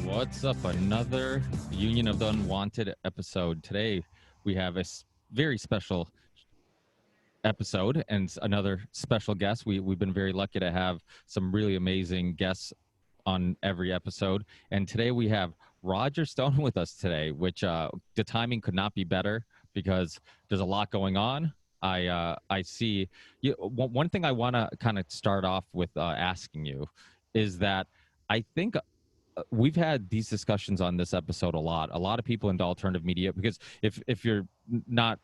What's up? Another Union of the Unwanted episode. Today we have a very special episode and another special guest. We've been very lucky to have some really amazing guests on every episode. And today we have Roger Stone with us today, which the timing could not be better because there's a lot going on. I see. One thing I want to kind of start off with asking you is that I think we've had these discussions on this episode a lot of people into alternative media, because if you're not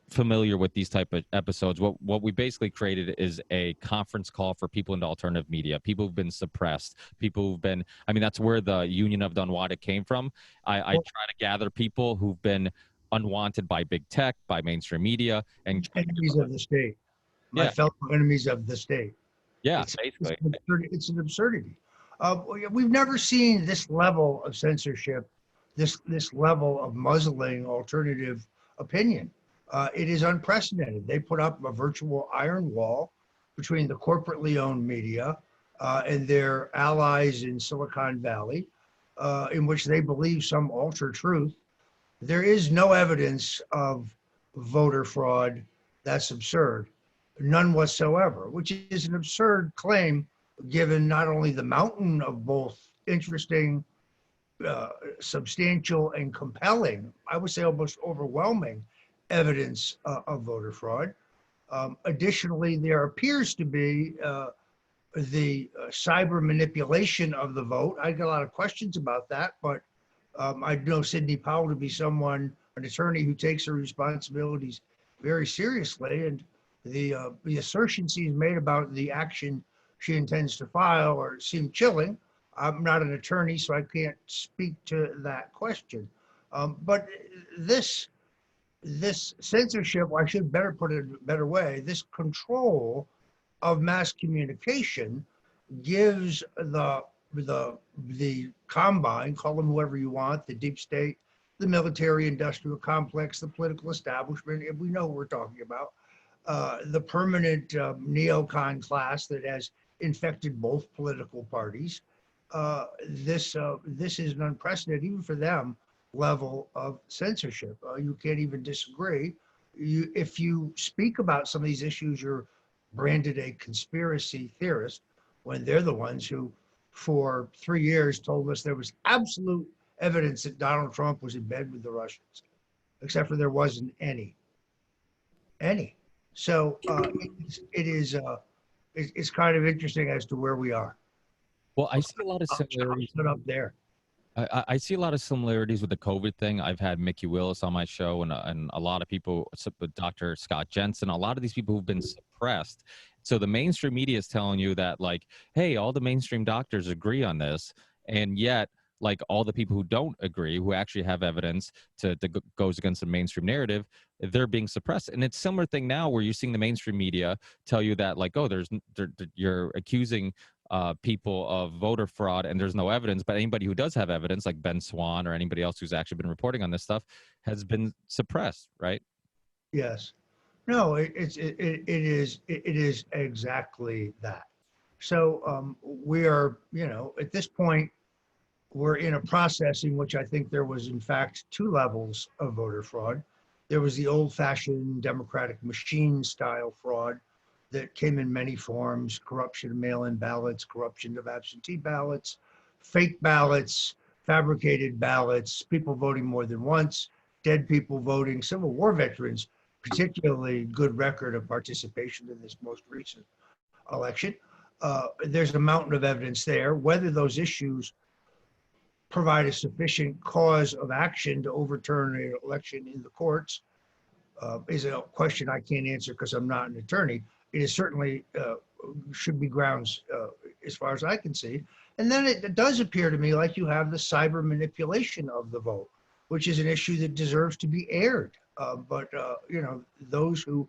familiar with these type of episodes, what we basically created is a conference call for people into alternative media, people who've been suppressed, people who've been, I mean, that's where the Union of the Unwanted came from. I try to gather people who've been unwanted by big tech, by mainstream media, and enemies of the state, my fellow enemies of the state. Basically it's an absurdity. We've never seen this level of censorship, this level of muzzling alternative opinion. It is unprecedented. They put up a virtual iron wall between the corporately owned media and their allies in Silicon Valley, in which they believe some ultra truth. There is no evidence of voter fraud. That's absurd. None whatsoever, which is an absurd claim given not only the mountain of both interesting, substantial, and compelling, I would say almost overwhelming evidence of voter fraud. Additionally, there appears to be the cyber manipulation of the vote. I get a lot of questions about that, but I know Sidney Powell to be an attorney who takes her responsibilities very seriously, and the assertions she's made about the action she intends to file or seem chilling. I'm not an attorney, so I can't speak to that question. But this censorship, I should better put it a better way, this control of mass communication gives the combine, call them whoever you want, the deep state, the military industrial complex, the political establishment, if we know what we're talking about, the permanent neocon class that has infected both political parties. This is an unprecedented, even for them, level of censorship. You can't even disagree. If you speak about some of these issues, you're branded a conspiracy theorist, when they're the ones who, for 3 years, told us there was absolute evidence that Donald Trump was in bed with the Russians, except for there wasn't any. So it's kind of interesting as to where we are. Well, I see a lot of similarities up there. I see a lot of similarities with the COVID thing. I've had Mickey Willis on my show, and a lot of people, Dr. Scott Jensen, a lot of these people who've been suppressed. So the mainstream media is telling you that, like, hey, all the mainstream doctors agree on this, and yet, like, all the people who don't agree, who actually have evidence that goes against the mainstream narrative, they're being suppressed. And it's a similar thing now, where you're seeing the mainstream media tell you that, like, oh, you're accusing people of voter fraud and there's no evidence, but anybody who does have evidence, like Ben Swan or anybody else who's actually been reporting on this stuff, has been suppressed, right? Yes. No, it is exactly that. So we are, at this point, we're in a process in which I think there was, in fact, 2 levels of voter fraud. There was the old-fashioned Democratic machine-style fraud that came in many forms: corruption of mail-in ballots, corruption of absentee ballots, fake ballots, fabricated ballots, people voting more than once, dead people voting, Civil War veterans, particularly good record of participation in this most recent election. There's a mountain of evidence there. Whether those issues provide a sufficient cause of action to overturn an election in the courts is a question I can't answer because I'm not an attorney. It is certainly should be grounds as far as I can see. And then it does appear to me like you have the cyber manipulation of the vote, which is an issue that deserves to be aired. But you know, those who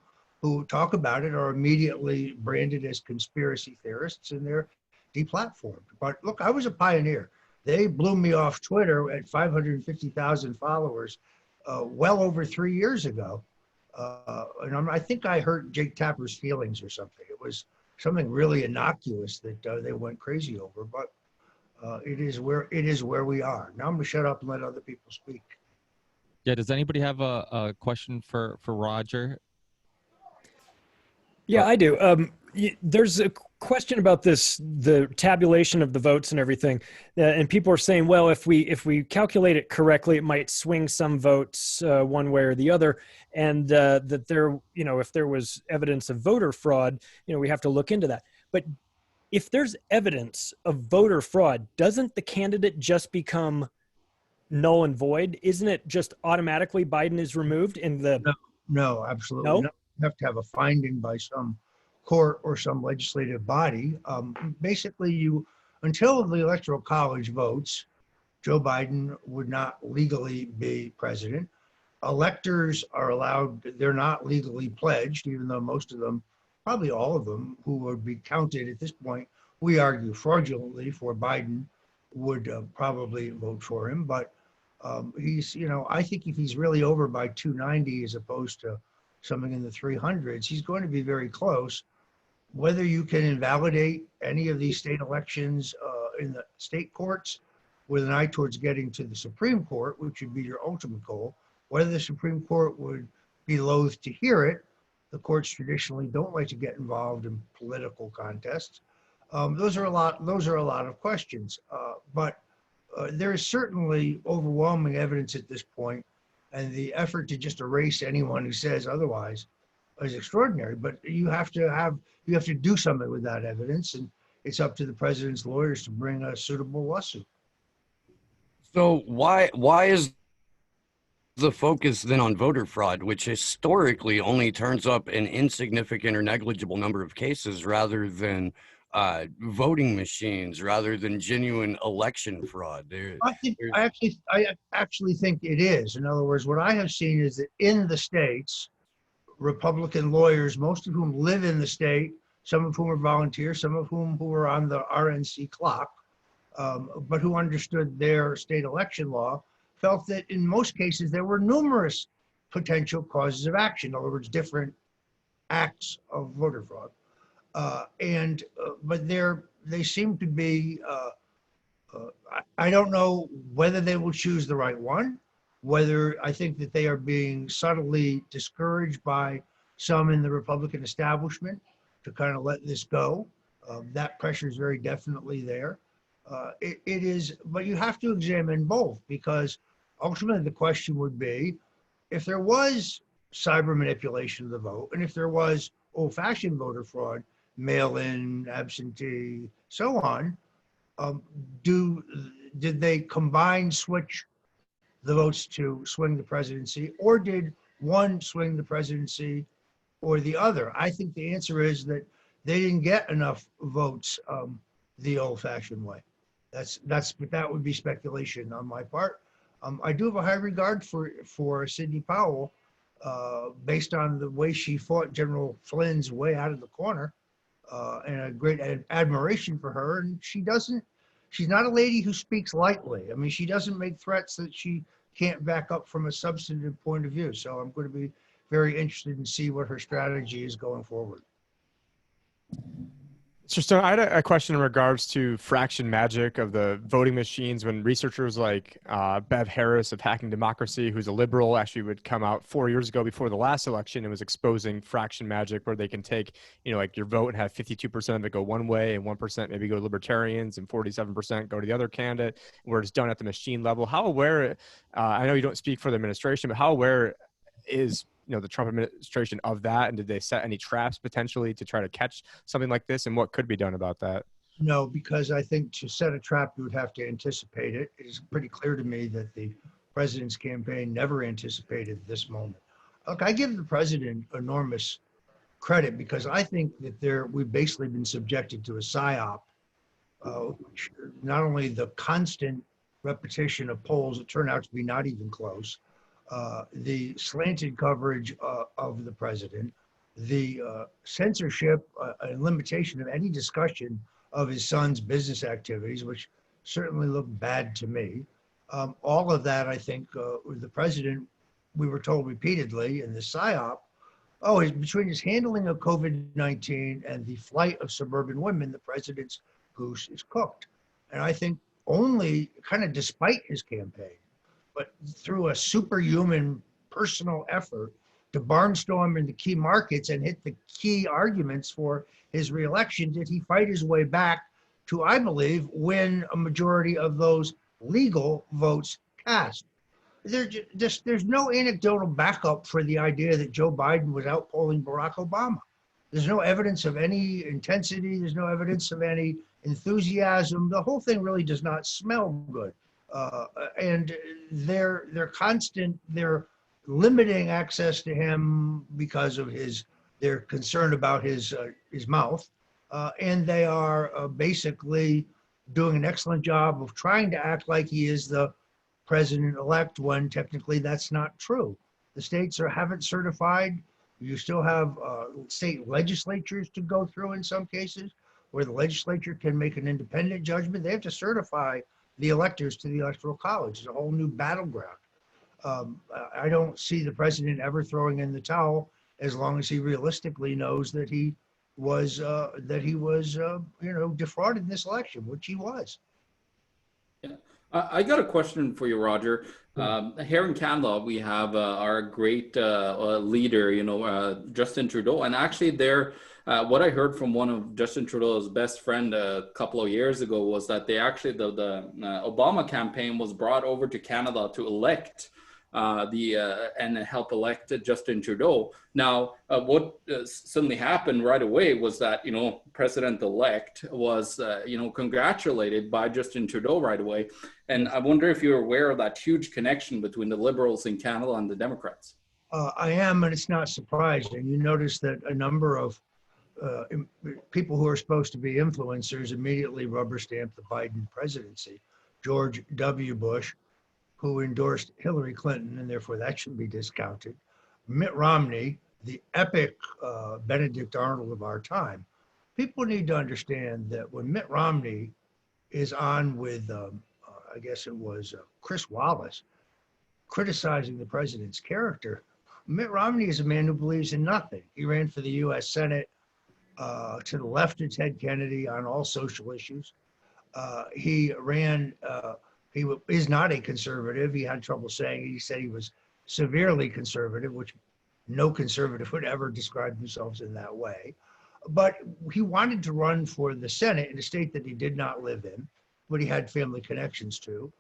talk about it are immediately branded as conspiracy theorists, and they're deplatformed. But look, I was a pioneer. They blew me off Twitter at 550,000 followers well over 3 years ago. And I think I hurt Jake Tapper's feelings or something. It was something really innocuous that they went crazy over, but it is where we are. Now I'm going to shut up and let other people speak. Yeah, does anybody have a question for Roger? Yeah, I do. There's a question about the tabulation of the votes and everything. And people are saying, well, if we calculate it correctly, it might swing some votes one way or the other. And that there, you know, if there was evidence of voter fraud, you know, we have to look into that. But if there's evidence of voter fraud, doesn't the candidate just become null and void? Isn't it just automatically Biden is removed in the... No, absolutely no? not. You have to have a finding by some court or some legislative body. Basically, until the Electoral College votes, Joe Biden would not legally be president. Electors are allowed, they're not legally pledged, even though most of them, probably all of them, who would be counted at this point, we argue fraudulently for Biden, would probably vote for him. But he's, you know, I think if he's really over by 290 as opposed to something in the 300s, he's going to be very close. Whether you can invalidate any of these state elections in the state courts with an eye towards getting to the Supreme Court, which would be your ultimate goal, whether the Supreme Court would be loath to hear it. The courts traditionally don't like to get involved in political contests. Those are a lot of questions, but there is certainly overwhelming evidence at this point, and the effort to just erase anyone who says otherwise is extraordinary. But you have to do something with that evidence, and it's up to the president's lawyers to bring a suitable lawsuit. So why is the focus then on voter fraud, which historically only turns up in insignificant or negligible number of cases, rather than voting machines, rather than genuine election fraud? I actually think it is. In other words, what I have seen is that in the states, Republican lawyers, most of whom live in the state, some of whom are volunteers, some of whom who are on the RNC clock, but who understood their state election law, felt that in most cases there were numerous potential causes of action. In other words, different acts of voter fraud. But they seem to be, I don't know whether they will choose the right one, whether I think that they are being subtly discouraged by some in the Republican establishment to kind of let this go. That pressure is very definitely there. It is, but you have to examine both, because ultimately the question would be, if there was cyber manipulation of the vote, and if there was old-fashioned voter fraud, mail-in, absentee, so on, did they combine switch the votes to swing the presidency, or did one swing the presidency or the other? I think the answer is that they didn't get enough votes the old-fashioned way. That would be speculation on my part. I do have a high regard for Sidney Powell, based on the way she fought General Flynn's way out of the corner, and a great admiration for her. And she's not a lady who speaks lightly. I mean, she doesn't make threats that she can't back up from a substantive point of view. So I'm going to be very interested in see what her strategy is going forward. So Stone, I had a question in regards to fraction magic of the voting machines, when researchers like Bev Harris of Hacking Democracy, who's a liberal, actually would come out 4 years ago before the last election and was exposing fraction magic, where they can take, you know, like your vote and have 52% of it go one way and 1% maybe go to libertarians and 47% go to the other candidate, where it's done at the machine level. How aware, I know you don't speak for the administration, but how aware is the Trump administration of that, and did they set any traps potentially to try to catch something like this, and what could be done about that? No, because I think to set a trap, you would have to anticipate it. It is pretty clear to me that the president's campaign never anticipated this moment. Look, I give the president enormous credit because I think that we've basically been subjected to a psyop. Not only the constant repetition of polls that turn out to be not even close, the slanted coverage of the president, the censorship and limitation of any discussion of his son's business activities, which certainly look bad to me. All of that, I think, the president, we were told repeatedly in the PSYOP, between his handling of COVID-19 and the flight of suburban women, the president's goose is cooked. And I think only kind of despite his campaign, but through a superhuman personal effort to barnstorm in the key markets and hit the key arguments for his reelection, did he fight his way back to, I believe, win a majority of those legal votes cast. There's no anecdotal backup for the idea that Joe Biden was outpolling Barack Obama. There's no evidence of any intensity. There's no evidence of any enthusiasm. The whole thing really does not smell good. And they're limiting access to him because of they're concerned about his mouth. And they are basically doing an excellent job of trying to act like he is the president-elect when technically that's not true. The states haven't certified. You still have state legislatures to go through in some cases where the legislature can make an independent judgment. They have to certify the electors to the Electoral College. It's a whole new battleground. I don't see the president ever throwing in the towel as long as he realistically knows that he was defrauded in this election, which he was. Yeah. I got a question for you, Roger. Here in Canada, we have our great leader, Justin Trudeau. And actually what I heard from one of Justin Trudeau's best friend a couple of years ago was that the Obama campaign was brought over to Canada to elect and help elect Justin Trudeau. Now, what suddenly happened right away was that, President-elect was, congratulated by Justin Trudeau right away. And I wonder if you're aware of that huge connection between the Liberals in Canada and the Democrats. I am, and it's not surprising. You notice that a number of people who are supposed to be influencers immediately rubber stamped the Biden presidency. George W. Bush, who endorsed Hillary Clinton, and therefore that should be discounted. Mitt Romney, the epic Benedict Arnold of our time. People need to understand that when Mitt Romney is on with, I guess it was Chris Wallace, criticizing the president's character, Mitt Romney is a man who believes in nothing. He ran for the U.S. Senate to the left of Ted Kennedy on all social issues. He is not a conservative. He had trouble saying it. He said he was severely conservative, which no conservative would ever describe themselves in that way. But he wanted to run for the Senate in a state that he did not live in, but he had family connections to.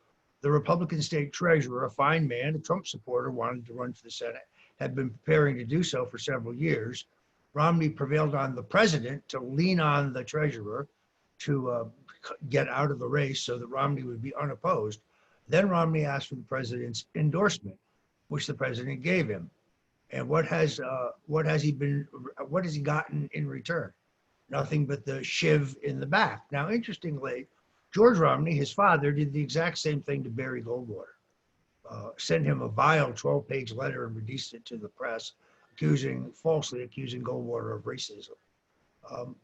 The Republican state treasurer, a fine man, a Trump supporter, wanted to run for the Senate, had been preparing to do so for several years. Romney prevailed on the president to lean on the treasurer to get out of the race so that Romney would be unopposed. Then Romney asked for the president's endorsement, which the president gave him. And what has he gotten in return? Nothing but the shiv in the back. Now, interestingly, George Romney, his father, did the exact same thing to Barry Goldwater. Sent him a vile 12-page letter and released it to the press, falsely accusing Goldwater of racism.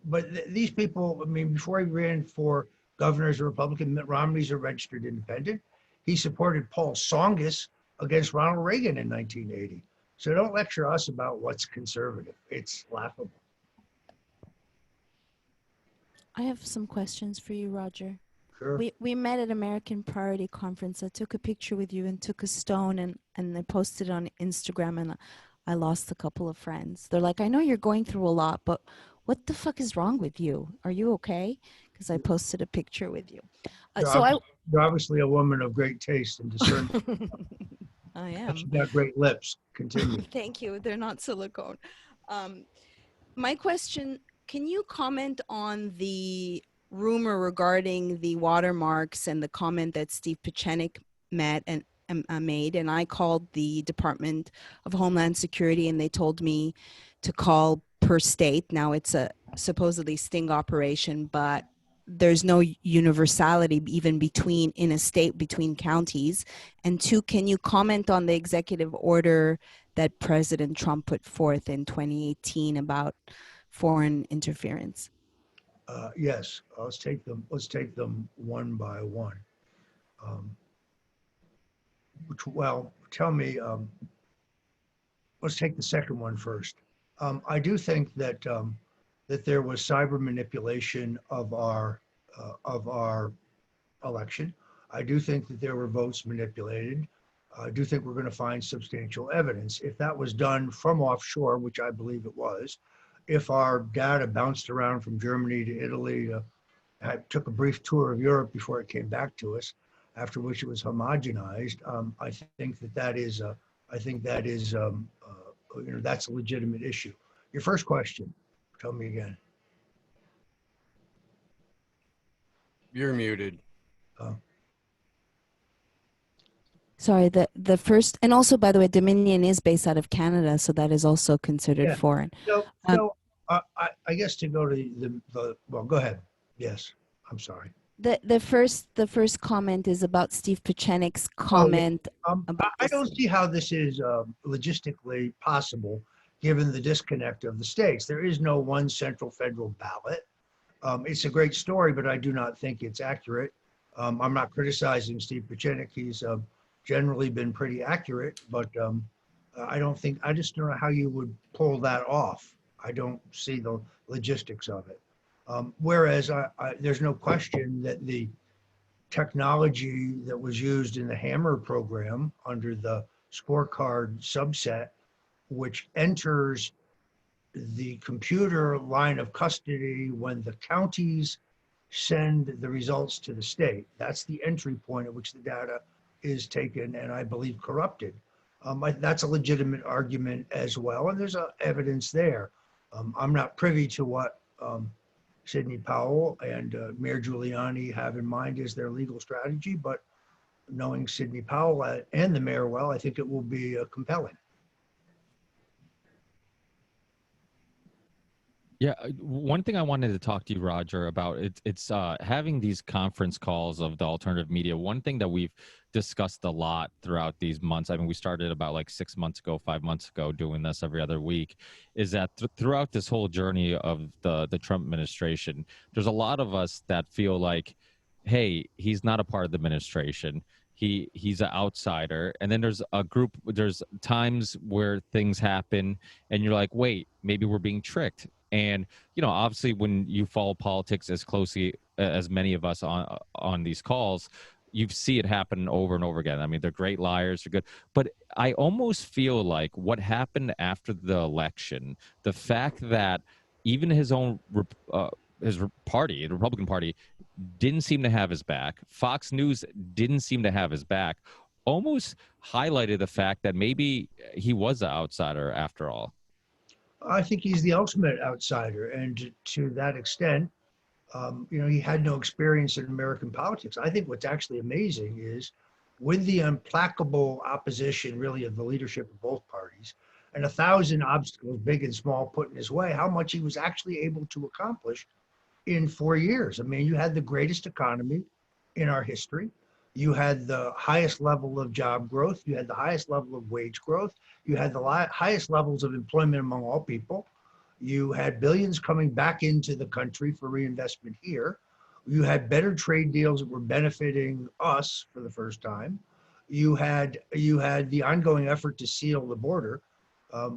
But these people, before he ran for governor as a Republican, Mitt Romney's a registered independent. He supported Paul Tsongas against Ronald Reagan in 1980. So don't lecture us about what's conservative. It's laughable. I have some questions for you, Roger. Sure. We met at American Priority Conference. I took a picture with you and took a stone and I posted it on Instagram, and I lost a couple of friends. They're like, I know you're going through a lot, but what the fuck is wrong with you? Are you okay? Because I posted a picture with you. You're obviously a woman of great taste and discernment. I am. You've got great lips. Continue. Thank you. They're not silicone. My question, can you comment on the rumor regarding the watermarks and the comment that Steve Picciott made, and I called the Department of Homeland Security, and they told me to call per state. Now it's a supposedly sting operation, but there's no universality even in a state between counties. And two, can you comment on the executive order that President Trump put forth in 2018 about foreign interference? Yes, let's take them one by one. Tell me, let's take the second one first. I do think that that there was cyber manipulation of our election. I do think that there were votes manipulated. I do think we're going to find substantial evidence. If that was done from offshore, which I believe it was, if our data bounced around from Germany to Italy, I took a brief tour of Europe before it came back to us, after which it was homogenized. I think that is that's a legitimate issue. Your first question, tell me again. You're muted. Sorry, the first, and also, by the way, Dominion is based out of Canada, so that is also considered foreign. I guess to go to the well, go ahead. Yes, I'm sorry. The first comment is about Steve Picciot's comment. I don't see how this is logistically possible, given the disconnect of the states. There is no one central federal ballot. It's a great story, but I do not think it's accurate. I'm not criticizing Steve Picciott. He's generally been pretty accurate, but I just don't know how you would pull that off. I don't see the logistics of it. Whereas there's no question that the technology that was used in the Hammer program under the scorecard subset, which enters the computer line of custody when the counties send the results to the state. That's the entry point at which the data is taken and I believe corrupted. That's a legitimate argument as well, and there's evidence there. I'm not privy to what Sidney Powell and Mayor Giuliani have in mind as their legal strategy, but knowing Sidney Powell and the mayor well, I think it will be compelling. Yeah, one thing I wanted to talk to you, Roger, about it's having these conference calls of the alternative media. One thing that we've discussed a lot throughout these months, I mean, we started about like 6 months ago, 5 months ago, doing this every other week, is that throughout this whole journey of the Trump administration, there's a lot of us that feel like, hey, he's not a part of the administration. He's an outsider. And then there's times where things happen and you're like, wait, maybe we're being tricked. And, you know, obviously when you follow politics as closely as many of us on these calls, you see it happen over and over again. I mean, they're great liars, they're good. But I almost feel like what happened after the election, the fact that even his own his party, the Republican Party, didn't seem to have his back. Fox News didn't seem to have his back, almost highlighted the fact that maybe he was an outsider after all. I think he's the ultimate outsider, and to that extent, he had no experience in American politics. I think what's actually amazing is, with the implacable opposition, really, of the leadership of both parties, and 1,000 obstacles, big and small, put in his way, how much he was actually able to accomplish in 4 years. I mean, you had the greatest economy in our history. You had the highest level of job growth. You had the highest level of wage growth. You had the highest levels of employment among all people. You had billions coming back into the country for reinvestment here. You had better trade deals that were benefiting us for the first time. You had the ongoing effort to seal the border,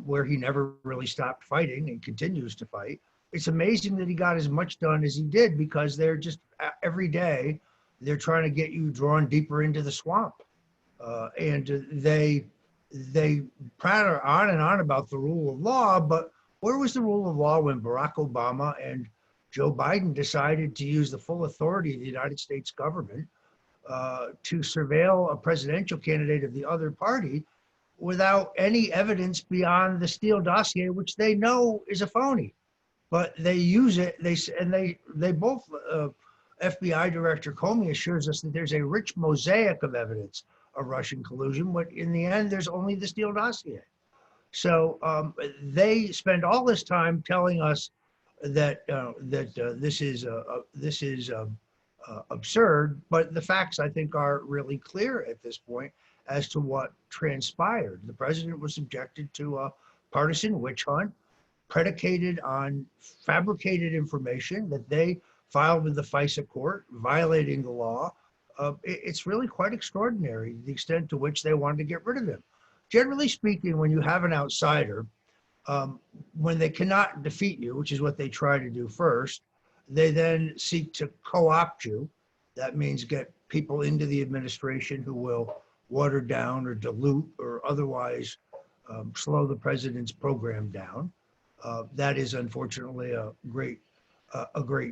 where he never really stopped fighting and continues to fight. It's amazing that he got as much done as he did, because they're just every day they're trying to get you drawn deeper into the swamp, and they pratter on and on about the rule of law. But where was the rule of law when Barack Obama and Joe Biden decided to use the full authority of the United States government to surveil a presidential candidate of the other party without any evidence beyond the Steele dossier, which they know is a phony, but they use it. They both FBI Director Comey assures us that there's a rich mosaic of evidence of Russian collusion, but in the end, there's only the Steele dossier. So they spend all this time telling us that this is absurd, but the facts, I think, are really clear at this point as to what transpired. The president was subjected to a partisan witch hunt predicated on fabricated information that they filed with the FISA court, violating the law. It's really quite extraordinary, the extent to which they wanted to get rid of him. Generally speaking, when you have an outsider, when they cannot defeat you, which is what they try to do first, they then seek to co-opt you. That means get people into the administration who will water down or dilute or otherwise slow the president's program down. That is unfortunately a great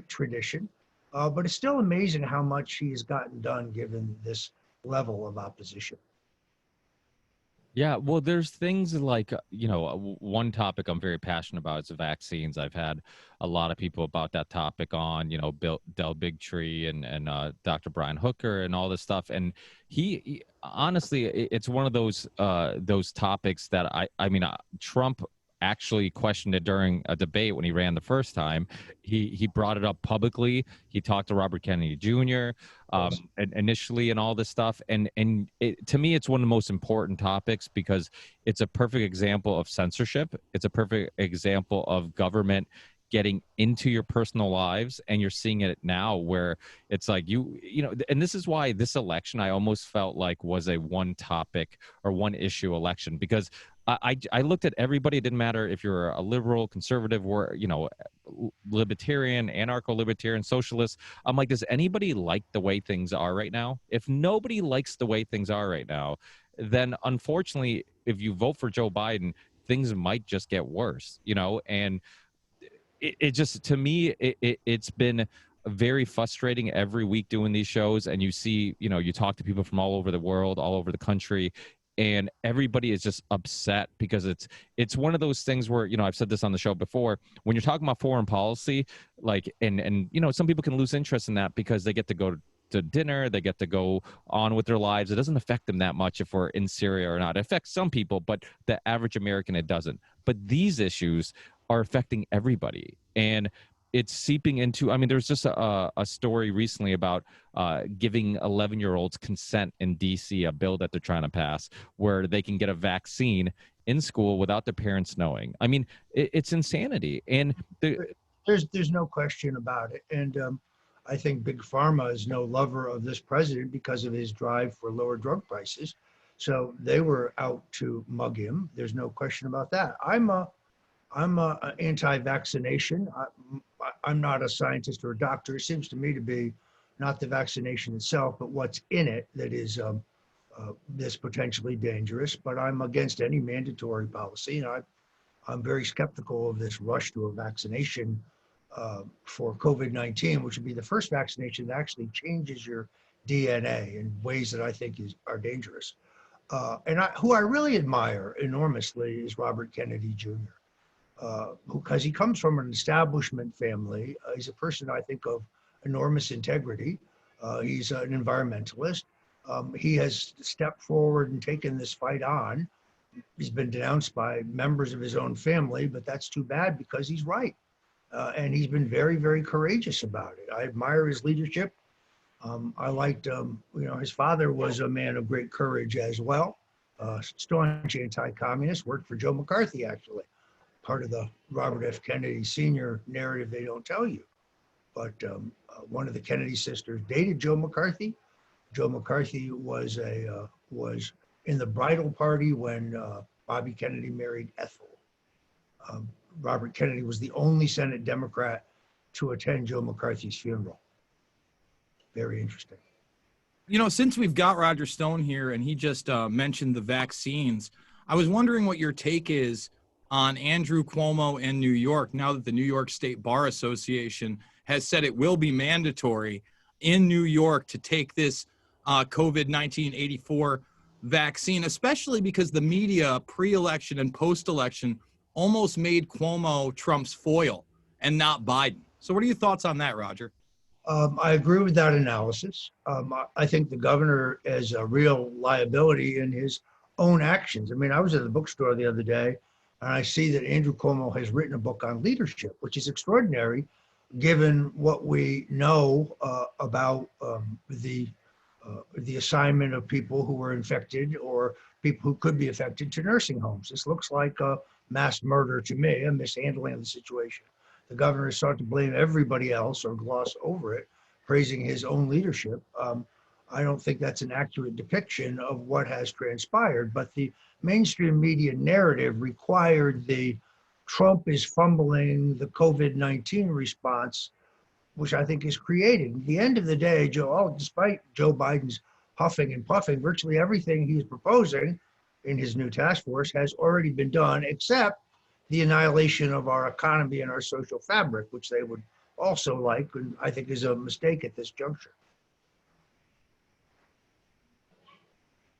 tradition. But it's still amazing how much he has gotten done given this level of opposition. Yeah, well, there's things like, one topic I'm very passionate about is the vaccines. I've had a lot of people about that topic on, Del Bigtree and Dr. Brian Hooker and all this stuff. And he honestly, it's one of those topics that Trump actually questioned it during a debate when he ran the first time. He brought it up publicly. He talked to Robert Kennedy Jr. Initially and all this stuff. And to me, it's one of the most important topics because it's a perfect example of censorship. It's a perfect example of government getting into your personal lives, and you're seeing it now where it's like and this is why this election I almost felt like was a one topic or one issue election, because I looked at everybody. It didn't matter if you're a liberal, conservative, or libertarian, anarcho-libertarian, socialist. I'm like, does anybody like the way things are right now? If nobody likes the way things are right now, then unfortunately, if you vote for Joe Biden, things might just get worse. And it just, to me, it's been very frustrating every week doing these shows, and you see, you talk to people from all over the world, all over the country, and everybody is just upset because it's one of those things where, I've said this on the show before, when you're talking about foreign policy, like, and some people can lose interest in that because they get to go to dinner, they get to go on with their lives. It doesn't affect them that much if we're in Syria or not. It affects some people, but the average American, it doesn't. But these issues are affecting everybody. And it's seeping into, there's just a story recently about giving 11-year-olds consent in D.C., a bill that they're trying to pass, where they can get a vaccine in school without their parents knowing. It's insanity. And there's no question about it. And I think Big Pharma is no lover of this president because of his drive for lower drug prices. So they were out to mug him. There's no question about that. I'm anti-vaccination. I'm not a scientist or a doctor. It seems to me to be not the vaccination itself, but what's in it that is this potentially dangerous. But I'm against any mandatory policy, and I'm very skeptical of this rush to a vaccination for COVID-19, which would be the first vaccination that actually changes your DNA in ways that I think are dangerous. Who I really admire enormously is Robert Kennedy Jr. Because he comes from an establishment family. He's a person, I think, of enormous integrity. He's an environmentalist. He has stepped forward and taken this fight on. He's been denounced by members of his own family, but that's too bad because he's right. And he's been very, very courageous about it. I admire his leadership. I liked, his father was a man of great courage as well. Staunch anti-communist, worked for Joe McCarthy, actually. Part of the Robert F. Kennedy Sr. narrative they don't tell you. But one of the Kennedy sisters dated Joe McCarthy. Joe McCarthy was in the bridal party when Bobby Kennedy married Ethel. Robert Kennedy was the only Senate Democrat to attend Joe McCarthy's funeral. Very interesting. Since we've got Roger Stone here and he just mentioned the vaccines, I was wondering what your take is on Andrew Cuomo in New York, now that the New York State Bar Association has said it will be mandatory in New York to take this COVID-19 84 vaccine, especially because the media pre-election and post-election almost made Cuomo Trump's foil and not Biden. So what are your thoughts on that, Roger? I agree with that analysis. I think the governor is a real liability in his own actions. I mean, I was at the bookstore the other day and I see that Andrew Cuomo has written a book on leadership, which is extraordinary given what we know about the assignment of people who were infected or people who could be affected to nursing homes. This looks like a mass murder to me, a mishandling of the situation. The governor is starting to blame everybody else or gloss over it, praising his own leadership. I don't think that's an accurate depiction of what has transpired, but the mainstream media narrative required the Trump is fumbling the COVID-19 response, which I think is creating. At the end of the day, despite Joe Biden's huffing and puffing, virtually everything he's proposing in his new task force has already been done, except the annihilation of our economy and our social fabric, which they would also like, and I think is a mistake at this juncture.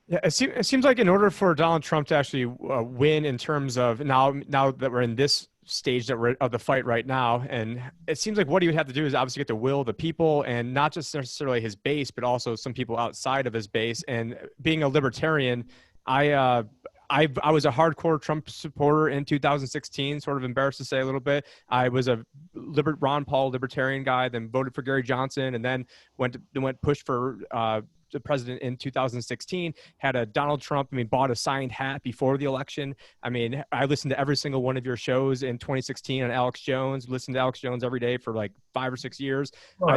Yeah, it seems like in order for Donald Trump to actually win in terms of now that we're in this stage of the fight right now, and it seems like what he would have to do is obviously get the will of the people, and not just necessarily his base, but also some people outside of his base. And being a libertarian, I was a hardcore Trump supporter in 2016, sort of embarrassed to say a little bit. I was a Ron Paul libertarian guy, then voted for Gary Johnson, and then went pushed for the president in 2016, had a Donald Trump, bought a signed hat before the election. I listened to every single one of your shows in 2016 on Alex Jones, listened to Alex Jones every day for like 5 or 6 years. Right.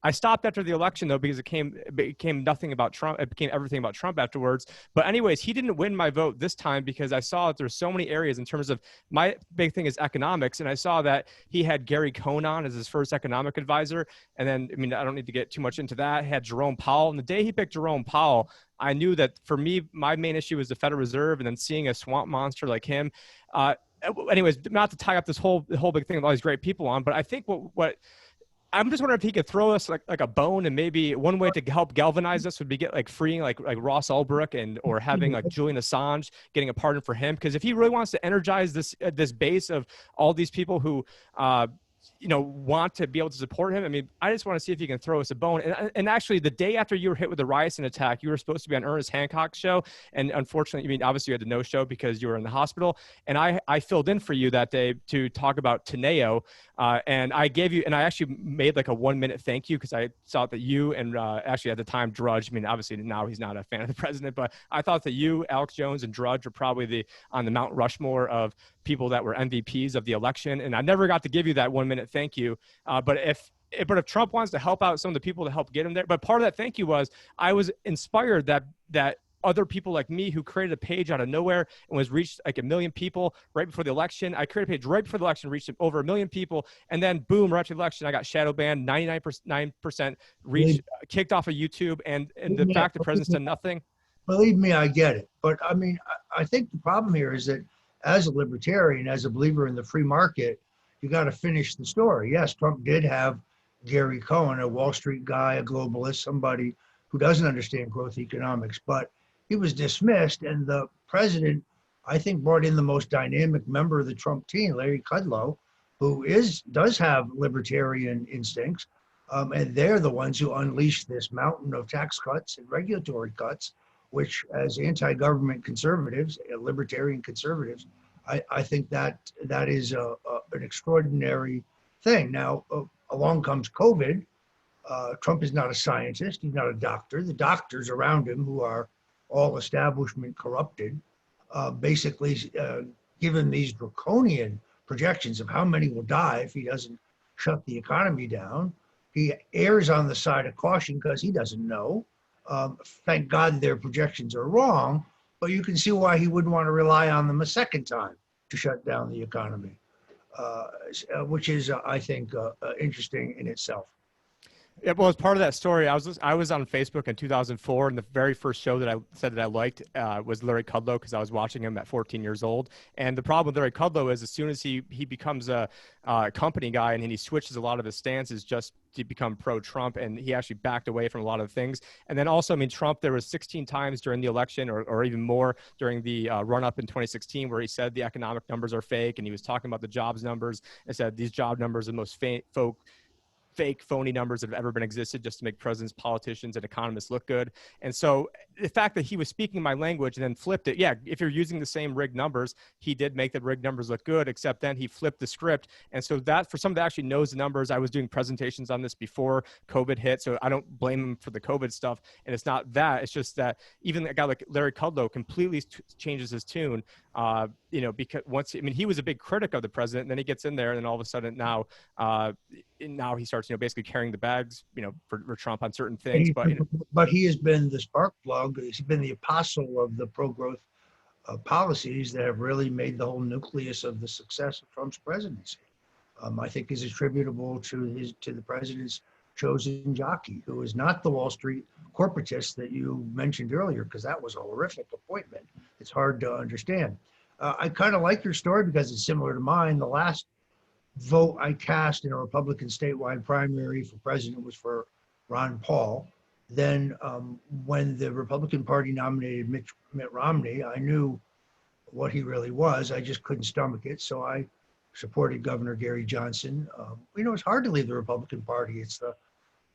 I stopped after the election though, because it became nothing about Trump. It became everything about Trump afterwards. But anyways, he didn't win my vote this time because I saw that there's so many areas in terms of my big thing is economics. And I saw that he had Gary Cohn on as his first economic advisor. And then, I don't need to get too much into that. He had Jerome Powell. And the day he picked Jerome Powell, I knew that for me, my main issue was the Federal Reserve, and then seeing a swamp monster like him. Anyways, not to tie up the whole big thing with all these great people on, but I think what I'm just wondering if he could throw us like a bone, and maybe one way to help galvanize us would be get like freeing like Ross Ulbricht or having like Julian Assange, getting a pardon for him. Because if he really wants to energize this base of all these people who want to be able to support him. I just want to see if you can throw us a bone. And actually, the day after you were hit with the ricin attack, you were supposed to be on Ernest Hancock's show. And unfortunately, obviously you had the no-show because you were in the hospital. And I filled in for you that day to talk about Teneo. And I actually made like a 1-minute thank you because I thought that you and actually at the time, Drudge, obviously now he's not a fan of the president, but I thought that you, Alex Jones, and Drudge were probably on the Mount Rushmore of people that were MVPs of the election. And I never got to give you that 1-minute thank you. But if Trump wants to help out some of the people to help get him there, but part of that thank you was I was inspired that other people like me who created a page out of nowhere and was reached like 1 million people right before the election. I created a page right before the election, reached over 1 million people. And then boom, right after the election, I got shadow banned, 99% reached, kicked off of YouTube. And the fact the president's done nothing. Believe me, I get it. But I think the problem here is that as a libertarian, as a believer in the free market, you got to finish the story. Yes, Trump did have Gary Cohn, a Wall Street guy, a globalist, somebody who doesn't understand growth economics, but he was dismissed, and the president, I think, brought in the most dynamic member of the Trump team, Larry Kudlow, who does have libertarian instincts, and they're the ones who unleashed this mountain of tax cuts and regulatory cuts, which, as anti-government conservatives, libertarian conservatives, I think that is an extraordinary thing. Now, along comes COVID. Trump is not a scientist. He's not a doctor. The doctors around him, who are all establishment corrupted, basically given these draconian projections of how many will die if he doesn't shut the economy down. He errs on the side of caution because he doesn't know. Thank God their projections are wrong, but you can see why he wouldn't want to rely on them a second time to shut down the economy, which is, I think, interesting in itself. Yeah, well, as part of that story, I was on Facebook in 2004, and the very first show that I said that I liked was Larry Kudlow, because I was watching him at 14 years old. And the problem with Larry Kudlow is as soon as he becomes a company guy and he switches a lot of his stances just to become pro-Trump, and he actually backed away from a lot of things. And then also, Trump, there was 16 times during the election or even more during the run-up in 2016 where he said the economic numbers are fake, and he was talking about the jobs numbers and said these job numbers are the most fake phony numbers that have ever been existed just to make presidents, politicians, and economists look good. And so the fact that he was speaking my language and then flipped it, yeah, if you're using the same rigged numbers, he did make the rigged numbers look good, except then he flipped the script. And so that, for someone that actually knows the numbers, I was doing presentations on this before COVID hit, so I don't blame him for the COVID stuff. And it's not that, it's just that even a guy like Larry Kudlow completely changes his tune, because once, he was a big critic of the president, and then he gets in there, and then all of a sudden now he starts, basically carrying the bags, for Trump on certain things. But he has been the spark plug. He's been the apostle of the pro-growth policies that have really made the whole nucleus of the success of Trump's presidency. I think is attributable to the president's chosen jockey, who is not the Wall Street corporatist that you mentioned earlier, because that was a horrific appointment. It's hard to understand. I kind of like your story because it's similar to mine. The last vote I cast in a Republican statewide primary for president was for Ron Paul. Then when the Republican Party nominated Mitt Romney, I knew what he really was. I just couldn't stomach it. So I supported Governor Gary Johnson. It's hard to leave the Republican Party. It's the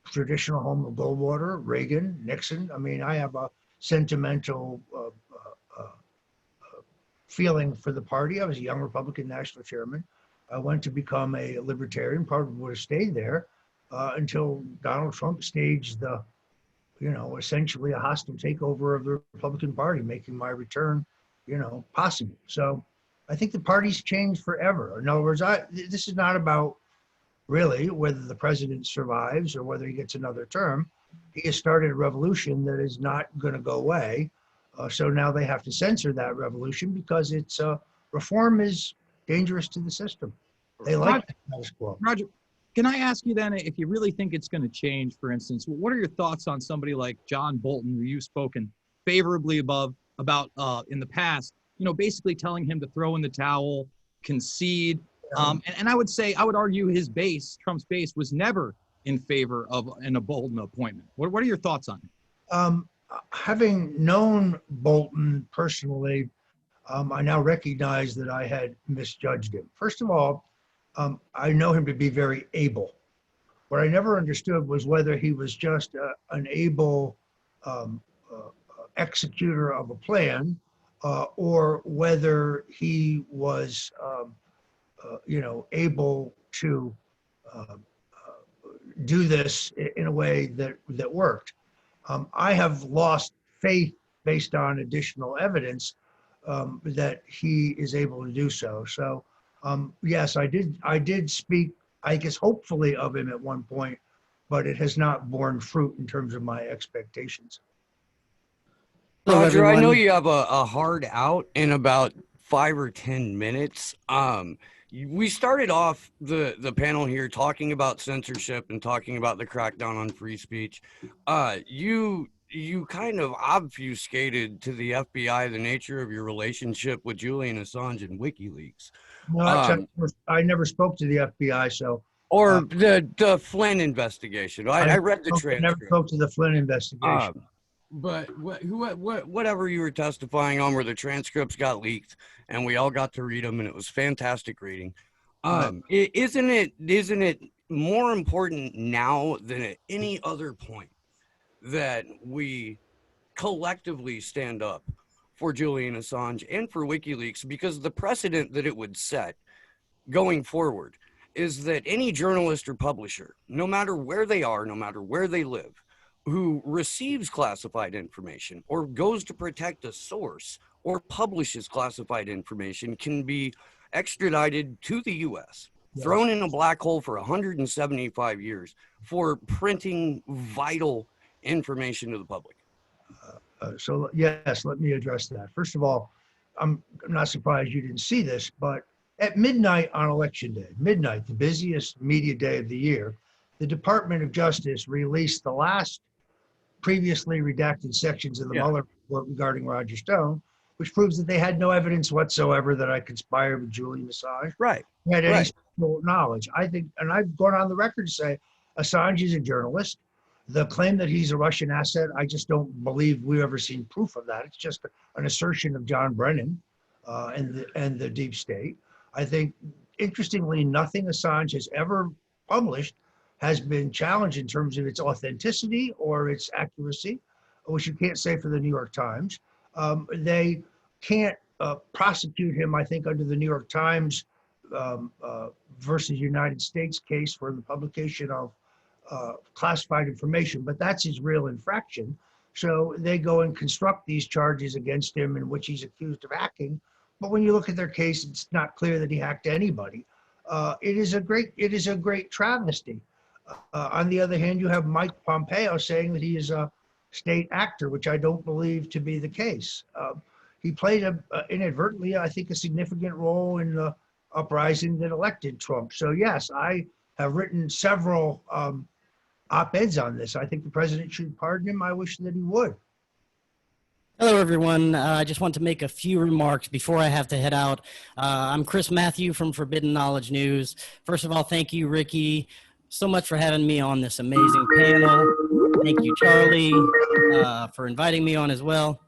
traditional home of Goldwater, Reagan, Nixon. I have a sentimental feeling for the party. I was a young Republican national chairman. I went to become a libertarian, probably would have stayed there until Donald Trump staged the, essentially a hostile takeover of the Republican Party, making my return, possible. So I think the party's changed forever. In other words, this is not about really whether the president survives or whether he gets another term. He has started a revolution that is not going to go away. So now they have to censor that revolution because it's reform is dangerous to the system. They like the status quo. Roger, can I ask you then, if you really think it's going to change, for instance, what are your thoughts on somebody like John Bolton, who you've spoken favorably about in the past, basically telling him to throw in the towel, concede. And I would argue his base, Trump's base, was never in favor of a Bolton appointment. What are your thoughts on it? Having known Bolton personally, I now recognize that I had misjudged him. First of all, I know him to be very able. What I never understood was whether he was just an able executor of a plan, or whether he was, able to do this in a way that worked. I have lost faith based on additional evidence that he is able to do so. So yes, I did speak, I guess, hopefully of him at one point, but it has not borne fruit in terms of my expectations. Roger, I know you have a hard out in about 5 or 10 minutes. We started off the panel here talking about censorship and talking about the crackdown on free speech. You kind of obfuscated to the FBI the nature of your relationship with Julian Assange and WikiLeaks. No, I never spoke to the FBI, so. Or the Flynn investigation. I read the transcript. I never spoke to the Flynn investigation. But whatever you were testifying on, where the transcripts got leaked and we all got to read them, and it was fantastic reading. Isn't it more important now than at any other point that we collectively stand up for Julian Assange and for WikiLeaks? Because the precedent that it would set going forward is that any journalist or publisher, no matter where they are, no matter where they live, who receives classified information or goes to protect a source or publishes classified information can be extradited to the U.S., thrown in a black hole for 175 years for printing vital information to the public. So yes, let me address that. First of all, I'm not surprised you didn't see this, but at midnight on Election Day, midnight, the busiest media day of the year, the Department of Justice released the last previously redacted sections of the Mueller report regarding Roger Stone, which proves that they had no evidence whatsoever that I conspired with Julian Assange. Right. Had any special knowledge. I think, and I've gone on the record to say, Assange is a journalist. The claim that he's a Russian asset, I just don't believe we've ever seen proof of that. It's just an assertion of John Brennan and the deep state. I think, interestingly, nothing Assange has ever published has been challenged in terms of its authenticity or its accuracy, which you can't say for the New York Times. They can't prosecute him, I think, under the New York Times versus United States case for the publication of classified information, but that's his real infraction. So they go and construct these charges against him in which he's accused of hacking. But when you look at their case, it's not clear that he hacked anybody. It is a great travesty. On the other hand, you have Mike Pompeo saying that he is a state actor, which I don't believe to be the case. He played inadvertently, I think, a significant role in the uprising that elected Trump. So yes, I have written several op-eds on this. I think the president should pardon him. I wish that he would. Hello, everyone. I just want to make a few remarks before I have to head out. I'm Chris Mathieu from Forbidden Knowledge News. First of all, thank you, Ricky, so much for having me on this amazing panel. Thank you, Charlie, for inviting me on as well.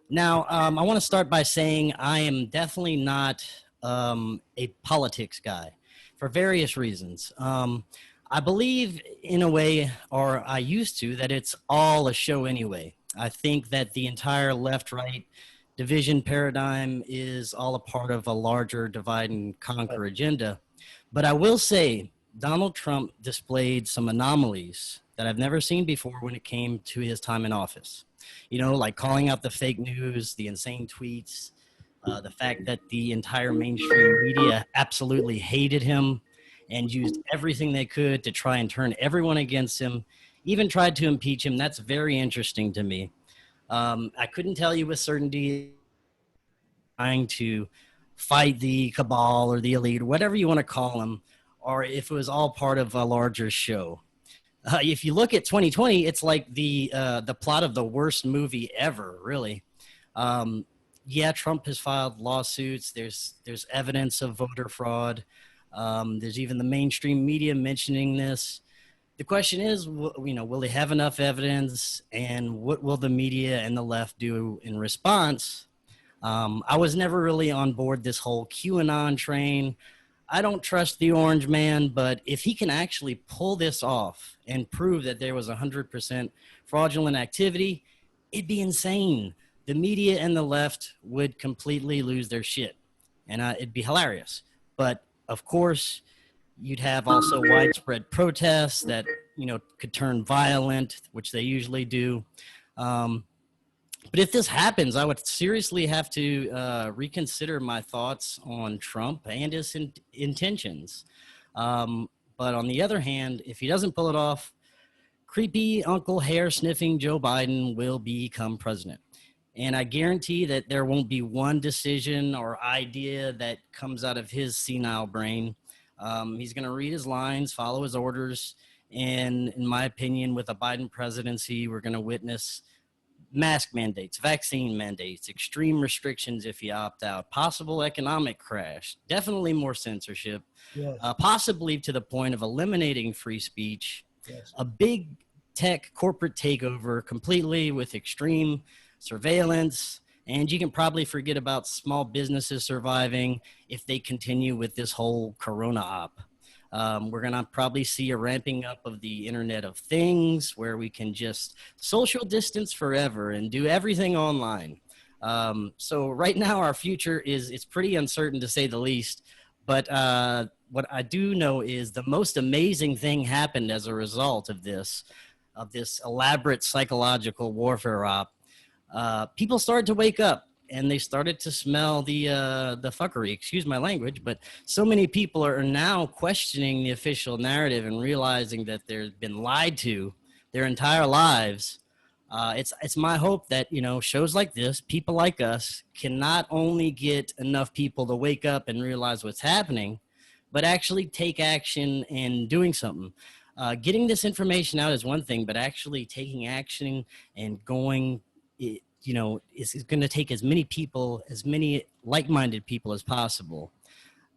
Now, I want to start by saying I am definitely not a politics guy for various reasons. I believe in a way, or I used to, that it's all a show anyway. I think that the entire left-right division paradigm is all a part of a larger divide and conquer agenda. But I will say Donald Trump displayed some anomalies that I've never seen before when it came to his time in office. You know, like calling out the fake news, the insane tweets, the fact that the entire mainstream media absolutely hated him and used everything they could to try and turn everyone against him, even tried to impeach him. That's very interesting to me. I couldn't tell you with certainty trying to fight the cabal or the elite, or whatever you want to call them, or if it was all part of a larger show. If you look at 2020, it's like the plot of the worst movie ever, really. Yeah, Trump has filed lawsuits. There's evidence of voter fraud. There's even the mainstream media mentioning this. The question is, will they have enough evidence, and what will the media and the left do in response? I was never really on board this whole QAnon train. I don't trust the orange man, but if he can actually pull this off and prove that there was 100% fraudulent activity, it'd be insane. The media and the left would completely lose their shit, and it'd be hilarious. But of course, you'd have also widespread protests that, could turn violent, which they usually do. But if this happens, I would seriously have to reconsider my thoughts on Trump and his intentions. But on the other hand, if he doesn't pull it off, creepy Uncle Hair sniffing Joe Biden will become president. And I guarantee that there won't be one decision or idea that comes out of his senile brain. He's going to read his lines, follow his orders. And in my opinion, with a Biden presidency, we're going to witness mask mandates, vaccine mandates, extreme restrictions if you opt out, possible economic crash, definitely more censorship, Yes. Possibly to the point of eliminating free speech, Yes. a big tech corporate takeover completely with extreme surveillance, and you can probably forget about small businesses surviving if they continue with this whole corona op. We're going to probably see a ramping up of the Internet of Things where we can just social distance forever and do everything online. So right now our future it's pretty uncertain to say the least. But what I do know is the most amazing thing happened as a result of this elaborate psychological warfare op. People started to wake up and they started to smell the fuckery, excuse my language, but so many people are now questioning the official narrative and realizing that they've been lied to their entire lives. It's my hope that, shows like this, people like us, can not only get enough people to wake up and realize what's happening, but actually take action and doing something. Getting this information out is one thing, but actually taking action and going, is going to take as many people, as many like-minded people as possible.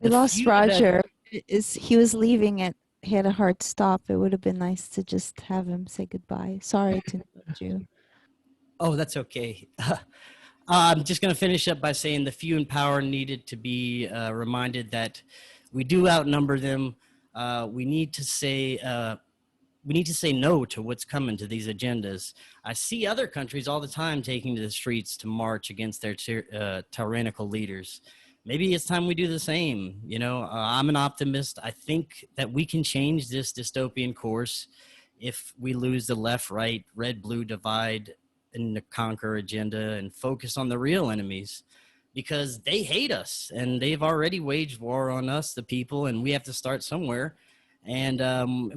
We lost Roger. He was leaving it. He had a hard stop. It would have been nice to just have him say goodbye. Sorry to interrupt you. Oh, that's okay. I'm just going to finish up by saying the few in power needed to be reminded that we do outnumber them. We need to say we need to say no to what's coming to these agendas. I see other countries all the time taking to the streets to march against their tyrannical leaders. Maybe it's time we do the same. You know, I'm an optimist. I think that we can change this dystopian course if we lose the left-right, red-blue divide and the conquer agenda and focus on the real enemies, because they hate us and they've already waged war on us, the people, and we have to start somewhere. And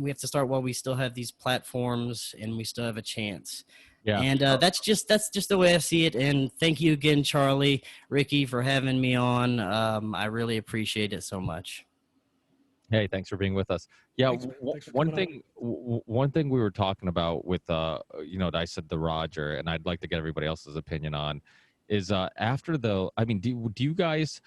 we have to start while we still have these platforms and we still have a chance. Yeah. And that's just the way I see it. And thank you again, Charlie, Ricky, for having me on. I really appreciate it so much. Hey, thanks for being with us. Yeah, one thing we were talking about with you know, I said the Roger, and I'd like to get everybody else's opinion on, is after the, I mean, do you guys,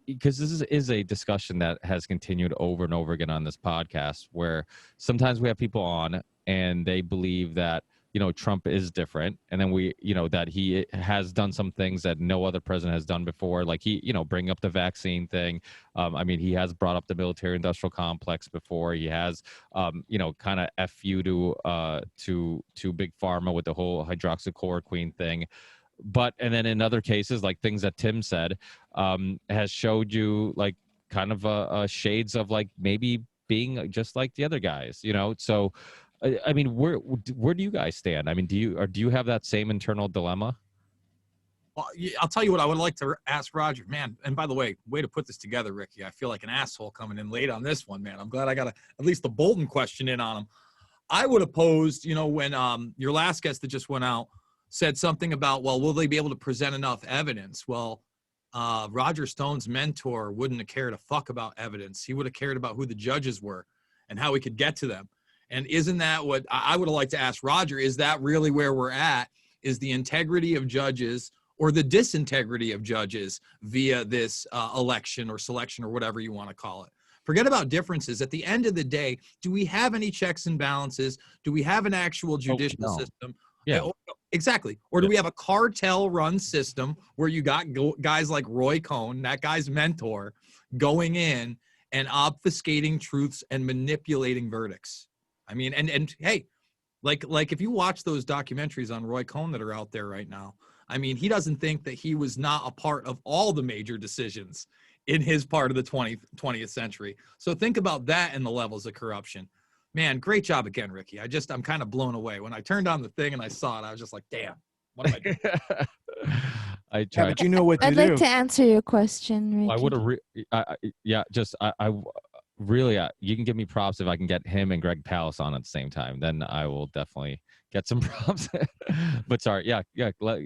because this is a discussion that has continued over and over again on this podcast, where sometimes we have people on and they believe that, you know, Trump is different, and then we, you know, that he has done some things that no other president has done before, like he, you know, bring up the vaccine thing. I mean, he has brought up the military industrial complex before. He has, you know, kind of F you to big pharma with the whole hydroxychloroquine thing. But, and then in other cases, like things that Tim said, has showed you like kind of shades of like maybe being just like the other guys, you know? So, I mean, where do you guys stand? I mean, do you have that same internal dilemma? Well, I'll tell you what I would like to ask Roger, man. And by the way to put this together, Ricky. I feel like an asshole coming in late on this one, man. I'm glad I got at least the Bolton question in on him. I would have posed, you know, when your last guest that just went out said something about, well, will they be able to present enough evidence? Well, Roger Stone's mentor wouldn't have cared a fuck about evidence. He would have cared about who the judges were and how we could get to them. And isn't that what I would have liked to ask Roger? Is that really where we're at? Is the integrity of judges or the disintegrity of judges via this election or selection or whatever you want to call it? Forget about differences. At the end of the day, do we have any checks and balances? Do we have an actual judicial system? Yeah, exactly. Or do we have a cartel-run system where you got guys like Roy Cohn, that guy's mentor, going in and obfuscating truths and manipulating verdicts? I mean, and hey, like if you watch those documentaries on Roy Cohn that are out there right now, I mean, he doesn't think that he was not a part of all the major decisions in his part of the 20th century. So think about that and the levels of corruption. Man, great job again, Ricky. I'm kind of blown away. When I turned on the thing and I saw it, I was just like, damn, what am I doing? I tried. But you know what to I'd do. like to answer your question, Ricky. I would have, yeah, just, I really, you can give me props if I can get him and Greg Palast on at the same time. Then I will definitely get some props. But sorry, yeah,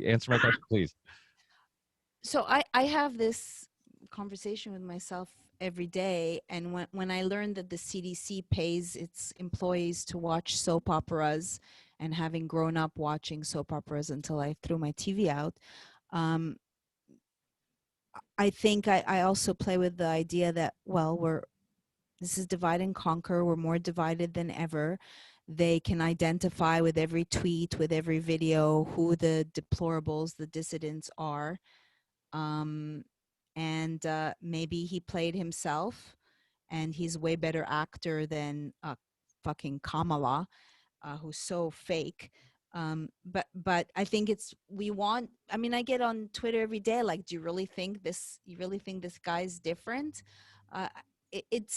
answer my question, please. So I have this conversation with myself every day, and when I learned that the CDC pays its employees to watch soap operas, and having grown up watching soap operas until I threw my TV out, I think I also play with the idea that, well, this is divide and conquer. We're more divided than ever. They can identify with every tweet, with every video, who the deplorables, the dissidents are. And maybe he played himself, and he's a way better actor than fucking Kamala, who's so fake. But I think I get on Twitter every day, like, do you really think this guy's different?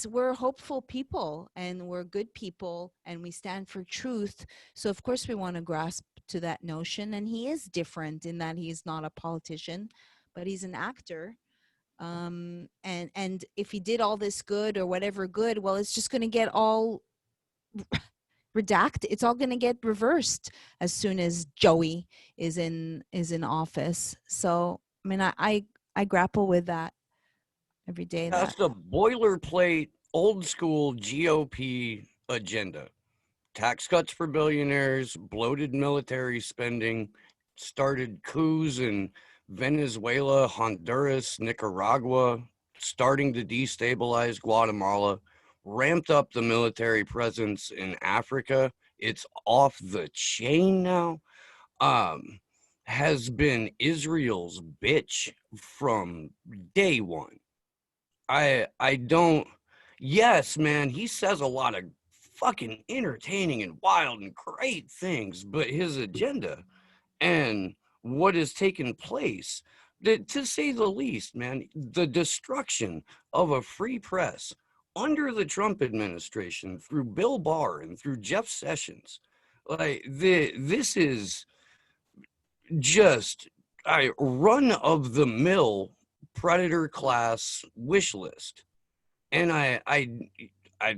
We're hopeful people, and we're good people, and we stand for truth. So of course we want to grasp to that notion. And he is different in that he's not a politician, but he's an actor. And if he did all this good or whatever good, well, it's just going to get all redacted. It's all going to get reversed as soon as Joey is in office. So I mean, I grapple with that every day. That's the boilerplate, old school GOP agenda. Tax cuts for billionaires, bloated military spending, started coups in Venezuela, Honduras, Nicaragua, starting to destabilize Guatemala, ramped up the military presence in Africa. It's off the chain now. Has been Israel's bitch from day one. Yes, man, he says a lot of fucking entertaining and wild and great things, but his agenda and what has taken place, to say the least, man, the destruction of a free press under the Trump administration through Bill Barr and through Jeff Sessions, like this is just a run of the mill predator class wish list. And I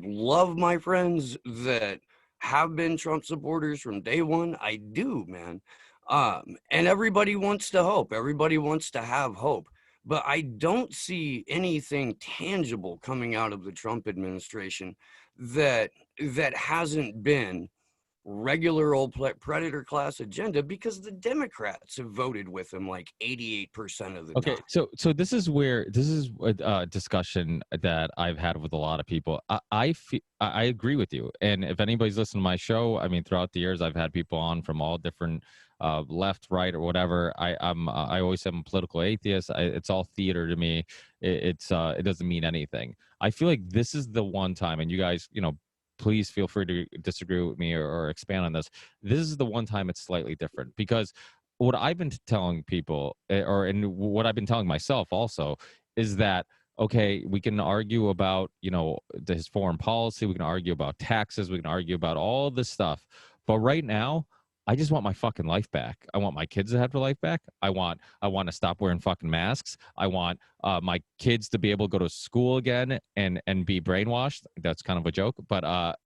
love my friends that have been Trump supporters from day one. I do, man. And everybody wants to hope. Everybody wants to have hope. But I don't see anything tangible coming out of the Trump administration that hasn't been regular old predator class agenda, because the Democrats have voted with him like 88% of the Okay, time. so this is a discussion that I've had with a lot of people. I agree with you, and if anybody's listened to my show, I mean, throughout the years, I've had people on from all different left, right, or whatever. I always say I'm a political atheist. It's all theater to me. It doesn't mean anything. I feel like this is the one time, and you guys, please feel free to disagree with me or expand on this. This is the one time it's slightly different, because what I've been telling people, and what I've been telling myself also, is that, okay, we can argue about, his foreign policy. We can argue about taxes. We can argue about all this stuff. But right now, I just want my fucking life back. I want my kids to have their life back. I want to stop wearing fucking masks. I want my kids to be able to go to school again and be brainwashed. That's kind of a joke, but I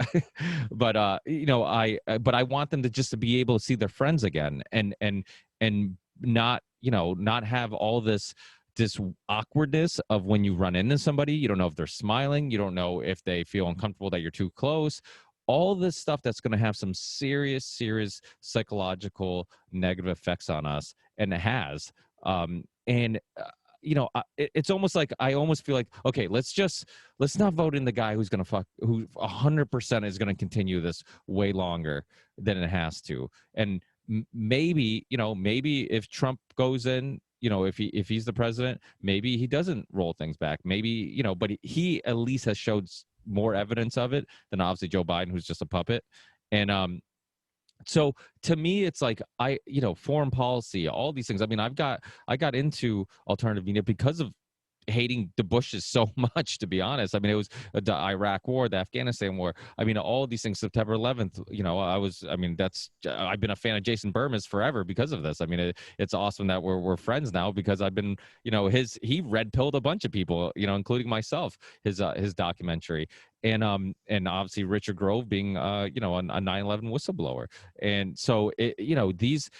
want them to just to be able to see their friends again and not have all this awkwardness of when you run into somebody. You don't know if they're smiling. You don't know if they feel uncomfortable that you're too close. All this stuff that's going to have some serious psychological negative effects on us, and it has. It's almost like, I almost feel like, okay, let's not vote in the guy who 100% is going to continue this way longer than it has to. And maybe if Trump goes in, if he's the president, maybe he doesn't roll things back. Maybe, but he at least has showed more evidence of it than obviously Joe Biden, who's just a puppet. And so to me, it's like, foreign policy, all these things. I mean, I got into alternative media because of hating the Bushes so much, to be honest. I mean, it was the Iraq war, the Afghanistan war. I mean, all these things, September 11th, I've been a fan of Jason Bermas forever because of this. I mean, it's awesome that we're friends now, because I've been, he red pilled a bunch of people, including myself, his documentary. And obviously Richard Grove being, a 9/11 whistleblower. And so, these,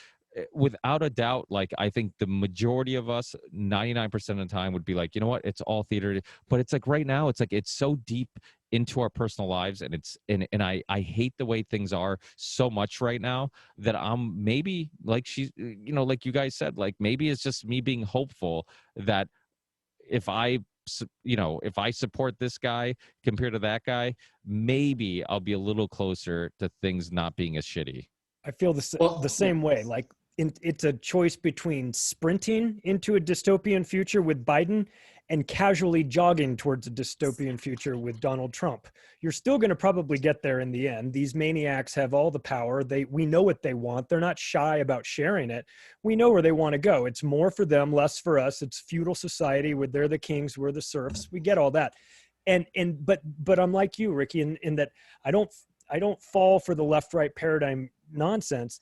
without a doubt, like, I think the majority of us, 99% of the time, would be like, you know what, it's all theater. But it's like right now, it's like it's so deep into our personal lives, and I hate the way things are so much right now, that I'm maybe, like like you guys said, like, maybe it's just me being hopeful that if I support this guy compared to that guy, maybe I'll be a little closer to things not being as shitty. I feel the same way. Like, it's a choice between sprinting into a dystopian future with Biden and casually jogging towards a dystopian future with Donald Trump. You're still going to probably get there in the end. These maniacs have all the power. We know what they want. They're not shy about sharing it. We know where they want to go. It's more for them, less for us. It's feudal society where they're the kings, we're the serfs. We get all that. But I'm like you, Ricky, in that I don't fall for the left-right paradigm nonsense.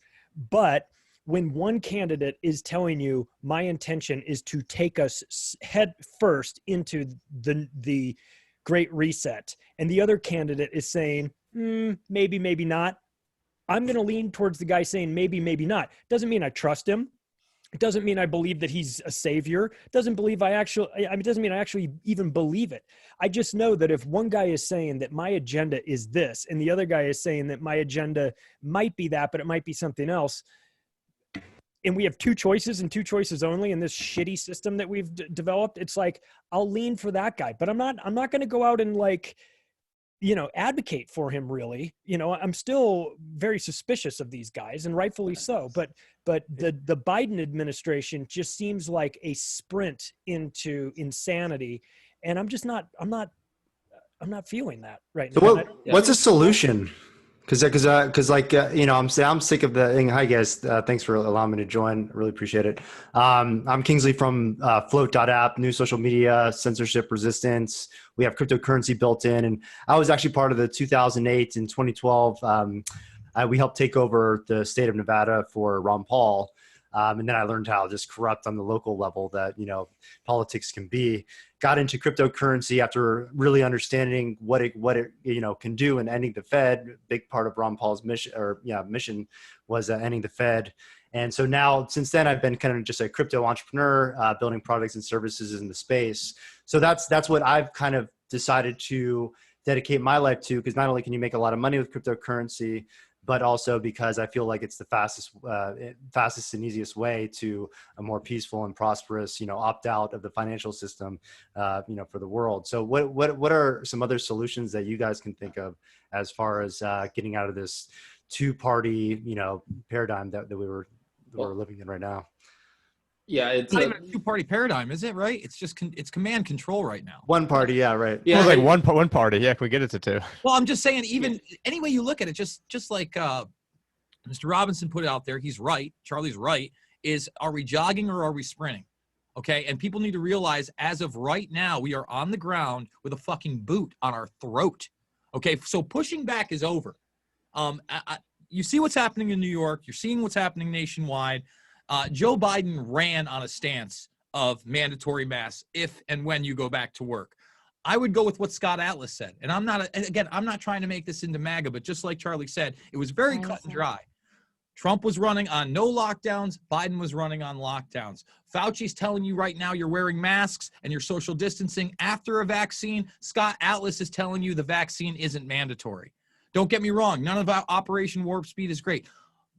But when one candidate is telling you, my intention is to take us head first into the Great Reset, and the other candidate is saying, maybe, maybe not, I'm going to lean towards the guy saying maybe, maybe not. Doesn't mean I trust him. It doesn't mean I believe that he's a savior. It doesn't mean I actually even believe it. I just know that if one guy is saying that my agenda is this, and the other guy is saying that my agenda might be that, but it might be something else, and we have two choices and two choices only in this shitty system that we've developed, it's like, I'll lean for that guy, but I'm not going to go out and advocate for him, really. I'm still very suspicious of these guys, and rightfully so, but the Biden administration just seems like a sprint into insanity. And I'm not I'm not feeling that right So now. what's the solution? Because like you know, I'm sick of the thing. Hi guys, thanks for allowing me to join. Really appreciate it. I'm Kingsley from Float.app, new social media, censorship resistance. We have cryptocurrency built in, and I was actually part of the 2008 and 2012. We helped take over the state of Nevada for Ron Paul. And then I learned how just corrupt on the local level that, you know, politics can be. Got into cryptocurrency after really understanding what it you know can do and ending the Fed. Big part of Ron Paul's mission was ending the Fed. And so now, since then, I've been kind of just a crypto entrepreneur, building products and services in the space. So that's what I've kind of decided to dedicate my life to, because not only can you make a lot of money with cryptocurrency, but also because I feel like it's the fastest and easiest way to a more peaceful and prosperous, you know, opt out of the financial system, you know, for the world. So what are some other solutions that you guys can think of as far as getting out of this two-party, you know, paradigm that we're living in right now? Yeah, it's not even a two-party paradigm, is it? Right? It's just it's command control right now. One party, yeah, right. Yeah, it was like one party. Yeah, can we get it to two? Well, I'm just saying, even any way you look at it, just like Mr. Robinson put it out there, he's right. Charlie's right. Is are we jogging or are we sprinting? Okay, and people need to realize, as of right now, we are on the ground with a fucking boot on our throat. Okay, so pushing back is over. You see what's happening in New York. You're seeing what's happening nationwide. Joe Biden ran on a stance of mandatory masks if and when you go back to work. I would go with what Scott Atlas said. And I'm not trying to make this into MAGA, but just like Charlie said, it was very cut and dry. Trump was running on no lockdowns. Biden was running on lockdowns. Fauci's telling you right now you're wearing masks and you're social distancing after a vaccine. Scott Atlas is telling you the vaccine isn't mandatory. Don't get me wrong. None of Operation Warp Speed is great.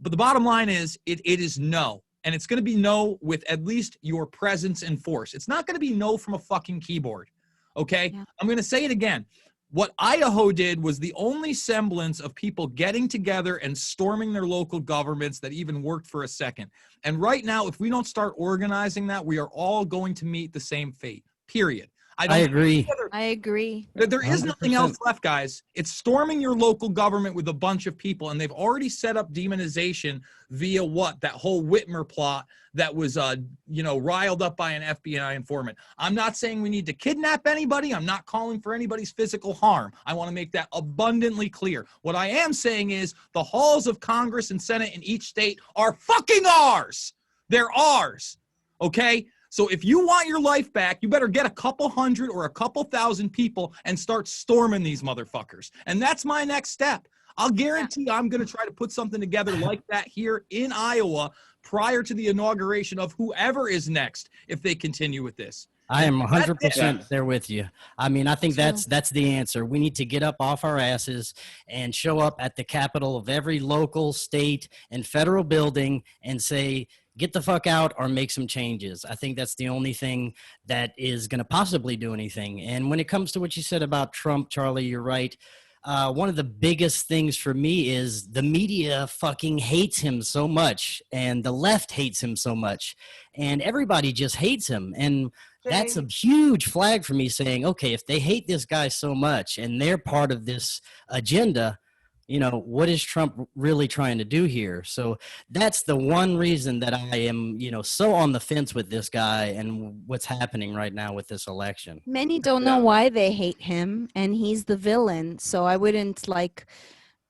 But the bottom line is it is no. And it's going to be no with at least your presence and force. It's not going to be no from a fucking keyboard. Okay? Yeah. I'm going to say it again. What Idaho did was the only semblance of people getting together and storming their local governments that even worked for a second. And right now, if we don't start organizing that, we are all going to meet the same fate, period. I agree. I agree. There is nothing else left, guys. It's storming your local government with a bunch of people, and they've already set up demonization via what? That whole Whitmer plot that was, riled up by an FBI informant. I'm not saying we need to kidnap anybody. I'm not calling for anybody's physical harm. I want to make that abundantly clear. What I am saying is the halls of Congress and Senate in each state are fucking ours. They're ours. Okay? So if you want your life back, you better get a couple hundred or a couple thousand people and start storming these motherfuckers. And that's my next step. I'll guarantee I'm going to try to put something together like that here in Iowa prior to the inauguration of whoever is next if they continue with this. I am 100% there with you. I mean, I think that's the answer. We need to get up off our asses and show up at the Capitol of every local, state, and federal building and say, get the fuck out or make some changes. I think that's the only thing that is going to possibly do anything. And when it comes to what you said about Trump, Charlie, you're right. One of the biggest things for me is the media fucking hates him so much, and the left hates him so much, and everybody just hates him. And that's a huge flag for me, saying, okay, if they hate this guy so much and they're part of this agenda, you know, what is Trump really trying to do here? So that's the one reason that I am, so on the fence with this guy and what's happening right now with this election. Many don't know why they hate him, and he's the villain. So I wouldn't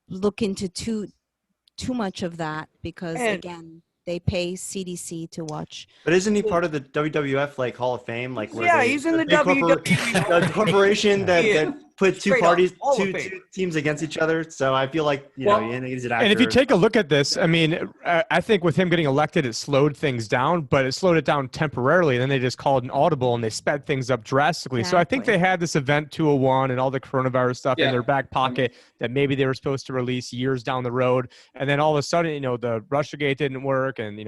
look into too much of that because again, they pay CDC to watch. But isn't he part of the WWF Hall of Fame? He's in the WWF. The corporation that put two teams against each other. So I feel like he's an actor. And if you take a look at this, I mean, I think with him getting elected, it slowed things down, but it slowed it down temporarily. And then they just called an audible and they sped things up drastically. Exactly. So I think they had this event 201 and all the coronavirus stuff in their back pocket that maybe they were supposed to release years down the road. And then all of a sudden, the Russiagate didn't work, and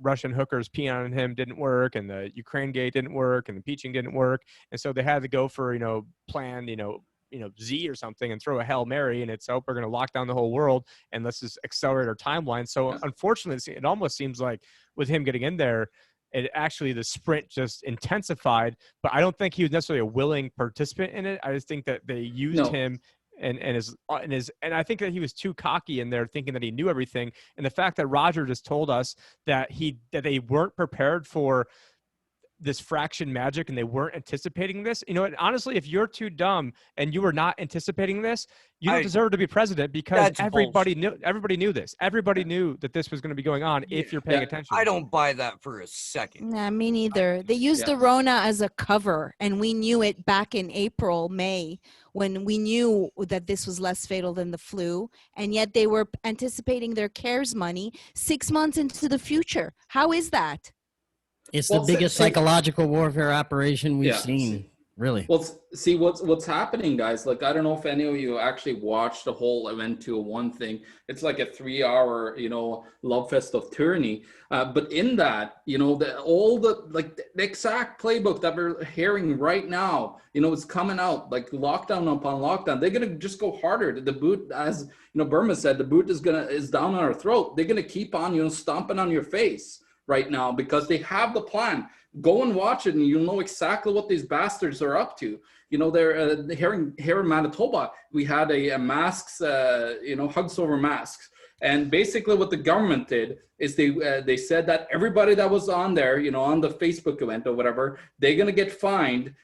Russian hookers peeing on him didn't work, and the Ukraine gate didn't work, and the impeaching didn't work, and so they had to go for plan Z or something and throw a Hail Mary, and it's we're going to lock down the whole world and let's just accelerate our timeline. So unfortunately, it almost seems like with him getting in there it actually, the sprint just intensified, but I don't think he was necessarily a willing participant in it. I just think that they used him and I think that he was too cocky in there, thinking that he knew everything. And the fact that Roger just told us that they weren't prepared for this fraction magic and they weren't anticipating this. You know, honestly, if you're too dumb and you were not anticipating this, you don't deserve to be president, because everybody knew this. Everybody knew that this was going to be going on if you're paying attention. I don't buy that for a second. Nah, me neither. They used the Rona as a cover, and we knew it back in April, May, when we knew that this was less fatal than the flu, and yet they were anticipating their CARES money 6 months into the future. How is that? It's the biggest psychological warfare operation we've seen, really. Well, see what's happening, guys. Like, I don't know if any of you actually watched the whole Event 201 thing. It's like a 3-hour, love fest of tyranny. But in that, the exact playbook that we're hearing right now, it's coming out, like lockdown upon lockdown. They're gonna just go harder. The boot, as Bermas said, the boot is down on our throat. They're gonna keep on, stomping on your face right now, because they have the plan. Go and watch it and you'll know exactly what these bastards are up to. They're here in Manitoba, we had a masks, hugs over masks. And basically what the government did is they said that everybody that was on there, on the Facebook event or whatever, they're going to get fined,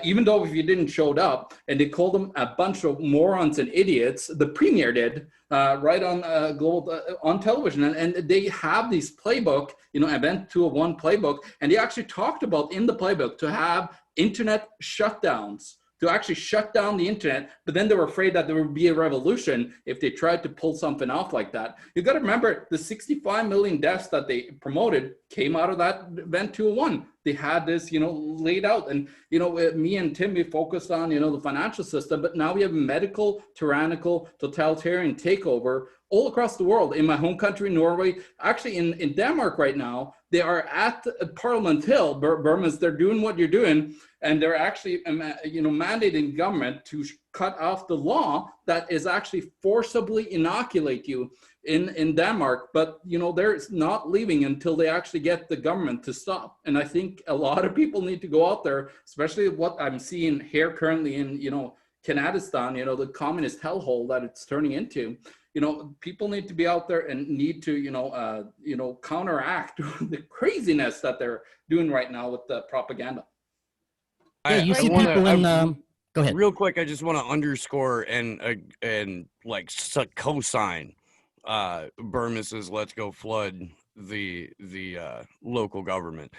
even though if you didn't show up. And they called them a bunch of morons and idiots. The premier did, right on global on television. And they have these playbook, Event 201 playbook. And they actually talked about in the playbook to have internet shutdowns, to actually shut down the internet, but then they were afraid that there would be a revolution if they tried to pull something off like that. You got to remember, the 65 million deaths that they promoted came out of that Event 201. They had this, laid out. And, me and Tim, we focused on, the financial system, but now we have medical, tyrannical, totalitarian takeover all across the world. In my home country, Norway, actually in Denmark right now, they are at Parliament Hill, Bermas, they're doing what you're doing, and they're actually, mandating government to cut off the law that is actually forcibly inoculate you in Denmark. But, they're not leaving until they actually get the government to stop. And I think a lot of people need to go out there, especially what I'm seeing here currently in, Kanadistan, the communist hellhole that it's turning into. People need to be out there and need to, counteract the craziness that they're doing right now with the propaganda. Yeah, you see people in. Go ahead. Real quick, I just want to underscore and co-sign Bermas's "Let's Go Flood" the local government.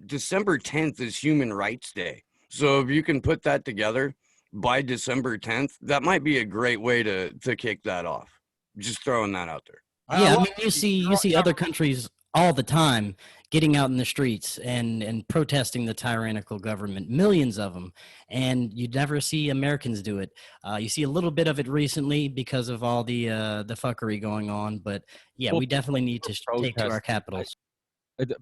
December 10th is Human Rights Day, so if you can put that together by December 10th, that might be a great way to kick that off. Just throwing that out there. Yeah, I mean, you see other countries all the time getting out in the streets and protesting the tyrannical government, millions of them, and you never see Americans do it. You see a little bit of it recently because of all the fuckery going on, but yeah, we definitely need to take to our capitals.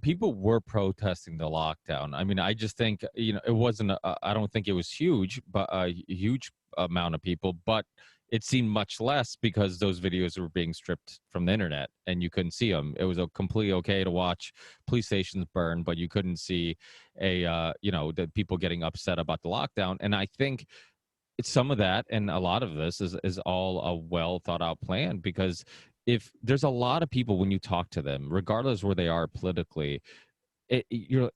People were protesting the lockdown. I mean, I just think, it wasn't, I don't think it was huge, but a huge amount of people, but it seemed much less because those videos were being stripped from the internet and you couldn't see them. It was completely okay to watch police stations burn, but you couldn't see the people getting upset about the lockdown. And I think it's some of that, and a lot of this is all a well thought out plan, because if there's a lot of people, when you talk to them, regardless where they are politically, you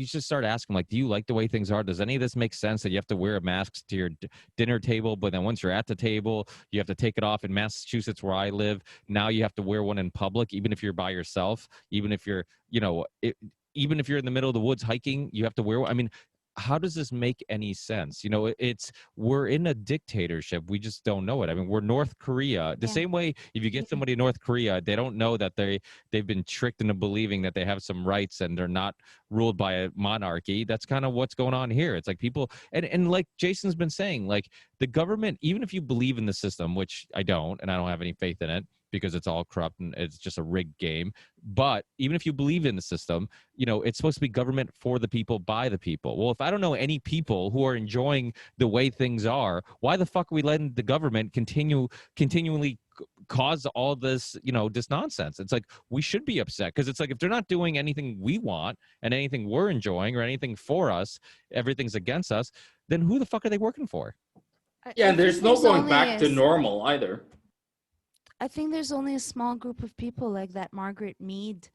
just start asking, like, do you like the way things are? Does any of this make sense, that you have to wear a mask to your dinner table, but then once you're at the table, you have to take it off? In Massachusetts, where I live, now you have to wear one in public, even if you're by yourself, even if you're, even if you're in the middle of the woods hiking, you have to wear one. I mean, how does this make any sense? We're in a dictatorship. We just don't know it. I mean, we're North Korea. The same way, if you get somebody in North Korea, they don't know that they've been tricked into believing that they have some rights and they're not ruled by a monarchy. That's kind of what's going on here. It's like people, and like Jason's been saying, like, the government, even if you believe in the system, which I don't, and I don't have any faith in it, because it's all corrupt and it's just a rigged game. But even if you believe in the system, it's supposed to be government for the people, by the people. Well, if I don't know any people who are enjoying the way things are, why the fuck are we letting the government continually caused all this, this nonsense. It's like, we should be upset because it's like, if they're not doing anything we want and anything we're enjoying or anything for us, everything's against us, then who the fuck are they working for? Yeah, and there's no going only back to normal either. I think there's only a small group of people, like that Margaret Mead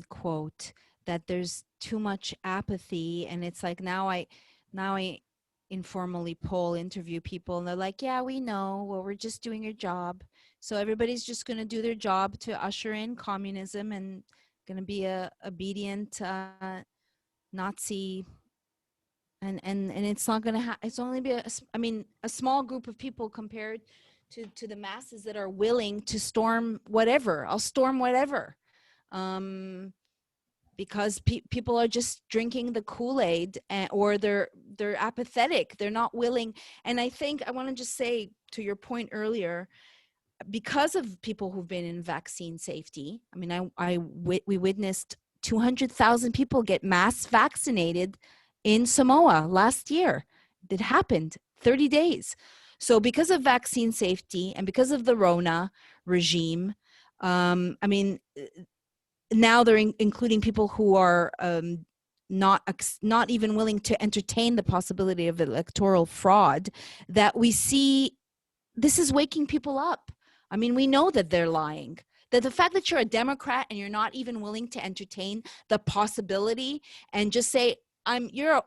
quote, that there's too much apathy, and it's like now I informally interview people, and they're like, yeah, we know, well, we're just doing your job, so everybody's just going to do their job to usher in communism and going to be a obedient Nazi, and it's not going to it's only be a small group of people compared to the masses that are willing to storm whatever. I'll storm whatever, because people are just drinking the Kool-Aid, or they're apathetic. They're not willing. And I think I want to just say, to your point earlier, because of people who've been in vaccine safety, I mean, we witnessed 200,000 people get mass vaccinated in Samoa last year. It happened 30 days. So because of vaccine safety and because of the Rona regime, I mean, now they're including people who are not even willing to entertain the possibility of electoral fraud, that we see this is waking people up. I mean, we know that they're lying. That the fact that you're a Democrat and you're not even willing to entertain the possibility and just say, you're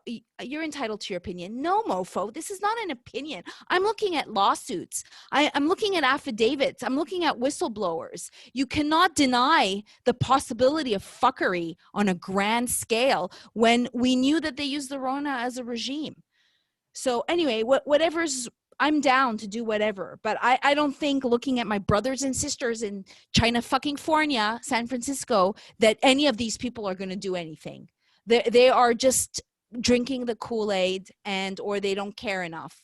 entitled to your opinion. No, mofo, this is not an opinion. I'm looking at lawsuits. I'm looking at affidavits. I'm looking at whistleblowers. You cannot deny the possibility of fuckery on a grand scale when we knew that they used the Rona as a regime. So anyway, whatever's, I'm down to do whatever, but I don't think, looking at my brothers and sisters in China fucking Fornia, San Francisco, that any of these people are going to do anything. They are just drinking the Kool-Aid, or they don't care enough.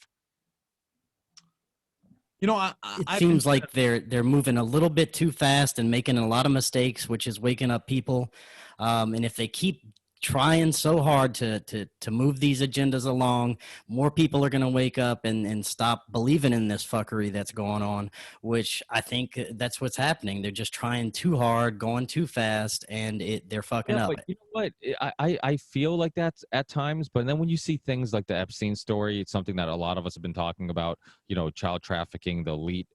It seems like they're moving a little bit too fast and making a lot of mistakes, which is waking up people. And if they keep trying so hard to move these agendas along, more people are going to wake up and stop believing in this fuckery that's going on, which I think that's what's happening. They're just trying too hard, going too fast, and they're fucking up. But you know what? I feel like that's at times, but then when you see things like the Epstein story, it's something that a lot of us have been talking about, child trafficking, the elite,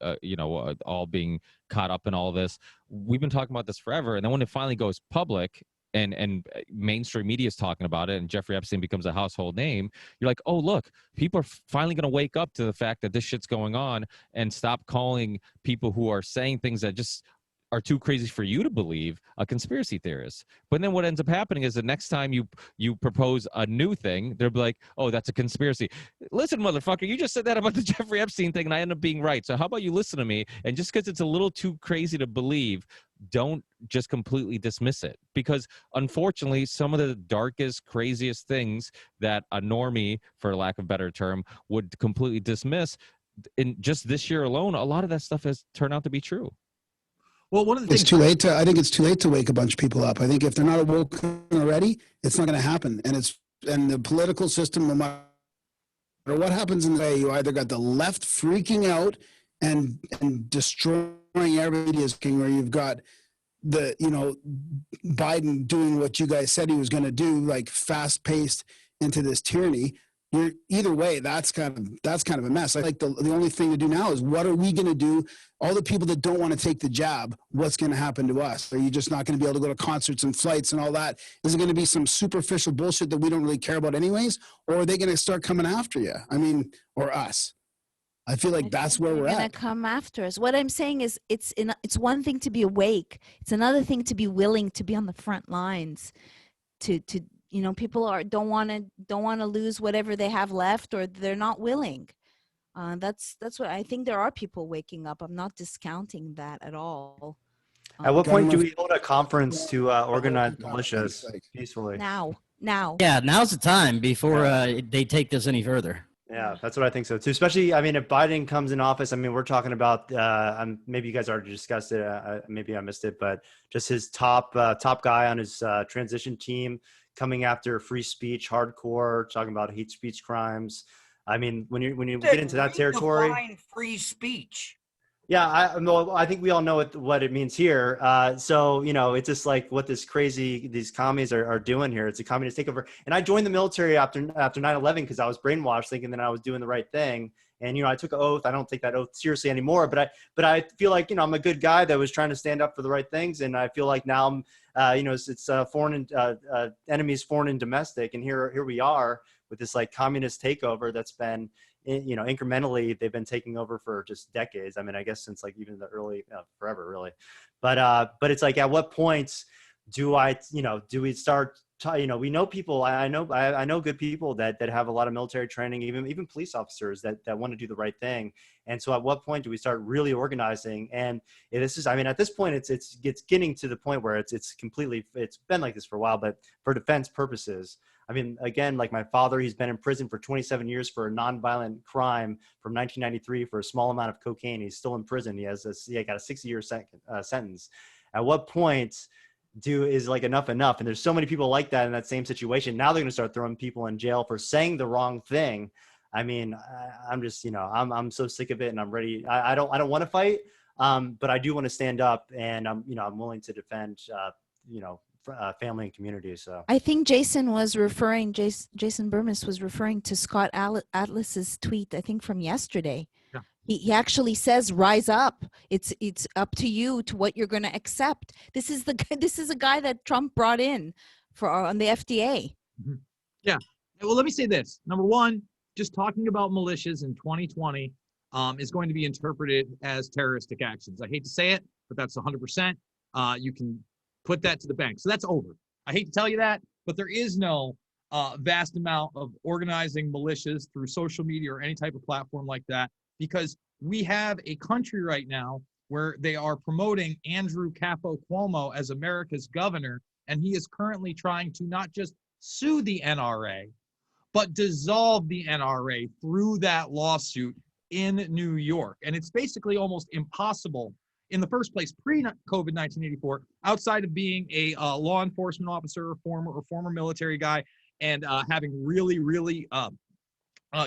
all being caught up in all this. We've been talking about this forever. And then when it finally goes public, and mainstream media is talking about it, and Jeffrey Epstein becomes a household name, you're like, oh, look, people are finally going to wake up to the fact that this shit's going on and stop calling people who are saying things that just are too crazy for you to believe a conspiracy theorist. But then what ends up happening is the next time you propose a new thing, they'll be like, oh, that's a conspiracy. Listen, motherfucker, you just said that about the Jeffrey Epstein thing and I end up being right. So how about you listen to me? And just because it's a little too crazy to believe, don't just completely dismiss it. Because unfortunately, some of the darkest, craziest things that a normie, for lack of a better term, would completely dismiss, in just this year alone, a lot of that stuff has turned out to be true. Well, one of the things I think it's too late to wake a bunch of people up. I think if they're not awoken already, it's not going to happen. And the political system, no matter what happens in the way, you either got the left freaking out and destroying everybody's king, or you've got the Biden doing what you guys said he was going to do, like fast paced into this tyranny. Either way, that's kind of a mess. I think the only thing to do now is, what are we going to do? All the people that don't want to take the jab, what's going to happen to us? Are you just not going to be able to go to concerts and flights and all that? Is it going to be some superficial bullshit that we don't really care about anyways? Or are they going to start coming after you? I mean, or us? I feel like that's where we're at. They're going to come after us. What I'm saying is, it's one thing to be awake. It's another thing to be willing to be on the front lines, to people don't want to lose whatever they have left, or they're not willing. That's what I think. There are people waking up. I'm not discounting that at all. At what point do we hold a conference to organize militias peacefully? Now. Yeah, now's the time before they take this any further. Yeah, that's what I think so too. Especially, I mean, if Biden comes in office, I mean, we're talking about, maybe you guys already discussed it. Maybe I missed it, but just his top guy on his transition team coming after free speech, hardcore, talking about hate speech crimes. I mean, when you get into that territory, free speech. Yeah, I think we all know what it means here. So, it's just like what these commies are doing here. It's a communist takeover. And I joined the military after 9/11 because I was brainwashed thinking that I was doing the right thing. And, I took an oath. I don't take that oath seriously anymore, but I feel like, I'm a good guy that was trying to stand up for the right things. And I feel like now I'm, it's foreign enemies, foreign and domestic. And here we are with this like communist takeover that's been, incrementally they've been taking over for just decades. I mean, I guess since like even the early, forever really, but it's like, at what points do we start, we know people, I know good people that have a lot of military training, even police officers that want to do the right thing. And so at what point do we start really organizing? And at this point, it's getting to the point where it's been like this for a while, but for defense purposes. I mean, again, like my father, he's been in prison for 27 years for a nonviolent crime from 1993 for a small amount of cocaine. He's still in prison. He got a 60-year sentence. At what point is like enough? And there's so many people like that in that same situation. Now they're going to start throwing people in jail for saying the wrong thing. I mean, I'm just, I'm so sick of it, and I'm ready. I don't want to fight, but I do want to stand up, and I'm willing to defend, family and community. So I think Jason Bermas was referring to Scott Atlas's tweet, I think from yesterday. Yeah. He actually says, rise up. It's up to you to what you're going to accept. This is a guy that Trump brought in on the FDA. Mm-hmm. Yeah. Well, let me say this. Number one, just talking about militias in 2020 is going to be interpreted as terroristic actions. I hate to say it, but that's 100%. You can put that to the bank. So that's over. I hate to tell you that, but there is no vast amount of organizing militias through social media or any type of platform like that, because we have a country right now where they are promoting Andrew Capo Cuomo as America's governor, and he is currently trying to not just sue the NRA, but dissolve the NRA through that lawsuit in New York. And it's basically almost impossible in the first place, pre-COVID 1984, outside of being a law enforcement officer or former military guy and having really, really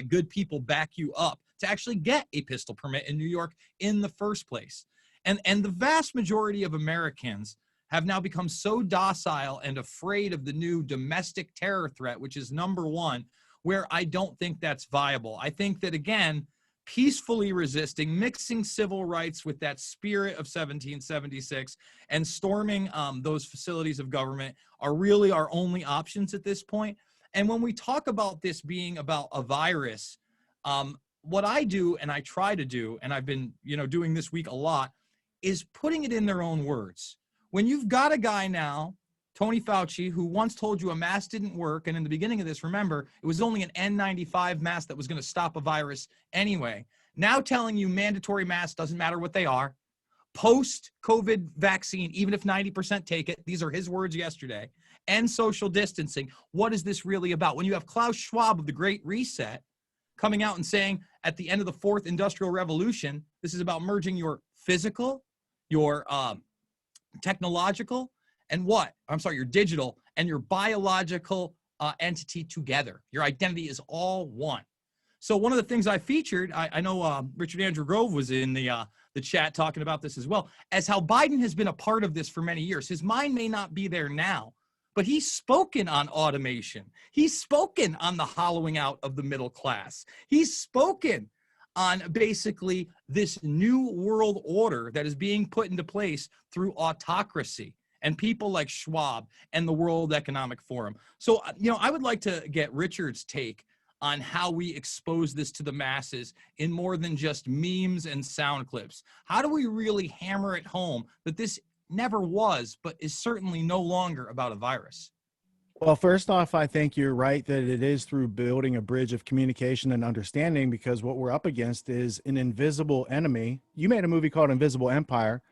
good people back you up to actually get a pistol permit in New York in the first place. And the vast majority of Americans have now become so docile and afraid of the new domestic terror threat, which is number one, where I don't think that's viable. I think that, again, peacefully resisting, mixing civil rights with that spirit of 1776 and storming those facilities of government are really our only options at this point. And when we talk about this being about a virus, what I do and I try to do, and I've been doing this week a lot, is putting it in their own words. When you've got a guy now, Tony Fauci, who once told you a mask didn't work, and in the beginning of this, remember, it was only an N95 mask that was going to stop a virus anyway. Now telling you mandatory masks, doesn't matter what they are. Post-COVID vaccine, even if 90% take it, these are his words yesterday, and social distancing. What is this really about? When you have Klaus Schwab of the Great Reset coming out and saying at the end of the fourth industrial revolution, this is about merging your physical, your technological, and your digital and your biological entity together. Your identity is all one. So one of the things I featured, I know Richard Andrew Grove was in the chat talking about this as well, as how Biden has been a part of this for many years. His mind may not be there now, but he's spoken on automation. He's spoken on the hollowing out of the middle class. He's spoken on basically this new world order that is being put into place through autocracy and people like Schwab and the World Economic Forum. So, I would like to get Richard's take on how we expose this to the masses in more than just memes and sound clips. How do we really hammer it home that this never was, but is certainly no longer about a virus? Well, first off, I think you're right that it is through building a bridge of communication and understanding, because what we're up against is an invisible enemy. You made a movie called Invisible Empire,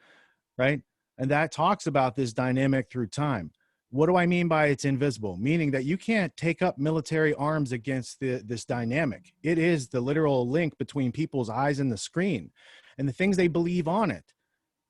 right? And that talks about this dynamic through time. What do I mean by it's invisible? Meaning that you can't take up military arms against this dynamic. It is the literal link between people's eyes and the screen and the things they believe on it.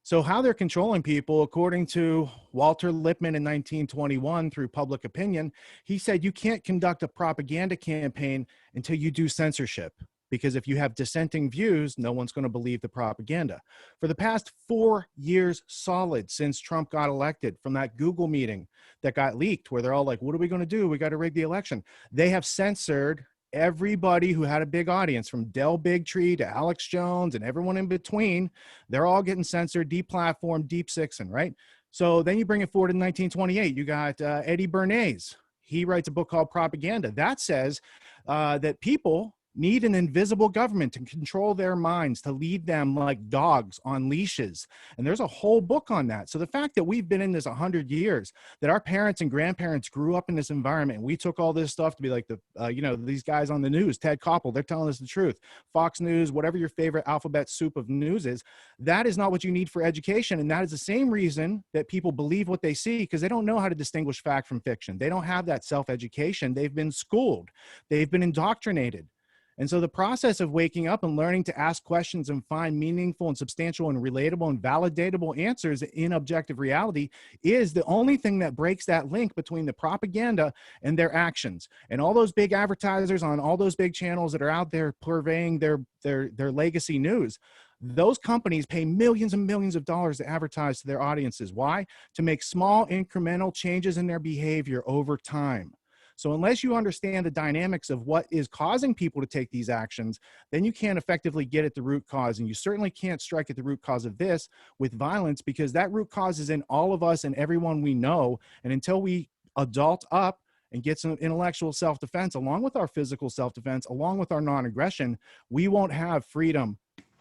So how they're controlling people, according to Walter Lippmann in 1921 through public opinion, he said you can't conduct a propaganda campaign until you do censorship. because if you have dissenting views, no one's going to believe the propaganda. For the past 4 years solid since Trump got elected, from that Google meeting that got leaked where they're all like, what are we going to do? We got to rig the election. They have censored everybody who had a big audience, from Del Bigtree to Alex Jones and everyone in between. They're all getting censored, deplatformed, deep sixing, right? So then you bring it forward in 1928. You got Eddie Bernays. He writes a book called Propaganda. That says that people need an invisible government to control their minds, to lead them like dogs on leashes. And there's a whole book on that. So the fact that we've been in this 100 years, that our parents and grandparents grew up in this environment, and we took all this stuff to be like these guys on the news, Ted Koppel, they're telling us the truth. Fox News, whatever your favorite alphabet soup of news is, that is not what you need for education. And that is the same reason that people believe what they see, because they don't know how to distinguish fact from fiction. They don't have that self-education. They've been schooled. They've been indoctrinated. And so the process of waking up and learning to ask questions and find meaningful and substantial and relatable and validatable answers in objective reality is the only thing that breaks that link between the propaganda and their actions. And all those big advertisers on all those big channels that are out there purveying their legacy news, those companies pay millions and millions of dollars to advertise to their audiences. Why? To make small incremental changes in their behavior over time. So unless you understand the dynamics of what is causing people to take these actions, then you can't effectively get at the root cause. And you certainly can't strike at the root cause of this with violence, because that root cause is in all of us and everyone we know. And until we adult up and get some intellectual self-defense, along with our physical self-defense, along with our non-aggression, we won't have freedom,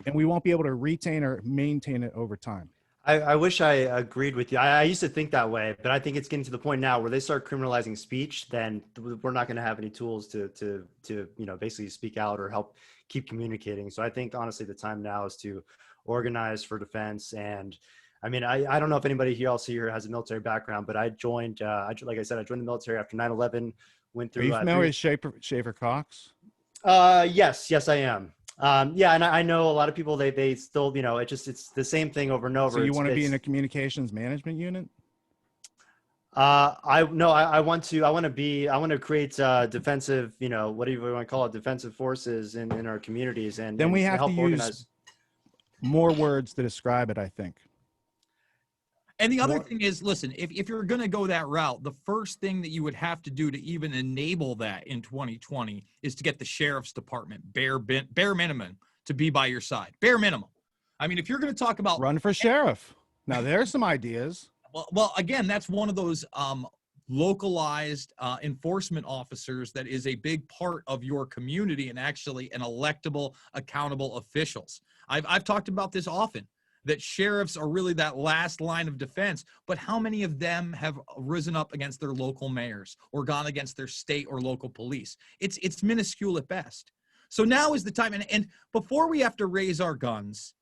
and we won't be able to retain or maintain it over time. I wish I agreed with you. I used to think that way, but I think it's getting to the point now where they start criminalizing speech, then we're not going to have any tools to basically speak out or help keep communicating. So I think honestly the time now is to organize for defense. And I mean, I don't know if anybody else here has a military background, but I joined, like I said, I joined the military after 9/11. Went through. Are you familiar with Schaefer Cox? Yes, I am. Yeah, and I know a lot of people, they still, it's the same thing over and over. So you want to be in a communications management unit? I want to create defensive, whatever you want to call it, defensive forces in our communities, and then we have help to use more words to describe it, I think. And the other thing is, listen, if you're going to go that route, the first thing that you would have to do to even enable that in 2020 is to get the sheriff's department, bare minimum, to be by your side. Bare minimum. I mean, if you're going to talk about... Run for sheriff. Now, there's some ideas. Well, again, that's one of those localized enforcement officers that is a big part of your community and actually an electable, accountable officials. I've talked about this often, that sheriffs are really that last line of defense, but how many of them have risen up against their local mayors or gone against their state or local police? It's minuscule at best. So now is the time, and before we have to raise our guns,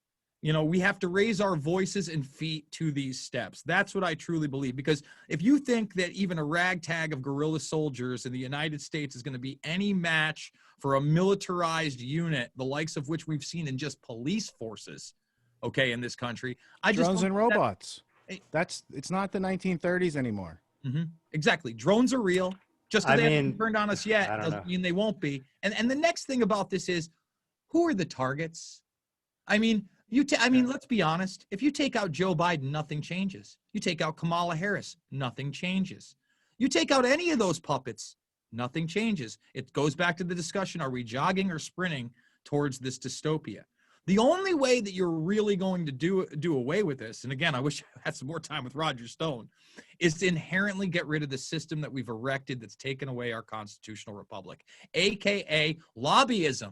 we have to raise our voices and feet to these steps. That's what I truly believe, because if you think that even a ragtag of guerrilla soldiers in the United States is going to be any match for a militarized unit, the likes of which we've seen in just police forces, in this country, drones and robots. It's not the 1930s anymore. Mm-hmm. Exactly. Drones are real. Just because they haven't turned on us yet doesn't mean they won't be. And the next thing about this is, who are the targets? I mean, let's be honest. If you take out Joe Biden, nothing changes. You take out Kamala Harris, nothing changes. You take out any of those puppets, nothing changes. It goes back to the discussion: are we jogging or sprinting towards this dystopia? The only way that you're really going to do away with this, and again, I wish I had some more time with Roger Stone, is to inherently get rid of the system that we've erected that's taken away our constitutional republic, aka lobbyism.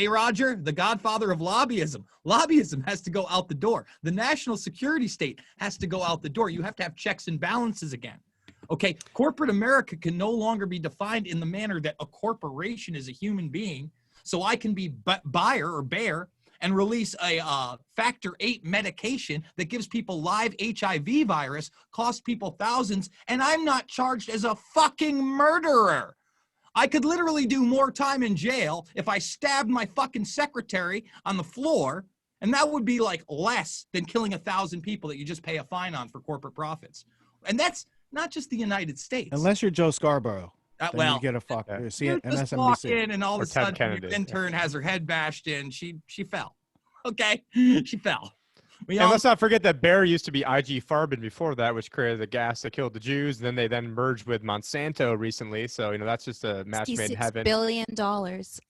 Roger, the godfather of lobbyism. Lobbyism has to go out the door. The national security state has to go out the door. You have to have checks and balances again. Okay, corporate America can no longer be defined in the manner that a corporation is a human being, so I can be buyer or bear and release a factor 8 medication that gives people live HIV virus, costs people thousands, and I'm not charged as a fucking murderer. I could literally do more time in jail if I stabbed my fucking secretary on the floor, and that would be like less than killing 1,000 people that you just pay a fine on for corporate profits. And that's not just the United States. Unless you're Joe Scarborough. Then well, you get a fuck. Yeah. See you're it, just MSNBC. walking, and all of Or a Ted sudden, Kennedy. your intern has her head bashed in. She fell. Okay, she fell. We And all let's not forget that Bayer used to be IG Farben before that, which created the gas that killed the Jews. And then they merged with Monsanto recently. So, you know, that's just a match made in $66 heaven. billion.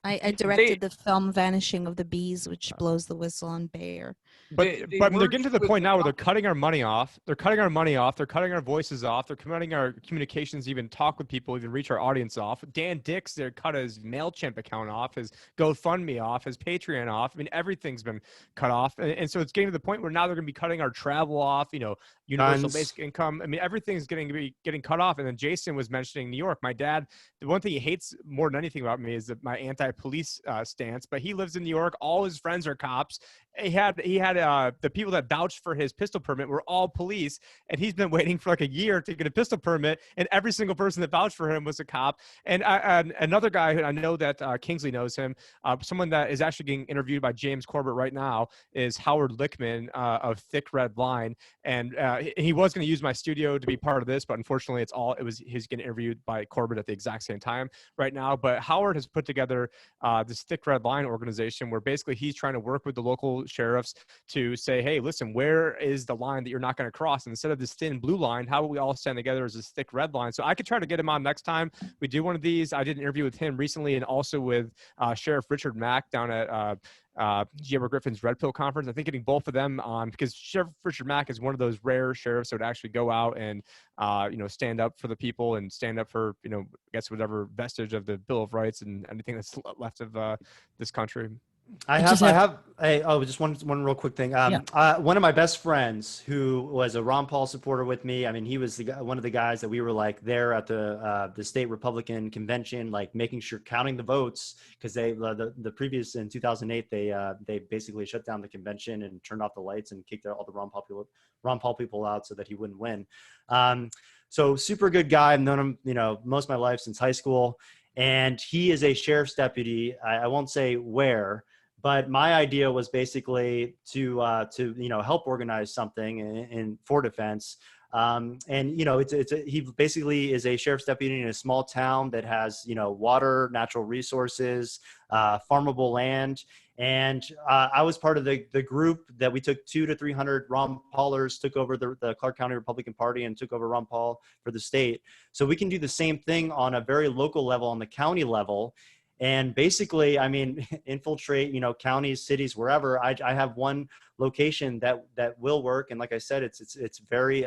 I directed the film Vanishing of the Bees, which blows the whistle on Bayer. But They but they're merged getting to the with point now where they're cutting our money off. They're cutting our money off. They're cutting our voices off. They're cutting our communications, even talk with people, even reach our audience off. Dan Dix, they're cut his MailChimp account off, his GoFundMe off, his Patreon off. I mean, everything's been cut off. And so it's getting to the point where now they're going to be cutting our travel off, you know, universal Guns. basic income. I mean, everything's getting cut off. And then Jason was mentioning New York. My dad, the one thing he hates more than anything about me is my anti-police stance, but he lives in New York. All his friends are cops. He had the people that vouched for his pistol permit were all police, and he's been waiting for like a year to get a pistol permit, and every single person that vouched for him was a cop. And another guy who I know that Kingsley knows him, someone that is actually getting interviewed by James Corbett right now is Howard Lickman of Thick Red Line, and he was going to use my studio to be part of this, but unfortunately he's getting interviewed by Corbett at the exact same time right now. But Howard has put together this Thick Red Line organization where basically he's trying to work with the local sheriffs to say, hey, listen, where is the line that you're not going to cross? And instead of this thin blue line, how about we all stand together as this thick red line? So I could try to get him on next time we do one of these. I did an interview with him recently, and also with Sheriff Richard Mack down at G. Edward Griffin's Red Pill Conference. I think getting both of them on, because Sheriff Richard Mack is one of those rare sheriffs that would actually go out and stand up for the people and stand up for, I guess, whatever vestige of the Bill of Rights and anything that's left of this country. Just one real quick thing. One of my best friends who was a Ron Paul supporter with me. I mean, he was one of the guys that we were like there at the state Republican convention, like making sure counting the votes, because the previous in 2008 they basically shut down the convention and turned off the lights and kicked all the Ron Paul people out so that he wouldn't win. So super good guy. I've known him, most of my life since high school, and he is a sheriff's deputy. I won't say where. But my idea was basically to help organize something for defense. He basically is a sheriff's deputy in a small town that has, water, natural resources, farmable land. And I was part of the group that we took 200 to 300 Ron Paulers, took over the Clark County Republican Party and took over Ron Paul for the state. So we can do the same thing on a very local level, on the county level. And basically, I mean, infiltrate, counties, cities, wherever. I have one location that will work. And like I said, it's very,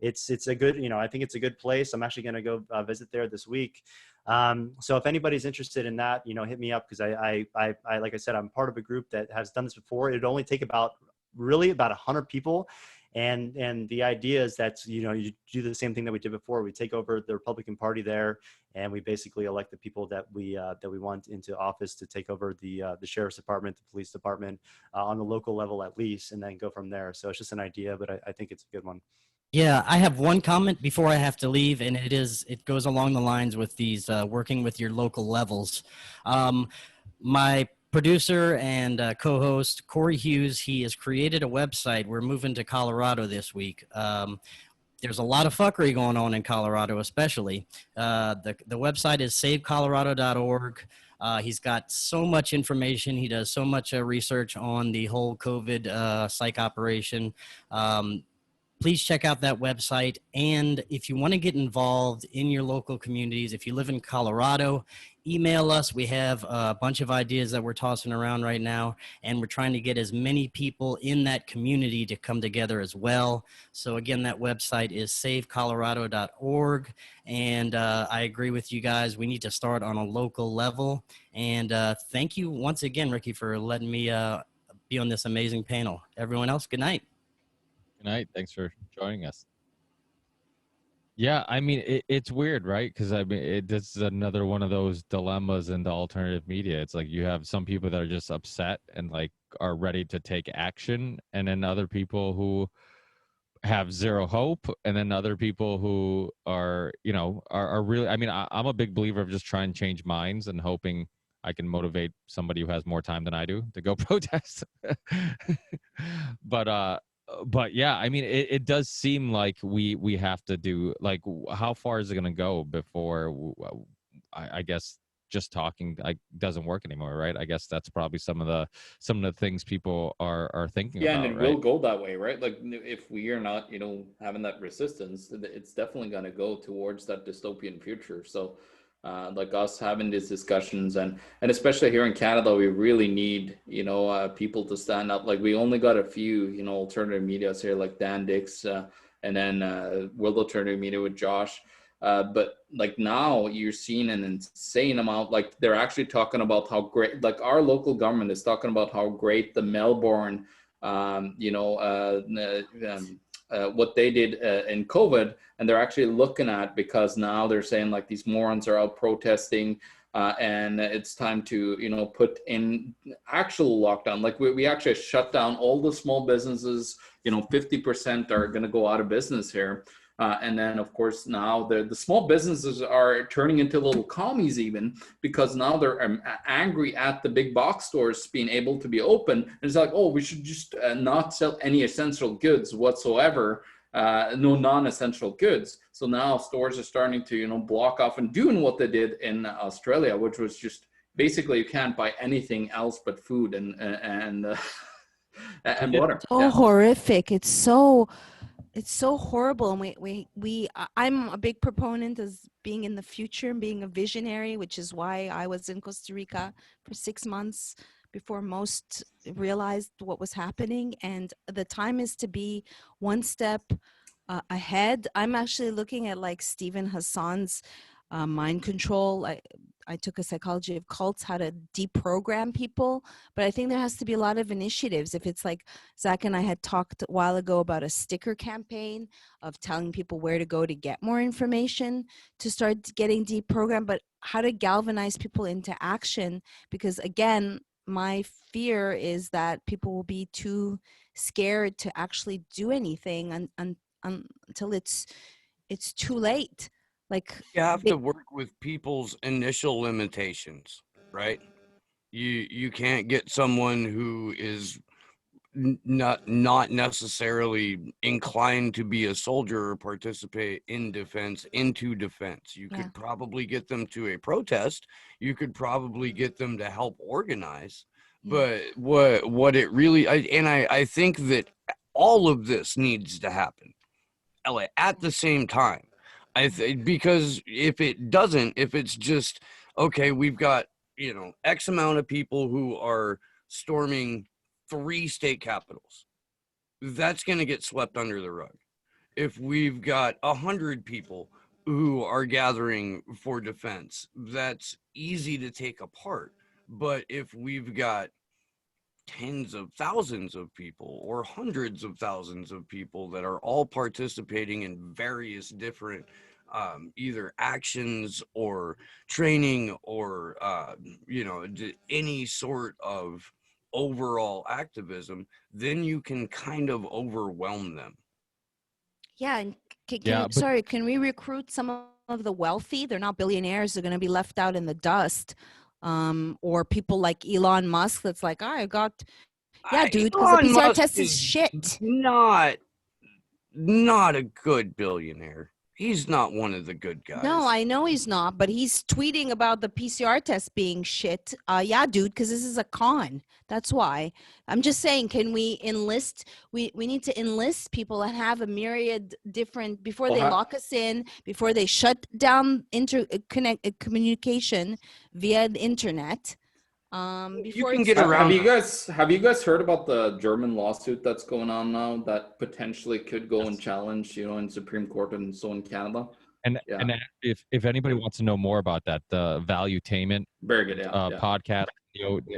it's a good, I think it's a good place. I'm actually going to go visit there this week. So if anybody's interested in that, hit me up, because I like I said, I'm part of a group that has done this before. It'd only take about 100 people. And the idea is that, you do the same thing that we did before. We take over the Republican Party there, and we basically elect the people that we want into office to take over the sheriff's department, the police department, on the local level at least, and then go from there. So it's just an idea, but I think it's a good one. Yeah, I have one comment before I have to leave, and it goes along the lines with these working with your local levels. My producer and co-host Corey Hughes, he has created a website. We're moving to Colorado this week. There's a lot of fuckery going on in Colorado, especially. The website is savecolorado.org. He's got so much information. He does so much research on the whole COVID psych operation. Please check out that website. And if you want to get involved in your local communities, if you live in Colorado, email us. We have a bunch of ideas that we're tossing around right now, and we're trying to get as many people in that community to come together as well. So again, that website is savecolorado.org. And I agree with you guys. We need to start on a local level. And thank you once again, Ricky, for letting me be on this amazing panel. Everyone else, good night. Good night. Thanks for joining us. Yeah, I mean, it's weird, right? Because I mean, this is another one of those dilemmas in the alternative media. It's like you have some people that are just upset and like are ready to take action, and then other people who have zero hope, and then other people who are, are really. I mean, I'm a big believer of just trying to change minds and hoping I can motivate somebody who has more time than I do to go protest. But but yeah, I mean, it does seem like we have to do, like, how far is it going to go before I guess just talking doesn't work anymore, right? I guess that's probably some of the things people are thinking Yeah, about, and it right? will go that way, right? Like if we are not, having that resistance, it's definitely going to go towards that dystopian future. So, like us having these discussions, and especially here in Canada, we really need, people to stand up. Like we only got a few, alternative medias here, like Dan Dix, and then World Alternative Media with Josh. But like now you're seeing an insane amount, like they're actually talking about how great, like our local government is talking about how great the Melbourne, what they did in COVID, and they're actually looking at, because now they're saying like these morons are out protesting, and it's time to, put in actual lockdown. Like we actually shut down all the small businesses, 50% are going to go out of business here. And then, of course, now the small businesses are turning into little commies even, because now they're angry at the big box stores being able to be open. And it's like, oh, we should just not sell any essential goods whatsoever, no non-essential goods. So now stores are starting to, block off and doing what they did in Australia, which was just basically you can't buy anything else but food and water. So horrific. It's so horrible. And I'm a big proponent of being in the future and being a visionary, which is why I was in Costa Rica for 6 months before most realized what was happening. And the time is to be one step ahead. I'm actually looking at like Stephen Hassan's mind control. I took a psychology of cults, how to deprogram people, but I think there has to be a lot of initiatives. If it's like Zach and I had talked a while ago about a sticker campaign of telling people where to go to get more information to start getting deprogrammed, but how to galvanize people into action. Because again, my fear is that people will be too scared to actually do anything until it's too late. Like You have to work with people's initial limitations, right? You can't get someone who is not necessarily inclined to be a soldier or participate in defense into defense. You could probably get them to a protest. You could probably get them to help organize. But what it really, I think that all of this needs to happen at the same time. Because if it doesn't, if it's just, okay, we've got, X amount of people who are storming 3 state capitals, that's going to get swept under the rug. If we've got 100 people who are gathering for defense, that's easy to take apart. But if we've got tens of thousands of people or hundreds of thousands of people that are all participating in various different either actions or training or any sort of overall activism, then you can kind of overwhelm them. Yeah, and can we recruit some of the wealthy? They're not billionaires. They're going to be left out in the dust. Or people like Elon Musk that's like, dude, because the PCR test is shit. Not a good billionaire. He's not one of the good guys. No, I know he's not, but he's tweeting about the PCR test being shit. Dude, because this is a con. That's why. I'm just saying, can we enlist? We need to enlist people and have a myriad different, before they lock us in, before they shut down communication via the internet. You can get around. Have you guys heard about the German lawsuit that's going on now that potentially could go and challenge, in Supreme Court and so in Canada? And if anybody wants to know more about that, the Valuetainment very good podcast,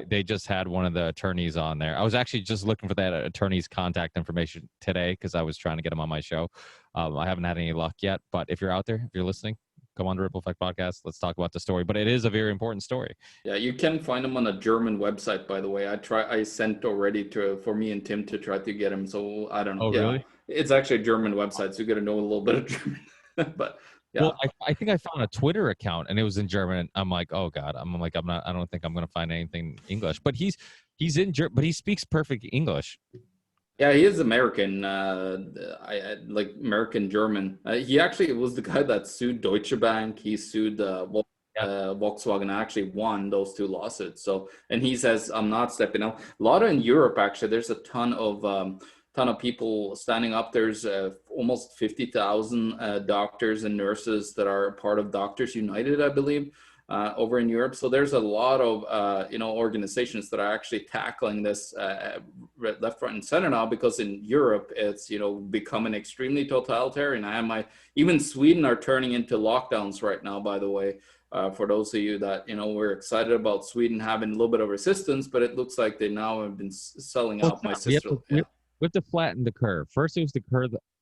they just had one of the attorneys on there. I was actually just looking for that attorney's contact information today because I was trying to get him on my show. I haven't had any luck yet, but if you're out there, if you're listening, come on to Ripple Effect Podcast. Let's talk about the story, but it is a very important story. Yeah, you can find him on a German website, by the way. I sent already for me and Tim to try to get him. So I don't know. Oh, really? It's actually a German website, so you got to know a little bit of German. But yeah. Well, I think I found a Twitter account and it was in German. I'm like, oh God. I don't think I'm going to find anything English. But he's in German, but he speaks perfect English. Yeah, he is American, like American German. He actually was the guy that sued Deutsche Bank. He sued Volkswagen and actually won those two lawsuits. So, and he says, I'm not stepping out. A lot in Europe, actually, there's a ton of people standing up. There's almost 50,000 doctors and nurses that are part of Doctors United, I believe. Over in Europe. So there's a lot of, organizations that are actually tackling this left, right, and center now, because in Europe, it's, becoming extremely totalitarian. Even Sweden are turning into lockdowns right now, by the way, for those of you that, we're excited about Sweden having a little bit of resistance, but it looks like they now have been selling out my sister. We have to flatten the curve. First, it was the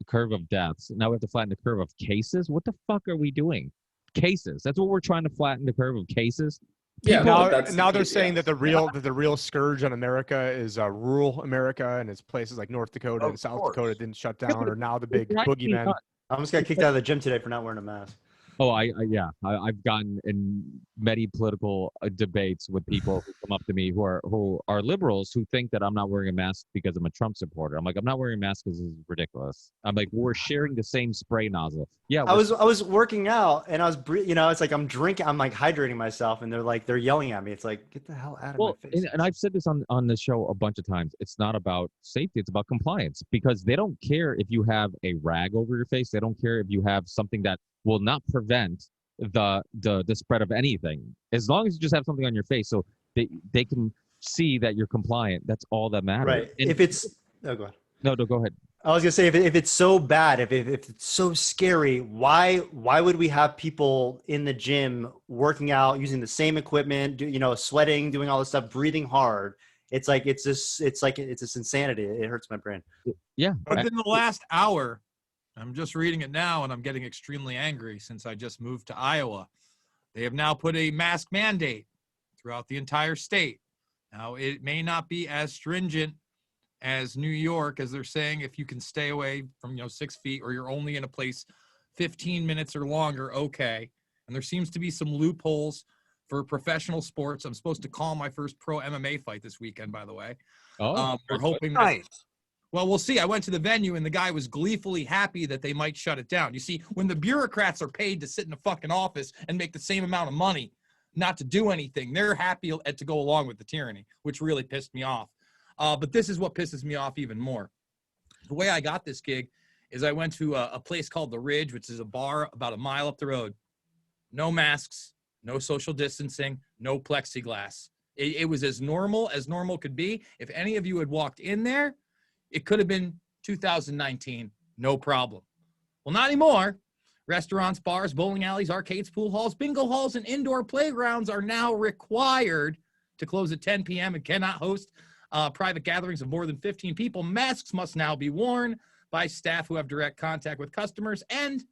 curve of deaths. Now we have to flatten the curve of cases. What the fuck are we doing? Cases. That's what we're trying to flatten the curve of cases. Yeah. Now they're saying that the real scourge on America is rural America, and it's places like North Dakota and South Dakota didn't shut down, or now the big boogeyman. I almost got kicked out of the gym today for not wearing a mask. Oh, I've gotten in many political debates with people who come up to me who are liberals who think that I'm not wearing a mask because I'm a Trump supporter. I'm like, I'm not wearing a mask because this is ridiculous. I'm like, we're sharing the same spray nozzle. Yeah, I was working out and I was, it's like I'm drinking, I'm like hydrating myself, and they're yelling at me. It's like, get the hell out of my face. And I've said this on the show a bunch of times. It's not about safety; it's about compliance, because they don't care if you have a rag over your face. They don't care if you have something that will not prevent the spread of anything, as long as you just have something on your face, so they can see that you're compliant. That's all that matters. Right. And if it's go ahead. No, go ahead. I was gonna say, if it's so bad, if it's so scary, why would we have people in the gym working out, using the same equipment, sweating, doing all this stuff, breathing hard? It's like it's this insanity. It hurts my brain. Yeah. Within the last hour, I'm just reading it now, and I'm getting extremely angry since I just moved to Iowa. They have now put a mask mandate throughout the entire state. Now, it may not be as stringent as New York, as they're saying, if you can stay away from 6 feet, or you're only in a place 15 minutes or longer, okay. And there seems to be some loopholes for professional sports. I'm supposed to call my first pro MMA fight this weekend, by the way. We're hoping that, well, we'll see. I went to the venue, and the guy was gleefully happy that they might shut it down. You see, when the bureaucrats are paid to sit in a fucking office and make the same amount of money not to do anything, they're happy to go along with the tyranny, which really pissed me off. But this is what pisses me off even more. The way I got this gig is I went to a place called The Ridge, which is a bar about a mile up the road. No masks, no social distancing, no plexiglass. It was as normal could be. If any of you had walked in there, it could have been 2019, no problem. Well, not anymore. Restaurants, bars, bowling alleys, arcades, pool halls, bingo halls, and indoor playgrounds are now required to close at 10 p.m. and cannot host private gatherings of more than 15 people. Masks must now be worn by staff who have direct contact with customers, and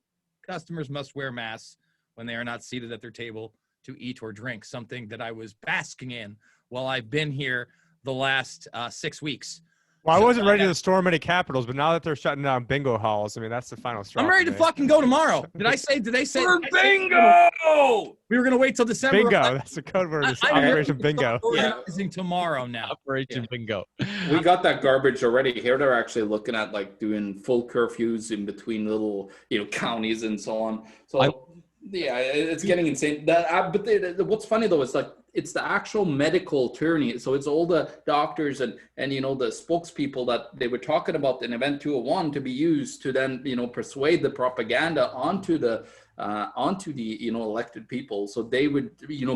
customers must wear masks when they are not seated at their table to eat or drink, something that I was basking in while I've been here the last 6 weeks. Well, I wasn't ready to storm any capitals, but now that they're shutting down bingo halls, I mean, that's the final straw. I'm ready to fucking go tomorrow. Did they say for bingo? We were going to wait till December. Bingo. That's the code word. Operation Bingo. Organizing tomorrow now. Operation Bingo. We got that garbage already. Here they're actually looking at doing full curfews in between little, counties and so on. So it's getting insane. But what's funny though is it's the actual medical tyranny. So it's all the doctors and the spokespeople that they were talking about in Event 201 to be used to then persuade the propaganda onto the elected people, so they would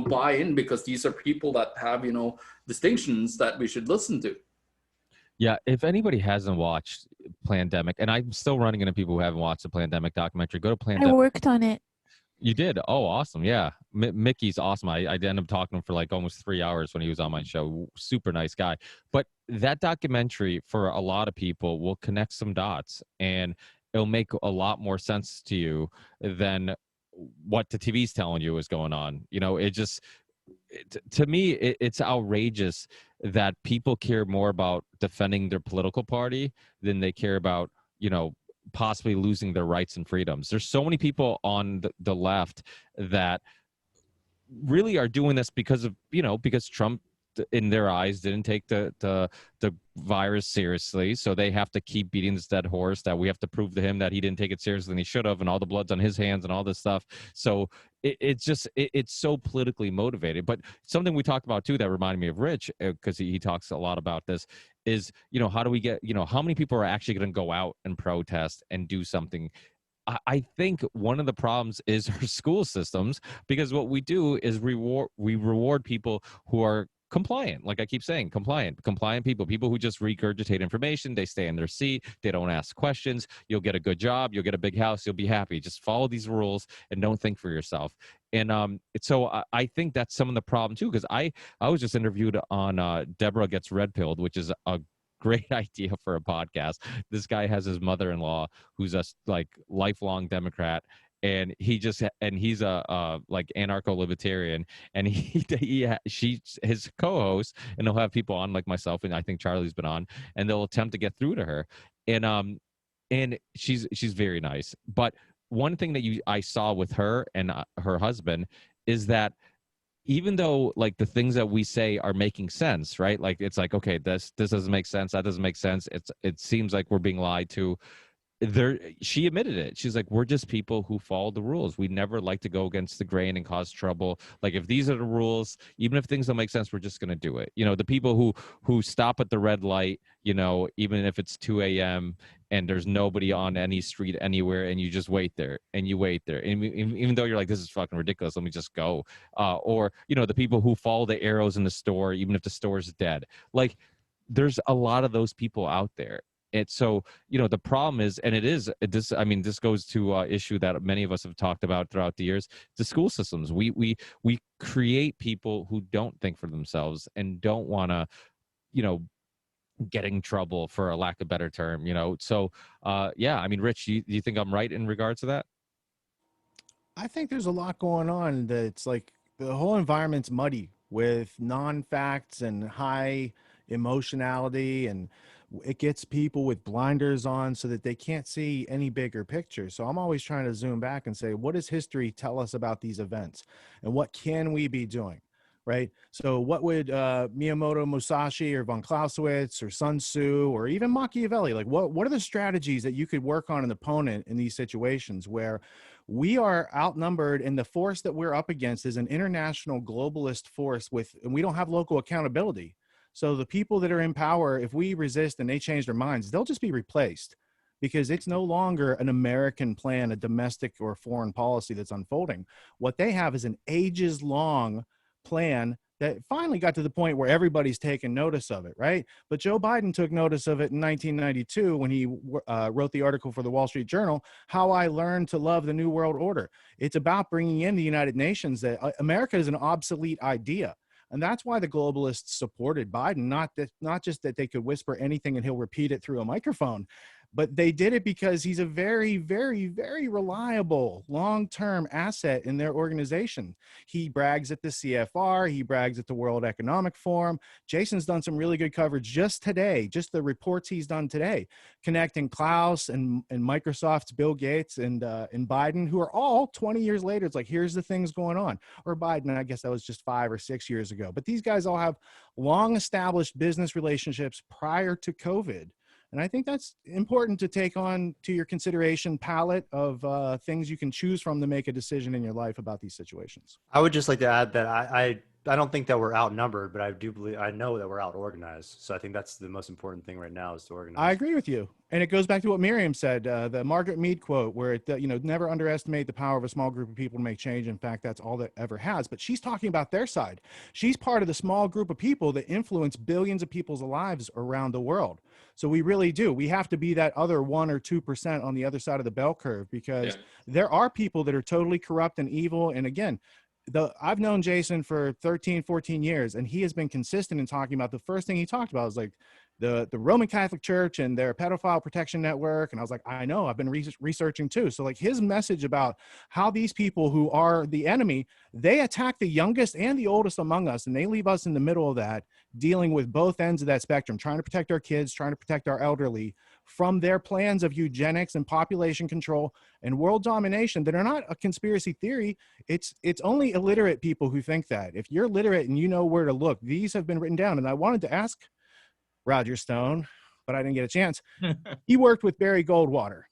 buy in, because these are people that have distinctions that we should listen to. Yeah, if anybody hasn't watched Plandemic, and I'm still running into people who haven't watched the Plandemic documentary, go to Plandemic. I worked on it. You did? Oh, awesome. Yeah. Mickey's awesome. I ended up talking to him for almost 3 hours when he was on my show. Super nice guy. But that documentary, for a lot of people, will connect some dots, and it'll make a lot more sense to you than what the TV's telling you is going on. To me, it's outrageous that people care more about defending their political party than they care about, possibly losing their rights and freedoms. There's so many people on the left that really are doing this because of, because Trump in their eyes, didn't take the virus seriously. So they have to keep beating this dead horse that we have to prove to him that he didn't take it seriously than he should have, and all the blood's on his hands and all this stuff. So it's so politically motivated. But something we talked about too that reminded me of Rich, because he talks a lot about this, is, how do we get, how many people are actually going to go out and protest and do something? I think one of the problems is our school systems, because what we do is we reward people who are compliant. Like I keep saying, compliant people who just regurgitate information. They stay in their seat. They don't ask questions. You'll get a good job. You'll get a big house. You'll be happy. Just follow these rules and don't think for yourself. And so I think that's some of the problem too, because I was just interviewed on Deborah Gets Red Pilled, which is a great idea for a podcast. This guy has his mother-in-law who's a lifelong Democrat, and he's a like anarcho-libertarian, and she's his co-host, and he'll have people on like myself, and I think Charlie's been on, and they'll attempt to get through to her, and she's very nice. But one thing that I saw with her and her husband is that even though like the things that we say are making sense, right? Like it's like, okay, this doesn't make sense, that doesn't make sense. It seems like we're being lied to. She admitted it. She's like, we're just people who follow the rules. We never like to go against the grain and cause trouble. Like if these are the rules, even if things don't make sense, we're just going to do it. The people who stop at the red light, even if it's 2 a.m. and there's nobody on any street anywhere, and you just wait there and you wait there. And even though you're like, this is fucking ridiculous, let me just go. Or, the people who follow the arrows in the store, even if the store is dead. Like there's a lot of those people out there. And so, the problem is, and this goes to an issue that many of us have talked about throughout the years, the school systems. We create people who don't think for themselves and don't want to, get in trouble, for a lack of better term, So, yeah, Rich, do you think I'm right in regards to that? I think there's a lot going on that's like the whole environment's muddy with non-facts and high emotionality, and it gets people with blinders on so that they can't see any bigger picture. So I'm always trying to zoom back and say, what does history tell us about these events, and what can we be doing? Right. So what would Miyamoto Musashi or von Clausewitz or Sun Tzu or even Machiavelli, like what are the strategies that you could work on an opponent in these situations where we are outnumbered, and the force that we're up against is an international globalist force and we don't have local accountability. So the people that are in power, if we resist and they change their minds, they'll just be replaced, because it's no longer an American plan, a domestic or foreign policy that's unfolding. What they have is an ages-long plan that finally got to the point where everybody's taken notice of it, right? But Joe Biden took notice of it in 1992 when he wrote the article for the Wall Street Journal, How I Learned to Love the New World Order. It's about bringing in the United Nations, that America is an obsolete idea. And that's why the globalists supported Biden, not just that they could whisper anything and he'll repeat it through a microphone, but they did it because he's a very, very, very reliable long-term asset in their organization. He brags at the CFR. He brags at the World Economic Forum. Jason's done some really good coverage just today, just the reports he's done today, connecting Klaus and Microsoft's Bill Gates and Biden, who are all 20 years later. It's like, here's the things going on. Or Biden, I guess that was just 5 or 6 years ago. But these guys all have long-established business relationships prior to COVID. And I think that's important to take on to your consideration palette of things you can choose from to make a decision in your life about these situations. I would just like to add that I don't think that we're outnumbered, but I know that we're out organized. So I think that's the most important thing right now, is to organize. I agree with you. And it goes back to what Maryam said, the Margaret Mead quote, where it, never underestimate the power of a small group of people to make change. In fact, that's all that ever has. But she's talking about their side. She's part of the small group of people that influence billions of people's lives around the world. So we really do. We have to be that other 1 or 2% on the other side of the bell curve, because there are people that are totally corrupt and evil. And again, I've known Jason for 13, 14 years, and he has been consistent in talking about, the first thing he talked about was like the Roman Catholic Church and their pedophile protection network. And I was like, I know, I've been researching too. So like his message about how these people who are the enemy, they attack the youngest and the oldest among us, and they leave us in the middle of that, dealing with both ends of that spectrum, trying to protect our kids, trying to protect our elderly from their plans of eugenics and population control and world domination that are not a conspiracy theory. It's only illiterate people who think that. If you're literate and you know where to look, these have been written down. And I wanted to ask Roger Stone, but I didn't get a chance. He worked with Barry Goldwater.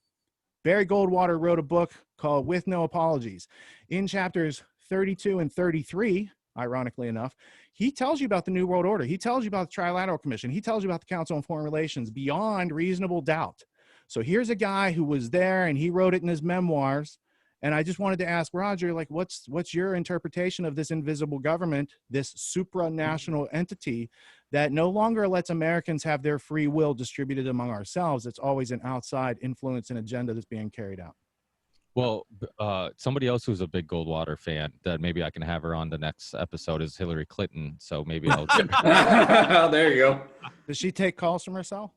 Barry Goldwater wrote a book called With No Apologies. In chapters 32 and 33, ironically enough, he tells you about the New World Order. He tells you about the Trilateral Commission. He tells you about the Council on Foreign Relations beyond reasonable doubt. So here's a guy who was there and he wrote it in his memoirs. And I just wanted to ask Roger, like, what's your interpretation of this invisible government, this supranational entity that no longer lets Americans have their free will distributed among ourselves? It's always an outside influence and agenda that's being carried out. Well, somebody else who's a big Goldwater fan that maybe I can have her on the next episode is Hillary Clinton. So maybe I'll. There you go. Does she take calls from herself?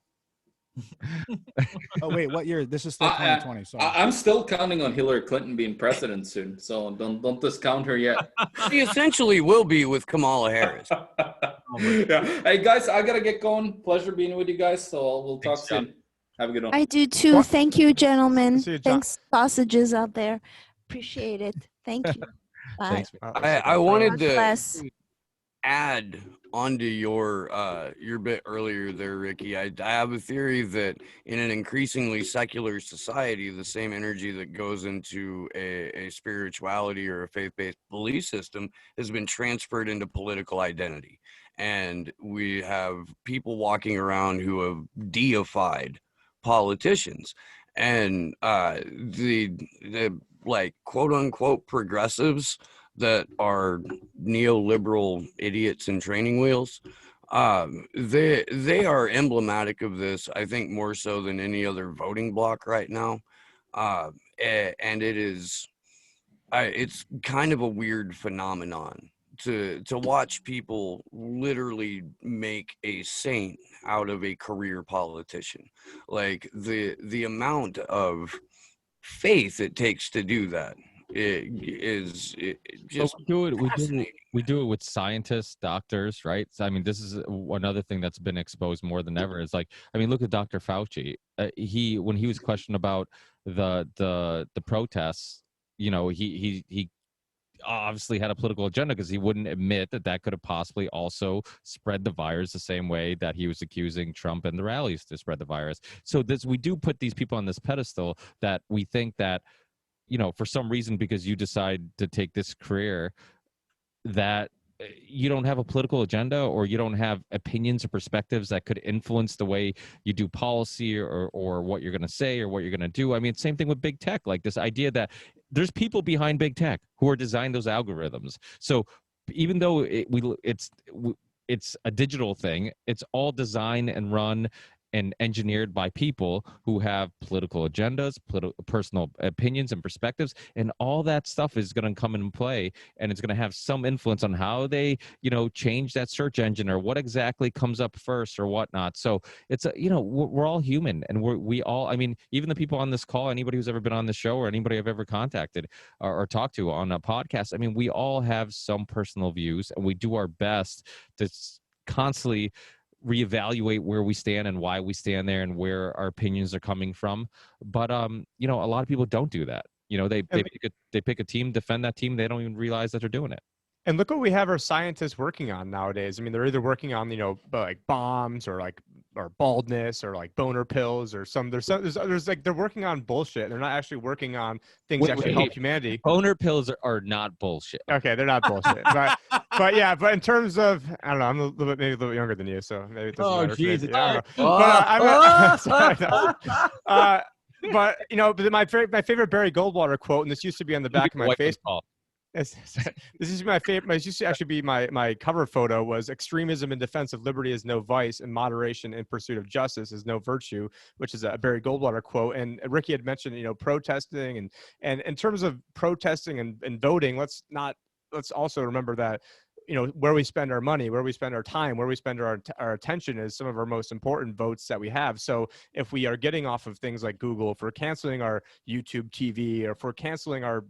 Oh wait, what year? This is still 2020. Sorry. I'm still counting on Hillary Clinton being president soon, so don't discount her yet. She essentially will be with Kamala Harris. Yeah. Hey guys, I gotta get going. Pleasure being with you guys. So we'll talk soon. Have a good one. I do too. Thank you, gentlemen. See you, John. Thanks, sausages out there. Appreciate it. Thank you. Bye. Thanks. I wanted God to bless. add onto your bit earlier there, Ricky. I have a theory that in an increasingly secular society, the same energy that goes into a spirituality or a faith-based belief system has been transferred into political identity. And we have people walking around who have deified politicians, and the like quote unquote progressives that are neoliberal idiots in training wheels, they are emblematic of this, I think, more so than any other voting bloc right now. And it's kind of a weird phenomenon to watch people literally make a saint out of a career politician. Like the amount of faith it takes to do that is just we do it with scientists, doctors, right? So, I mean, this is another thing that's been exposed more than ever. Is like, I mean, look at Dr. Fauci. When he was questioned about the protests, you know, he obviously had a political agenda because he wouldn't admit that could have possibly also spread the virus the same way that he was accusing Trump and the rallies to spread the virus. So we do put these people on this pedestal that we think that, you know, for some reason, because you decide to take this career, that you don't have a political agenda or you don't have opinions or perspectives that could influence the way you do policy or what you're going to say or what you're going to do. I mean, same thing with big tech, like this idea that there's people behind big tech who are designing those algorithms. So even though it's a digital thing, it's all designed and run and engineered by people who have political agendas, personal opinions and perspectives, and all that stuff is going to come into play, and it's going to have some influence on how they, you know, change that search engine or what exactly comes up first or whatnot. So it's you know, we're all human, and we all, I mean, even the people on this call, anybody who's ever been on the show or anybody I've ever contacted or talked to on a podcast, I mean, we all have some personal views, and we do our best to constantly reevaluate where we stand and why we stand there and where our opinions are coming from. But you know, a lot of people don't do that. You know, they pick a team, defend that team, they don't even realize that they're doing it. And look what we have our scientists working on nowadays. I mean, they're either working on, you know, like bombs or baldness or like boner pills or there's like, they're working on bullshit. They're not actually working on things that actually help humanity. Boner pills are not bullshit. Okay, they're not bullshit. but yeah, but in terms of, I don't know, I'm maybe a little bit younger than you, so maybe it doesn't matter. Jesus. I don't know. But you know, my favorite Barry Goldwater quote, and this used to be on the back of my Facebook. This is my favorite. This used to actually be my cover photo. Was extremism in defense of liberty is no vice, and moderation in pursuit of justice is no virtue, which is a Barry Goldwater quote. And Ricky had mentioned, you know, protesting and in terms of protesting and voting, let's also remember that, where we spend our money, where we spend our time, where we spend our attention is some of our most important votes that we have. So if we are getting off of things like Google, if we're canceling our YouTube TV, or if we're canceling our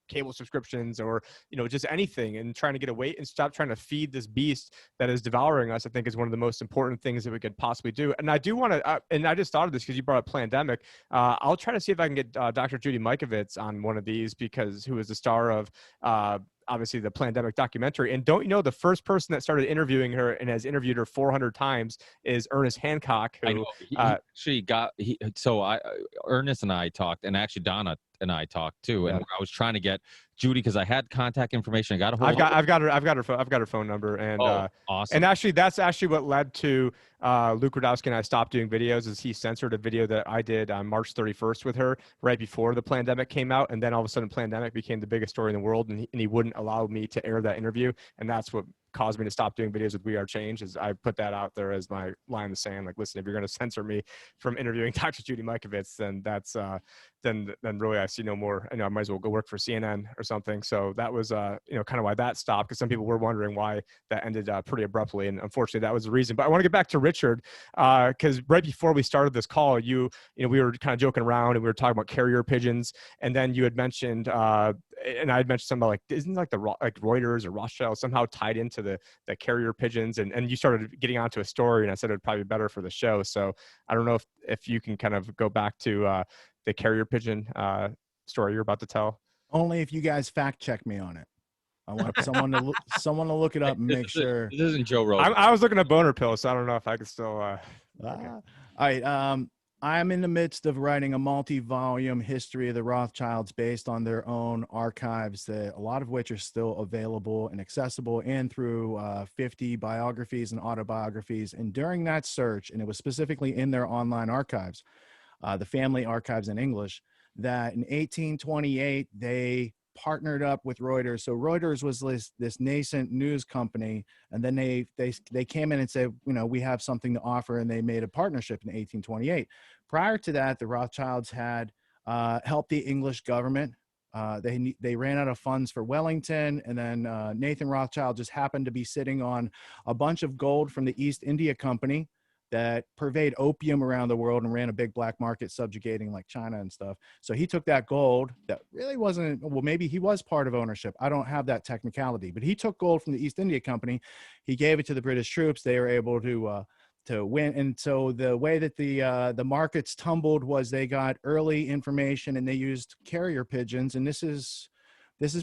cable subscriptions, or just anything, and trying to get away and stop trying to feed this beast that is devouring us, I think is one of the most important things that we could possibly do. And I do want to, and I just thought of this because you brought up pandemic. I'll try to see if I can get Dr. Judy Mikovits on one of these, because who is the star of obviously the pandemic documentary. And don't you know, the first person that started interviewing her and has interviewed her 400 times is Ernest Hancock, who I know. Ernest and I talked, and actually Donna and I talked too. And I was trying to get Judy, because I had contact information. I got a hold. I've got her phone number, and awesome. And actually, that's actually what led to Luke Rudowski and I stopped doing videos. Is he censored a video that I did on March 31st with her right before the pandemic came out, and then all of a sudden, pandemic became the biggest story in the world, and he wouldn't allow me to air that interview, and that's what caused me to stop doing videos with We Are Change. Is I put that out there as my line in the sand, like, listen, if you're going to censor me from interviewing Dr. Judy Mikovits, then that's then really I see no more. I might as well go work for CNN or something. So that was kind of why that stopped, because some people were wondering why that ended pretty abruptly, and unfortunately that was the reason. But I want to get back to Richard, because right before we started this call, we were kind of joking around, and we were talking about carrier pigeons, and then you had mentioned and I had mentioned something like, isn't like Reuters or Rothschild somehow tied into the carrier pigeons, and you started getting onto a story, and I said it would probably be better for the show. So I don't know if you can kind of go back to the carrier pigeon story you're about to tell. Only if you guys fact check me on it. I want someone to look it up and make sure. This isn't Joe Rogan. I was looking at boner pills, so I don't know if I could still. Okay. All right. I'm in the midst of writing a multi-volume history of the Rothschilds based on their own archives, that a lot of which are still available and accessible, and through 50 biographies and autobiographies. And during that search, and it was specifically in their online archives, the family archives in English, that in 1828 they partnered up with Reuters. So Reuters was this nascent news company, and then they came in and said, we have something to offer, and they made a partnership in 1828. Prior to that, the Rothschilds had helped the English government. They ran out of funds for Wellington, and then Nathan Rothschild just happened to be sitting on a bunch of gold from the East India Company that purveyed opium around the world and ran a big black market, subjugating like China and stuff. So he took that gold that really wasn't, well, maybe he was part of ownership. I don't have that technicality, but he took gold from the East India Company. He gave it to the British troops. They were able to win. And so the way that the markets tumbled was they got early information, and they used carrier pigeons. And this is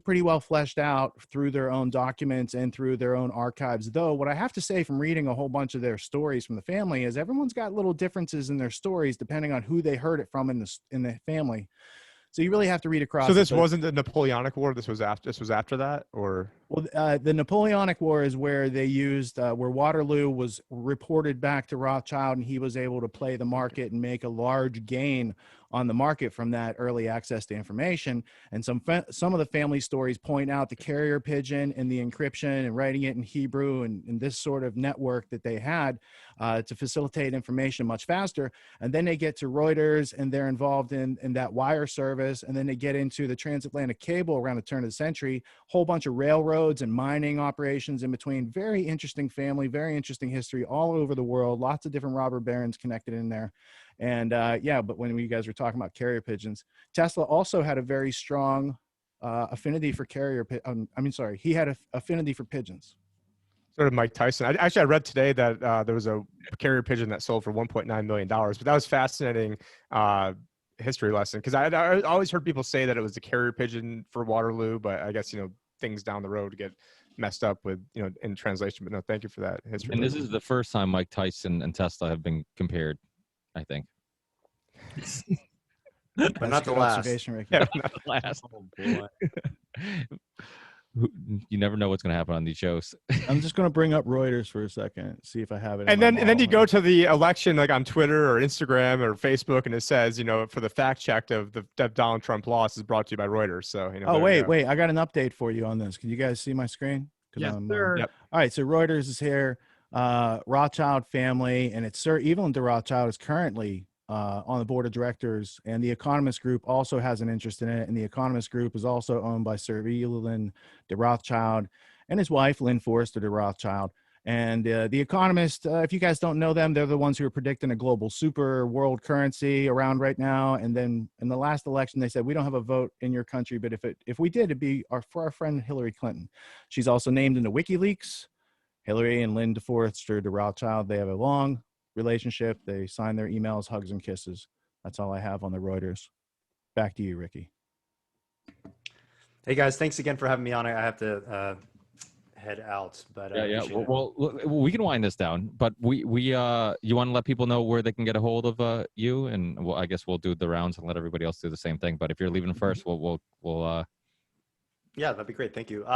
pretty well fleshed out through their own documents and through their own archives. Though what I have to say from reading a whole bunch of their stories from the family is everyone's got little differences in their stories depending on who they heard it from in the family. So you really have to read across. So this wasn't the Napoleonic War. This was after that, or? Well, the Napoleonic War is where they used where Waterloo was reported back to Rothschild, and he was able to play the market and make a large gain on the market from that early access to information. And some of the family stories point out the carrier pigeon and the encryption and writing it in Hebrew and this sort of network that they had to facilitate information much faster. And then they get to Reuters, and they're involved in that wire service. And then they get into the transatlantic cable around the turn of the century, whole bunch of railroads and mining operations in between. Very interesting family, very interesting history all over the world. Lots of different robber barons connected in there. And but when you guys were talking about carrier pigeons, Tesla also had a very strong affinity for he had an affinity for pigeons. Sort of Mike Tyson. I read today that there was a carrier pigeon that sold for $1.9 million, but that was fascinating history lesson, because I always heard people say that it was the carrier pigeon for Waterloo, but I guess things down the road get messed up with in translation. But no, thank you for that history. And this is the first time Mike Tyson and Tesla have been compared, I think. But not the last. Yeah, not the last. Oh, boy. You never know what's going to happen on these shows. I'm just going to bring up Reuters for a second, see if I have it. And then you go to the election, like on Twitter or Instagram or Facebook, and it says, for the fact check of the Donald Trump loss is brought to you by Reuters. So, wait, I got an update for you on this. Can you guys see my screen? Yes, sir. Yep. All right, so Reuters is here. Rothschild family, and it's Sir Evelyn de Rothschild is currently on the board of directors, and the Economist Group also has an interest in it. And the Economist Group is also owned by Sir Evelyn de Rothschild. and his wife, Lynn Forrester de Rothschild. And The Economist, if you guys don't know them, they're the ones who are predicting a global super world currency around right now. And then in the last election, they said, we don't have a vote in your country, but if we did, it'd be for our friend Hillary Clinton. She's also named in the WikiLeaks. Hillary and Lynn Forrester de Rothschild, they have a long relationship. They sign their emails, hugs and kisses. That's all I have on the Reuters. Back to you, Ricky. Hey guys, thanks again for having me on. I have to head out, but well, we can wind this down, but we you want to let people know where they can get a hold of you, and I guess we'll do the rounds and let everybody else do the same thing. But if you're leaving first, we'll yeah, that'd be great. Thank you.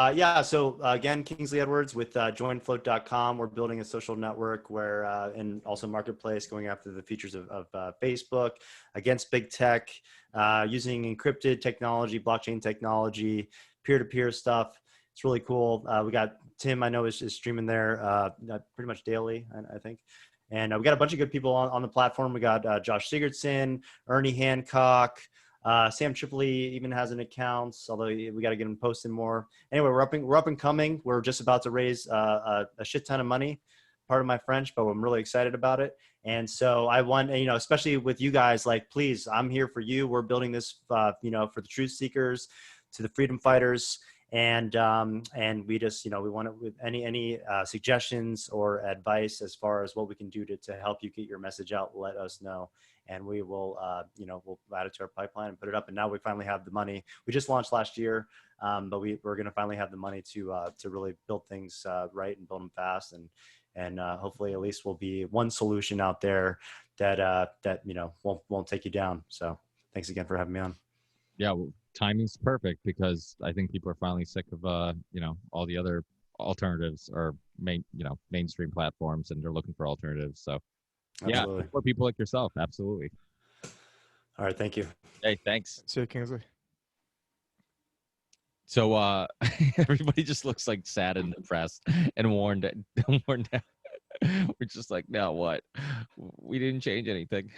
So again, Kingsley Edwards with joinfloat.com. We're building a social network where, and also marketplace, going after the features of Facebook, against big tech, using encrypted technology, blockchain technology, peer-to-peer stuff. It's really cool. We got Tim, I know, is streaming there pretty much daily, I think. And we got a bunch of good people on the platform. We got Josh Sigurdson, Ernie Hancock, Sam Tripoli even has an account, although we got to get him posted more. Anyway, we're up and coming. We're just about to raise a shit ton of money. Pardon my French, but I'm really excited about it. And so I want, especially with you guys, like, please, I'm here for you. We're building this, for the truth seekers, to the freedom fighters. And we just, we want to, with any suggestions or advice as far as what we can do to help you get your message out, let us know. And we will, we'll add it to our pipeline and put it up. And now we finally have the money. We just launched last year, but we're going to finally have the money to really build things right and build them fast. And hopefully at least will be one solution out there that won't take you down. So thanks again for having me on. Yeah, well, timing's perfect because I think people are finally sick of all the other alternatives or mainstream platforms, and they're looking for alternatives. So absolutely. Yeah, for people like yourself, absolutely. All right, thank you. Hey, thanks. See you, Kingsley. So everybody just looks like sad and depressed and worn down. We're just like, now what? We didn't change anything.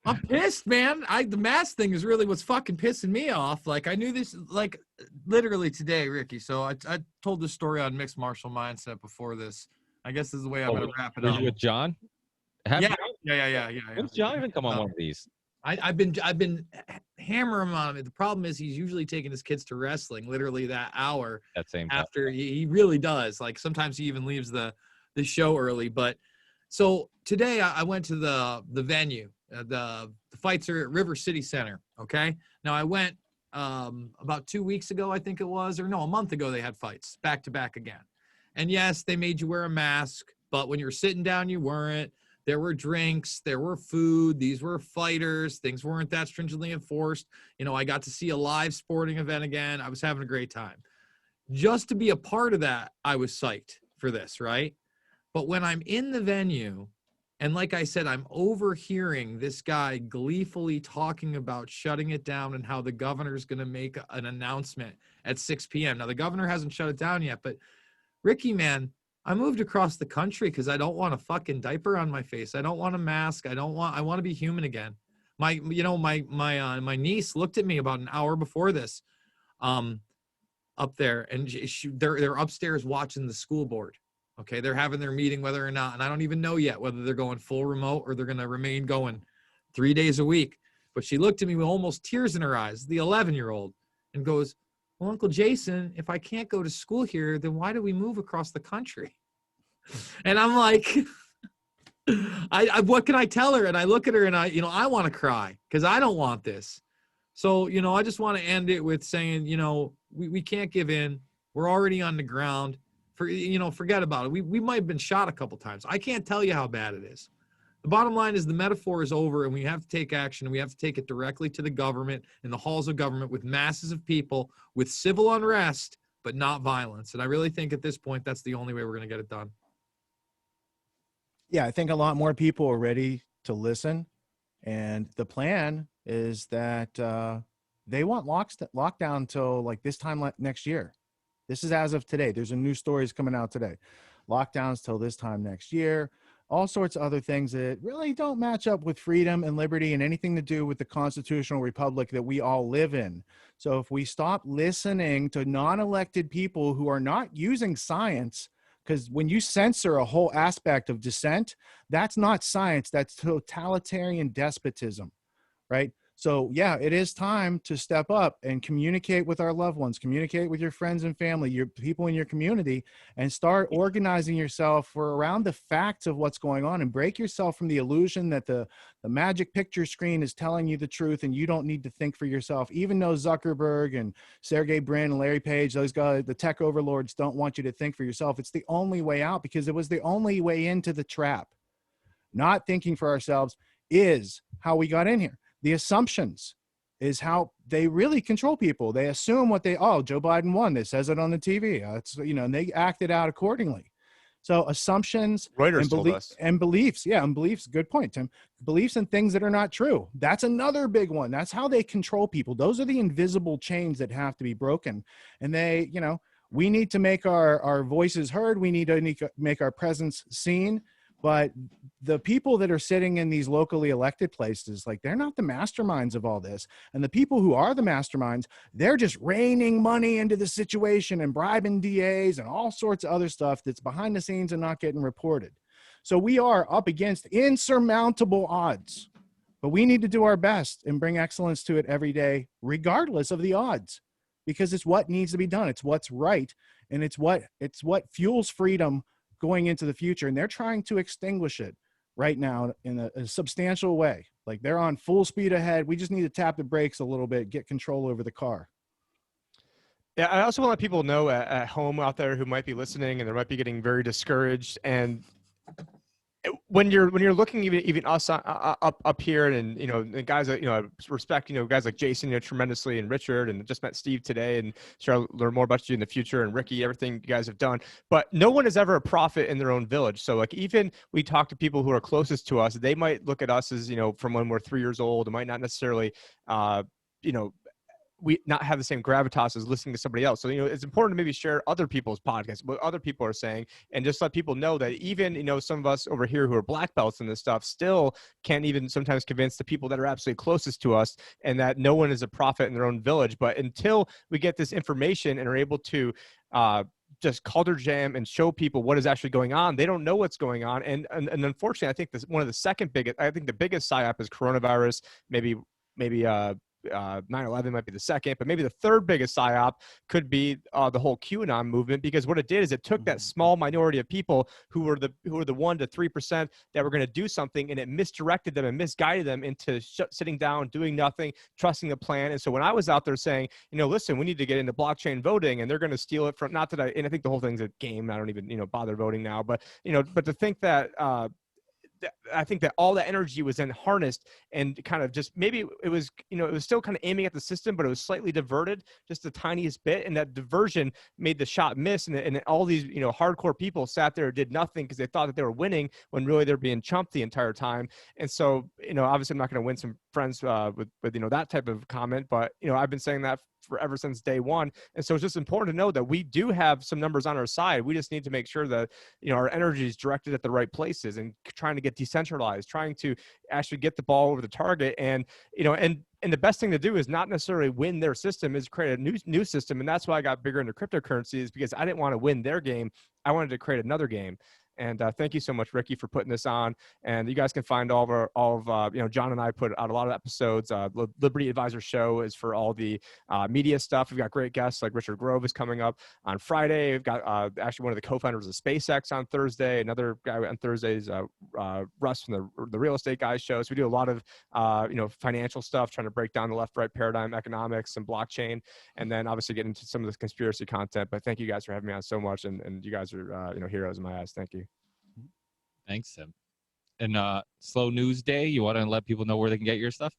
I'm pissed, man. The mask thing is really what's fucking pissing me off. Like, I knew this, like, literally today, Ricky. So I told this story on Mixed Martial Mindset before this. I guess this is the way I'm going to wrap it up. Were you with John? Yeah. When's John even come on one of these? I've been hammering him on it. The problem is he's usually taking his kids to wrestling, literally that hour that same after. He really does. Like, sometimes he even leaves the show early. But so today I went to the venue. The fights are at River City Center. Okay. Now I went about 2 weeks ago, I think it was, or no, a month ago, they had fights back to back again. And yes, they made you wear a mask, but when you're sitting down, you weren't. There were drinks, there were food. These were fighters. Things weren't that stringently enforced. I got to see a live sporting event again. I was having a great time. Just to be a part of that, I was psyched for this, right? But when I'm in the venue, and like I said, I'm overhearing this guy gleefully talking about shutting it down and how the governor's going to make an announcement at 6 p.m. Now, the governor hasn't shut it down yet, but Ricky, man, I moved across the country because I don't want a fucking diaper on my face. I don't want a mask. I want to be human again. My niece looked at me about an hour before this up there, and they're upstairs watching the school board. Okay, they're having their meeting, whether or not, and I don't even know yet whether they're going full remote or they're going to remain going 3 days a week. But she looked at me with almost tears in her eyes, the 11-year-old, and goes, well, Uncle Jason, if I can't go to school here, then why do we move across the country? And I'm like, what can I tell her? And I look at her and I want to cry because I don't want this. So, I just want to end it with saying, we can't give in. We're already on the ground. Forget about it. We might have been shot a couple times. I can't tell you how bad it is. The bottom line is the metaphor is over, and we have to take action, and we have to take it directly to the government in the halls of government with masses of people with civil unrest, but not violence. And I really think at this point, that's the only way we're going to get it done. Yeah, I think a lot more people are ready to listen. And the plan is that they want lockdown till like this time next year. This is as of today. There's a new stories coming out today. Lockdowns till this time next year. all sorts of other things that really don't match up with freedom and liberty and anything to do with the constitutional republic that we all live in. So if we stop listening to non-elected people who are not using science, because when you censor a whole aspect of dissent, that's not science, that's totalitarian despotism, right? So yeah, it is time to step up and communicate with our loved ones, communicate with your friends and family, your people in your community, and start organizing yourself for around the facts of what's going on, and break yourself from the illusion that the magic picture screen is telling you the truth and you don't need to think for yourself. Even though Zuckerberg and Sergey Brin and Larry Page, those guys, the tech overlords, don't want you to think for yourself. It's the only way out, because it was the only way into the trap. Not thinking for ourselves is how we got in here. The assumptions is how they really control people. They assume what Joe Biden won. They says it on the TV. And they act it out accordingly. So assumptions and beliefs. Yeah, and beliefs. Good point, Tim. Beliefs and things that are not true. That's another big one. That's how they control people. Those are the invisible chains that have to be broken. And we need to make our voices heard. We need to make our presence seen. But the people that are sitting in these locally elected places, they're not the masterminds of all this. And the people who are the masterminds, they're just raining money into the situation and bribing DAs and all sorts of other stuff that's behind the scenes and not getting reported. So we are up against insurmountable odds, but we need to do our best and bring excellence to it every day, regardless of the odds, because it's what needs to be done. It's what's right. And it's what fuels freedom going into the future. And they're trying to extinguish it right now in a substantial way. They're on full speed ahead. We just need to tap the brakes a little bit, get control over the car. Yeah, I also want to let people know at home out there who might be listening and they might be getting very discouraged. And when you're looking even us up here, and the guys that I respect, guys like Jason tremendously, and Richard, and just met Steve today, and sure I'll learn more about you in the future, and Ricky, everything you guys have done. But no one is ever a prophet in their own village. So even we talk to people who are closest to us, they might look at us as from when we're 3 years old. It might not necessarily we not have the same gravitas as listening to somebody else. So, it's important to maybe share other people's podcasts, what other people are saying, and just let people know that even, some of us over here who are black belts in this stuff still can't even sometimes convince the people that are absolutely closest to us, and that no one is a prophet in their own village. But until we get this information and are able to, just culture jam and show people what is actually going on, they don't know what's going on. And unfortunately, I think the biggest psyop is coronavirus, maybe 9/11 might be the second, but maybe the third biggest psyop could be the whole QAnon movement, because what it did is it took that small minority of people who were the 1 to 3% that were going to do something, and it misdirected them and misguided them into sitting down, doing nothing, trusting the plan. And so when I was out there saying, listen, we need to get into blockchain voting, and they're going to steal it from, and I think the whole thing's a game. I don't even bother voting now, but but to think that I think that all that energy was then harnessed, and kind of just maybe it was still kind of aiming at the system, but it was slightly diverted just the tiniest bit, and that diversion made the shot miss, and all these hardcore people sat there and did nothing because they thought that they were winning when really they're being chumped the entire time. And so obviously I'm not going to win some friends with that type of comment, but I've been saying that ever since day one. And so it's just important to know that we do have some numbers on our side. We just need to make sure that our energy is directed at the right places, and trying to get decentralized, trying to actually get the ball over the target. And and the best thing to do is not necessarily win their system, is create a new system. And that's why I got bigger into cryptocurrencies, because I didn't want to win their game. I wanted to create another game. And thank you so much, Ricky, for putting this on. And you guys can find all of John and I put out a lot of episodes. Liberty Advisor Show is for all the media stuff. We've got great guests like Richard Grove is coming up on Friday. We've got actually one of the co-founders of SpaceX on Thursday. Another guy on Thursdays, Russ from the Real Estate Guys show. So we do a lot of financial stuff, trying to break down the left-right paradigm, economics, and blockchain, and then obviously get into some of the conspiracy content. But thank you guys for having me on so much, and you guys are heroes in my eyes. Thank you. Thanks, Tim. And Slow News Day, you want to let people know where they can get your stuff?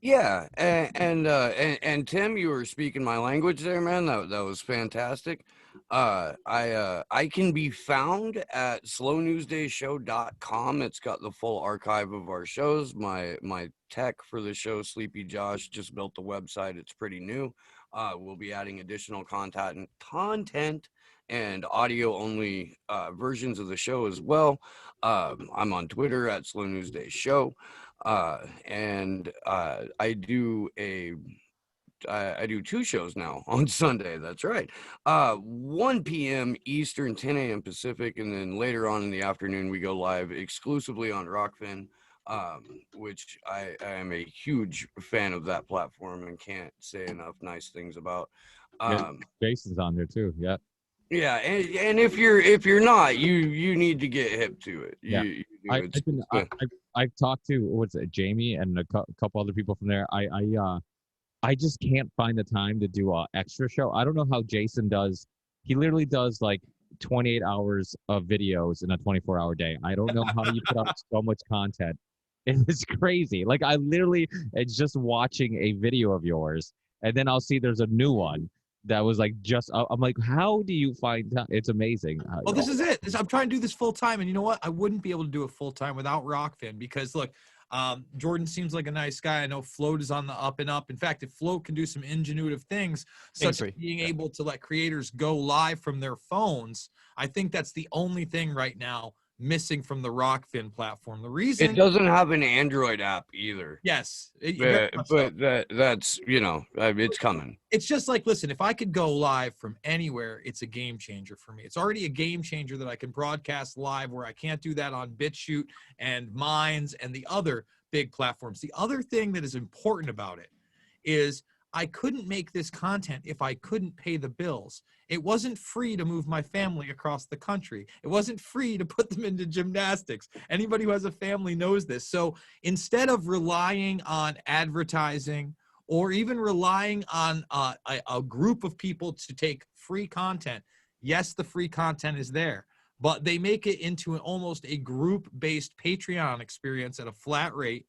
Yeah, and Tim, you were speaking my language there, man. That was fantastic. I can be found at slownewsdayshow.com. It's got the full archive of our shows. My tech for the show, Sleepy Josh, just built the website. It's pretty new. We'll be adding additional content and audio only versions of the show as well. I'm on Twitter at Slow News Day Show, and I do 2 shows now on Sunday. That's right. 1 p.m. Eastern, 10 a.m. Pacific, and then later on in the afternoon we go live exclusively on Rockfin, which I am a huge fan of that platform and can't say enough nice things about. Jason's on there too. Yeah. Yeah, and if you're not, you need to get hip to it. I've talked to Jamie and a couple other people from there. I just can't find the time to do an extra show. I don't know how Jason does. He literally does like 28 hours of videos in a 24-hour day. I don't know how you put up so much content. It's crazy. Like it's just watching a video of yours, and then I'll see there's a new one that was like I'm like, how do you find time? It's amazing. Well, this is it. I'm trying to do this full time, and you know what? I wouldn't be able to do it full time without Rockfin, because look, Jordan seems like a nice guy. I know Float is on the up and up. In fact, if Float can do some ingenuitive things, such as being able to let creators go live from their phones, I think that's the only thing right now missing from the Rockfin platform. The reason it doesn't have an Android app either. Yes, but that's it's coming. It's just like, listen, if I could go live from anywhere, it's a game changer for me. It's already a game changer that I can broadcast live, where I can't do that on BitChute and Minds and the other big platforms. The other thing that is important about it is I couldn't make this content if I couldn't pay the bills. It wasn't free to move my family across the country. It wasn't free to put them into gymnastics. Anybody who has a family knows this. So instead of relying on advertising or even relying on a group of people to take free content, yes, the free content is there, but they make it into almost a group-based Patreon experience at a flat rate.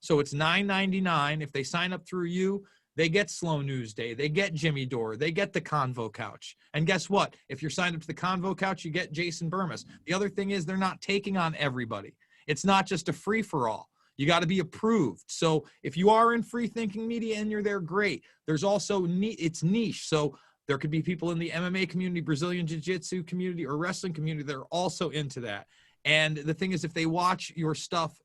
So it's $9.99. If they sign up through you, they get Slow News Day, they get Jimmy Dore, they get the Convo Couch. And guess what? If you're signed up to the Convo Couch, you get Jason Bermas. The other thing is they're not taking on everybody. It's not just a free-for-all. You got to be approved. So if you are in free thinking media and you're there, great. There's also, it's niche. So there could be people in the MMA community, Brazilian Jiu-Jitsu community, or wrestling community that are also into that. And the thing is, if they watch your stuff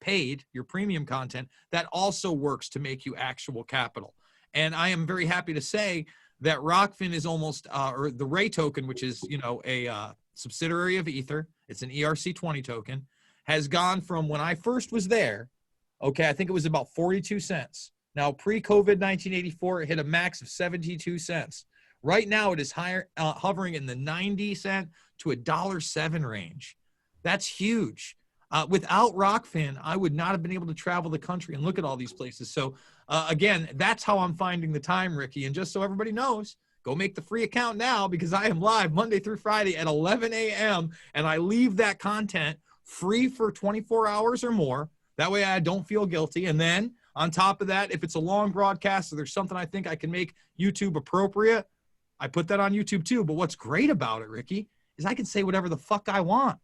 paid, your premium content, that also works to make you actual capital. And I am very happy to say that Rockfin is almost, or the Ray token, which is, a subsidiary of Ether, it's an ERC20 token, has gone from when I first was there, okay, I think it was about 42 cents. Now, pre-COVID 1984, it hit a max of 72 cents. Right now, it is hovering in the 90 cent to $1.07 range. That's huge. Without Rockfin, I would not have been able to travel the country and look at all these places. So again, that's how I'm finding the time, Ricky. And just so everybody knows, go make the free account now, because I am live Monday through Friday at 11 a.m. and I leave that content free for 24 hours or more. That way I don't feel guilty. And then on top of that, if it's a long broadcast or there's something I think I can make YouTube appropriate, I put that on YouTube too. But what's great about it, Ricky, is I can say whatever the fuck I want.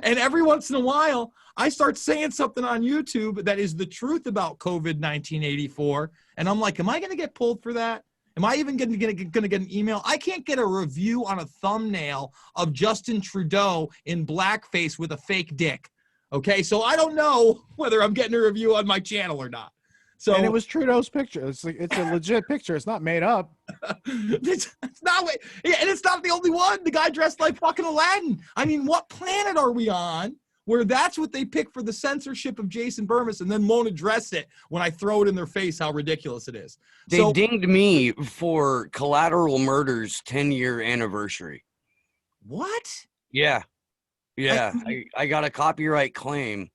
And every once in a while, I start saying something on YouTube that is the truth about COVID 1984. And I'm like, am I going to get pulled for that? Am I even going to get an email? I can't get a review on a thumbnail of Justin Trudeau in blackface with a fake dick. Okay, so I don't know whether I'm getting a review on my channel or not. So, and it was Trudeau's picture. It's a legit picture. It's not made up. it's not, and it's not the only one. The guy dressed like fucking Aladdin. I mean, what planet are we on where that's what they pick for the censorship of Jason Bermas, and then won't address it when I throw it in their face how ridiculous it is? They dinged me for Collateral Murder's 10-year anniversary. What? Yeah. I got a copyright claim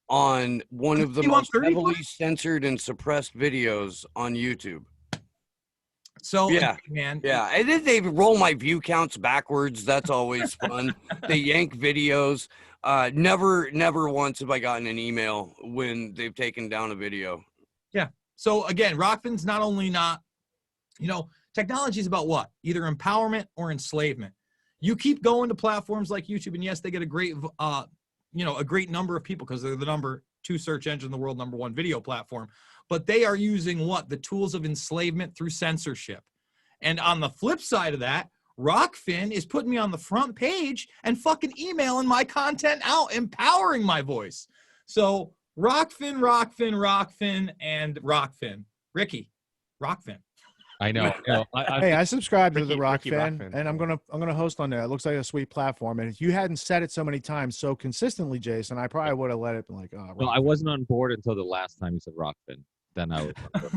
on one of the most heavily censored and suppressed videos on YouTube. So yeah, man, yeah, and then they roll my view counts backwards. That's always fun. They yank videos. Never once have I gotten an email when they've taken down a video. Yeah. So again, Rockfin's not only not, technology is about what? Either empowerment or enslavement. You keep going to platforms like YouTube, and yes, they get a great a great number of people because they're the number 2 search engine in the world, number 1 video platform. But they are using what? The tools of enslavement through censorship. And on the flip side of that, Rockfin is putting me on the front page and fucking emailing my content out, empowering my voice. So Rockfin, and Rockfin. Ricky, Rockfin. I know. Hey, I subscribe to the Ricky Rockfin, Rockfin. and I'm gonna host on there. It looks like a sweet platform. And if you hadn't said it so many times so consistently, Jason, I probably would have let it be like, oh. Well, I wasn't on board until the last time you said Rockfin. Then I was.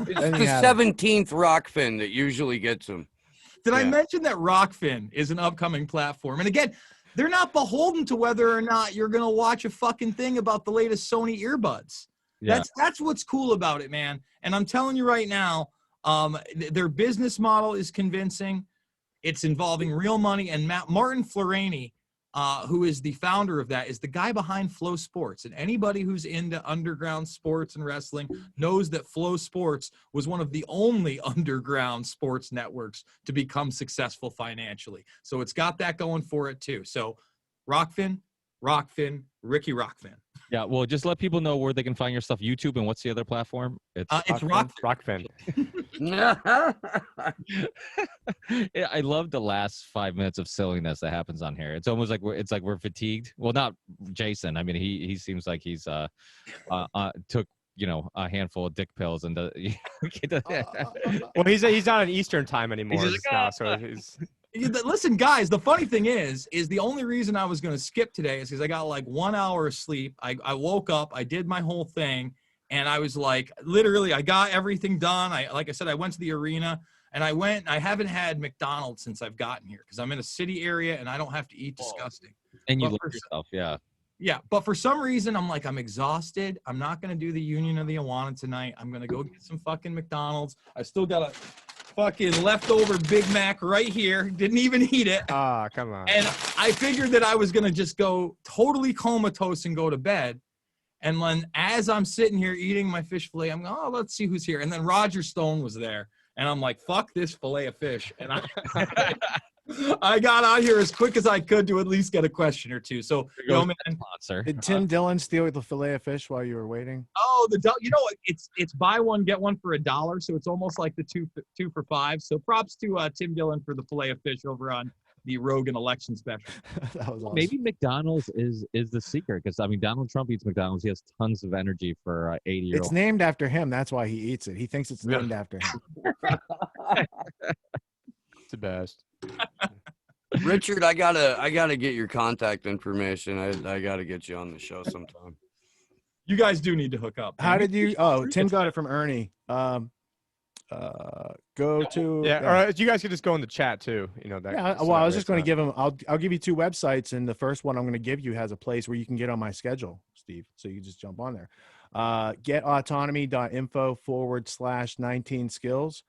It's the 17th Rockfin that usually gets them. Did I mention that Rockfin is an upcoming platform? And again, they're not beholden to whether or not you're gonna watch a fucking thing about the latest Sony earbuds. Yeah. That's what's cool about it, man. And I'm telling you right now, their business model is convincing. It's involving real money. And Martin Florani, who is the founder of that, is the guy behind Flow Sports. And anybody who's into underground sports and wrestling knows that Flow Sports was one of the only underground sports networks to become successful financially. So it's got that going for it too. So Rockfin, Ricky Rockfin. Yeah, well, just let people know where they can find your stuff. YouTube, and what's the other platform? It's Rockfin. Yeah, I love the last 5 minutes of silliness that happens on here. It's almost like we're fatigued. Well, not Jason. I mean, he seems like he's took a handful of dick pills and well, he's not on Eastern time anymore. Listen, guys, the funny thing is the only reason I was going to skip today is because I got like 1 hour of sleep. I woke up, I did my whole thing, and I was like, literally, I got everything done. Like I said, I went to the arena, and I haven't had McDonald's since I've gotten here because I'm in a city area and I don't have to eat disgusting. And you love yourself, yeah. Yeah, but for some reason, I'm exhausted. I'm not going to do the Union of the Unwanted tonight. I'm going to go get some fucking McDonald's. I still got a fucking leftover Big Mac right here. Didn't even eat it. Ah, come on. And I figured that I was going to just go totally comatose and go to bed. And then as I'm sitting here eating my fish fillet, I'm going, oh, let's see who's here. And then Roger Stone was there. And I'm like, fuck this fillet of fish. And I got out here as quick as I could to at least get a question or two. So, man, sponsor. Did Tim Dillon steal the fillet of fish while you were waiting? Oh, it's buy one get one for $1, so it's almost like the two for $5. So props to Tim Dillon for the fillet of fish over on the Rogan election special. That was awesome. Maybe McDonald's is the secret because I mean Donald Trump eats McDonald's. He has tons of energy for 80-year-old. It's named after him. That's why he eats it. He thinks it's named after him. It's the best. Richard, I gotta get your contact information. I gotta get you on the show sometime. You guys do need to hook up. How did you? Oh, Tim got it from Ernie. Go to or you guys could just go in the chat too. Well, I was just going to give him. I'll give you 2 websites, and the first one I'm going to give you has a place where you can get on my schedule, Steve. So you just jump on there. Getautonomy.info/19skills.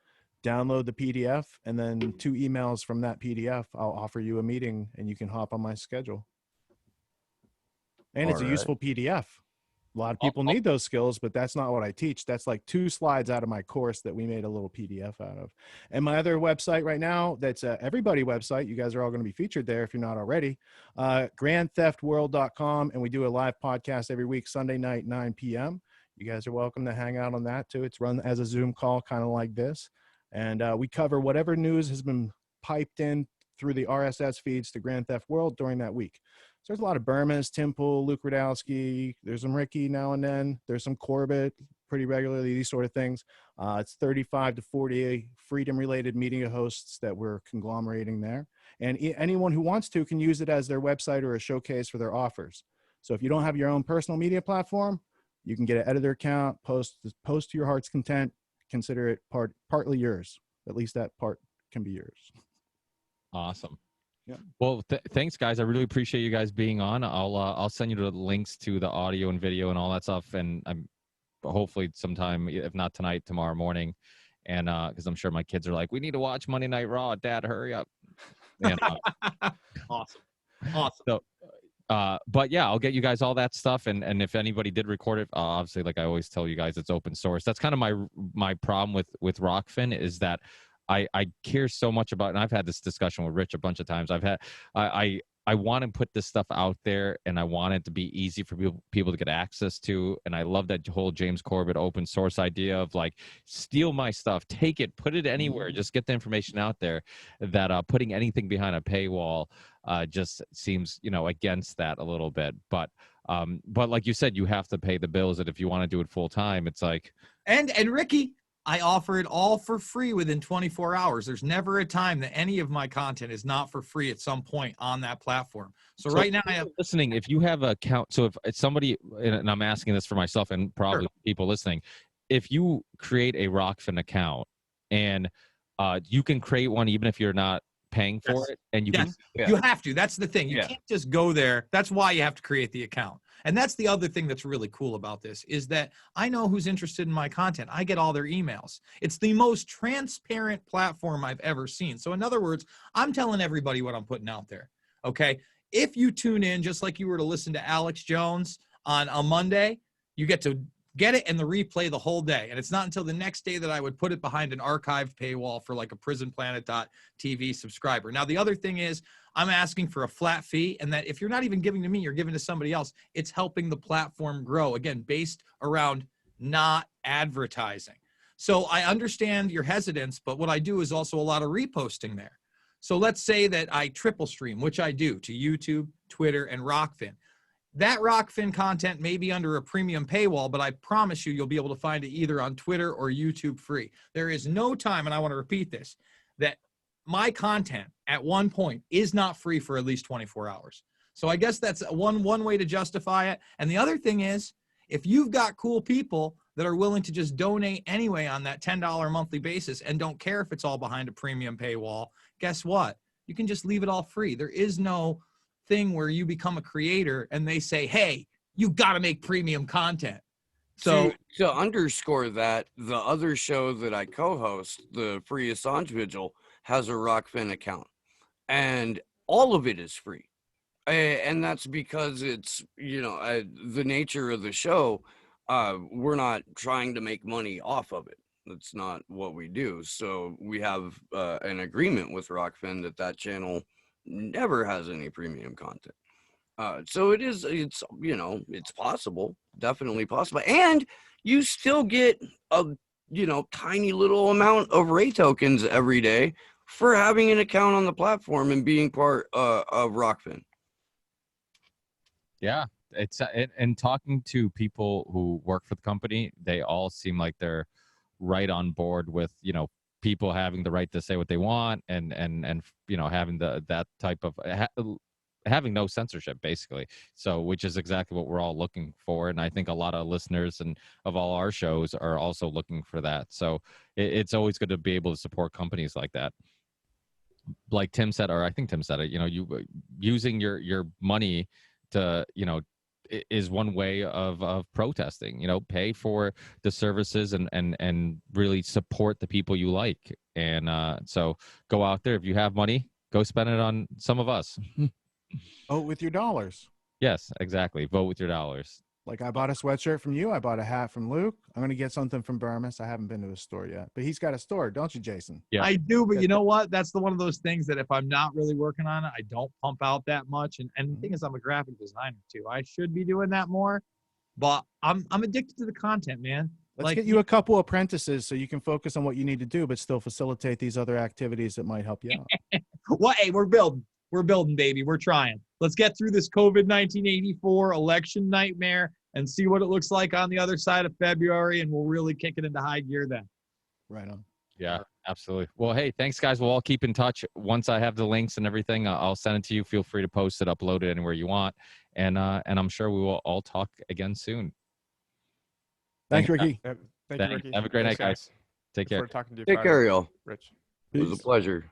Download the PDF, and then 2 emails from that PDF. I'll offer you a meeting, and you can hop on my schedule. And it's a useful PDF. A lot of people need those skills, but that's not what I teach. That's like 2 slides out of my course that we made a little PDF out of. And my other website right now, that's everybody website. You guys are all going to be featured there if you're not already. grandtheftworld.com. And we do a live podcast every week, Sunday night, 9 p.m. You guys are welcome to hang out on that too. It's run as a Zoom call, kind of like this. And we cover whatever news has been piped in through the RSS feeds to Grand Theft World during that week. So there's a lot of Bermas, Temple, Luke Radowski. There's some Ricky now and then. There's some Corbett pretty regularly, these sort of things. It's 35 to 40 freedom-related media hosts that we're conglomerating there. And anyone who wants to can use it as their website or a showcase for their offers. So if you don't have your own personal media platform, you can get an editor account, post to your heart's content, consider it partly yours. At least that part can be yours. Awesome. Yeah. Well, thanks, guys. I really appreciate you guys being on. I'll send you the links to the audio and video and all that stuff, and I'm hopefully sometime, if not tonight, tomorrow morning. And because I'm sure my kids are like, we need to watch Monday Night Raw. Dad, hurry up. And, Awesome. So, but yeah, I'll get you guys all that stuff. And if anybody did record it, obviously, like I always tell you guys, it's open source. That's kind of my problem with Rockfin is that I care so much about, and I've had this discussion with Rich a bunch of times. I I want to put this stuff out there, and I want it to be easy for people to get access to. And I love that whole James Corbett open source idea of like, steal my stuff, take it, put it anywhere, just get the information out there. That putting anything behind a paywall just seems, against that a little bit. But like you said, you have to pay the bills, and if you want to do it full time, it's like. And Ricky, I offer it all for free within 24 hours. There's never a time that any of my content is not for free at some point on that platform. So right now I have listening. If you have an account, so if it's somebody, and I'm asking this for myself and probably people listening, if you create a Rockfin account and you can create one even if you're not paying for it, and you can, you have to. That's the thing. You can't just go there. That's why you have to create the account. And that's the other thing that's really cool about this is that I know who's interested in my content. I get all their emails. It's the most transparent platform I've ever seen. So in other words, I'm telling everybody what I'm putting out there. Okay. If you tune in, just like you were to listen to Alex Jones on a Monday, you get to get it and the replay the whole day. And it's not until the next day that I would put it behind an archived paywall for like a prisonplanet.tv subscriber. Now, the other thing is I'm asking for a flat fee, and that if you're not even giving to me, you're giving to somebody else. It's helping the platform grow, again, based around not advertising. So I understand your hesitance, but what I do is also a lot of reposting there. So let's say that I triple stream, which I do, to YouTube, Twitter, and Rockfin. That Rockfin content may be under a premium paywall, but I promise you'll be able to find it either on Twitter or YouTube free. There is no time, and I want to repeat this, that my content at one point is not free for at least 24 hours. So I guess that's one way to justify it. And the other thing is, if you've got cool people that are willing to just donate anyway on that $10 monthly basis and don't care if it's all behind a premium paywall, guess what? You can just leave it all free. There is no thing where you become a creator and they say, hey, you got to make premium content. So to underscore that, the other show that I co-host, the Free Assange Vigil, has a Rockfin account, and all of it is free. And that's because it's, the nature of the show. We're not trying to make money off of it. That's not what we do. So we have an agreement with Rockfin that channel never has any premium content. So it's possible, definitely possible. And you still get a, tiny little amount of Ray tokens every day for having an account on the platform and being part of Rockfin. Yeah, it's and talking to people who work for the company, they all seem like they're right on board with, people having the right to say what they want and having that type of having no censorship, basically. So, which is exactly what we're all looking for. And I think a lot of listeners and of all our shows are also looking for that. So it's always good to be able to support companies like that. Like Tim said, or I think Tim said it, you using your money to, is one way of protesting, pay for the services and really support the people you like. And so go out there. If you have money, go spend it on some of us. Vote with your dollars. Yes, exactly. Vote with your dollars. Like I bought a sweatshirt from you. I bought a hat from Luke. I'm going to get something from Bermas. I haven't been to the store yet, but he's got a store, don't you, Jason? Yeah, I do. But you know what? That's one of those things that if I'm not really working on it, I don't pump out that much. And the thing is, I'm a graphic designer too. I should be doing that more, but I'm addicted to the content, man. Let's get you a couple apprentices so you can focus on what you need to do, but still facilitate these other activities that might help you out. Well, hey, we're building. We're building, baby. We're trying. Let's get through this COVID-19 84 election nightmare and see what it looks like on the other side of February, and we'll really kick it into high gear then. Right on. Yeah, absolutely. Well, hey, thanks, guys. We'll all keep in touch. Once I have the links and everything, I'll send it to you. Feel free to post it, upload it anywhere you want, and I'm sure we will all talk again soon. Thanks, Ricky. Thank you, Ricky. Have a great night, guys. Take care. Talking to you, Take care, y'all. Rich. It was a pleasure.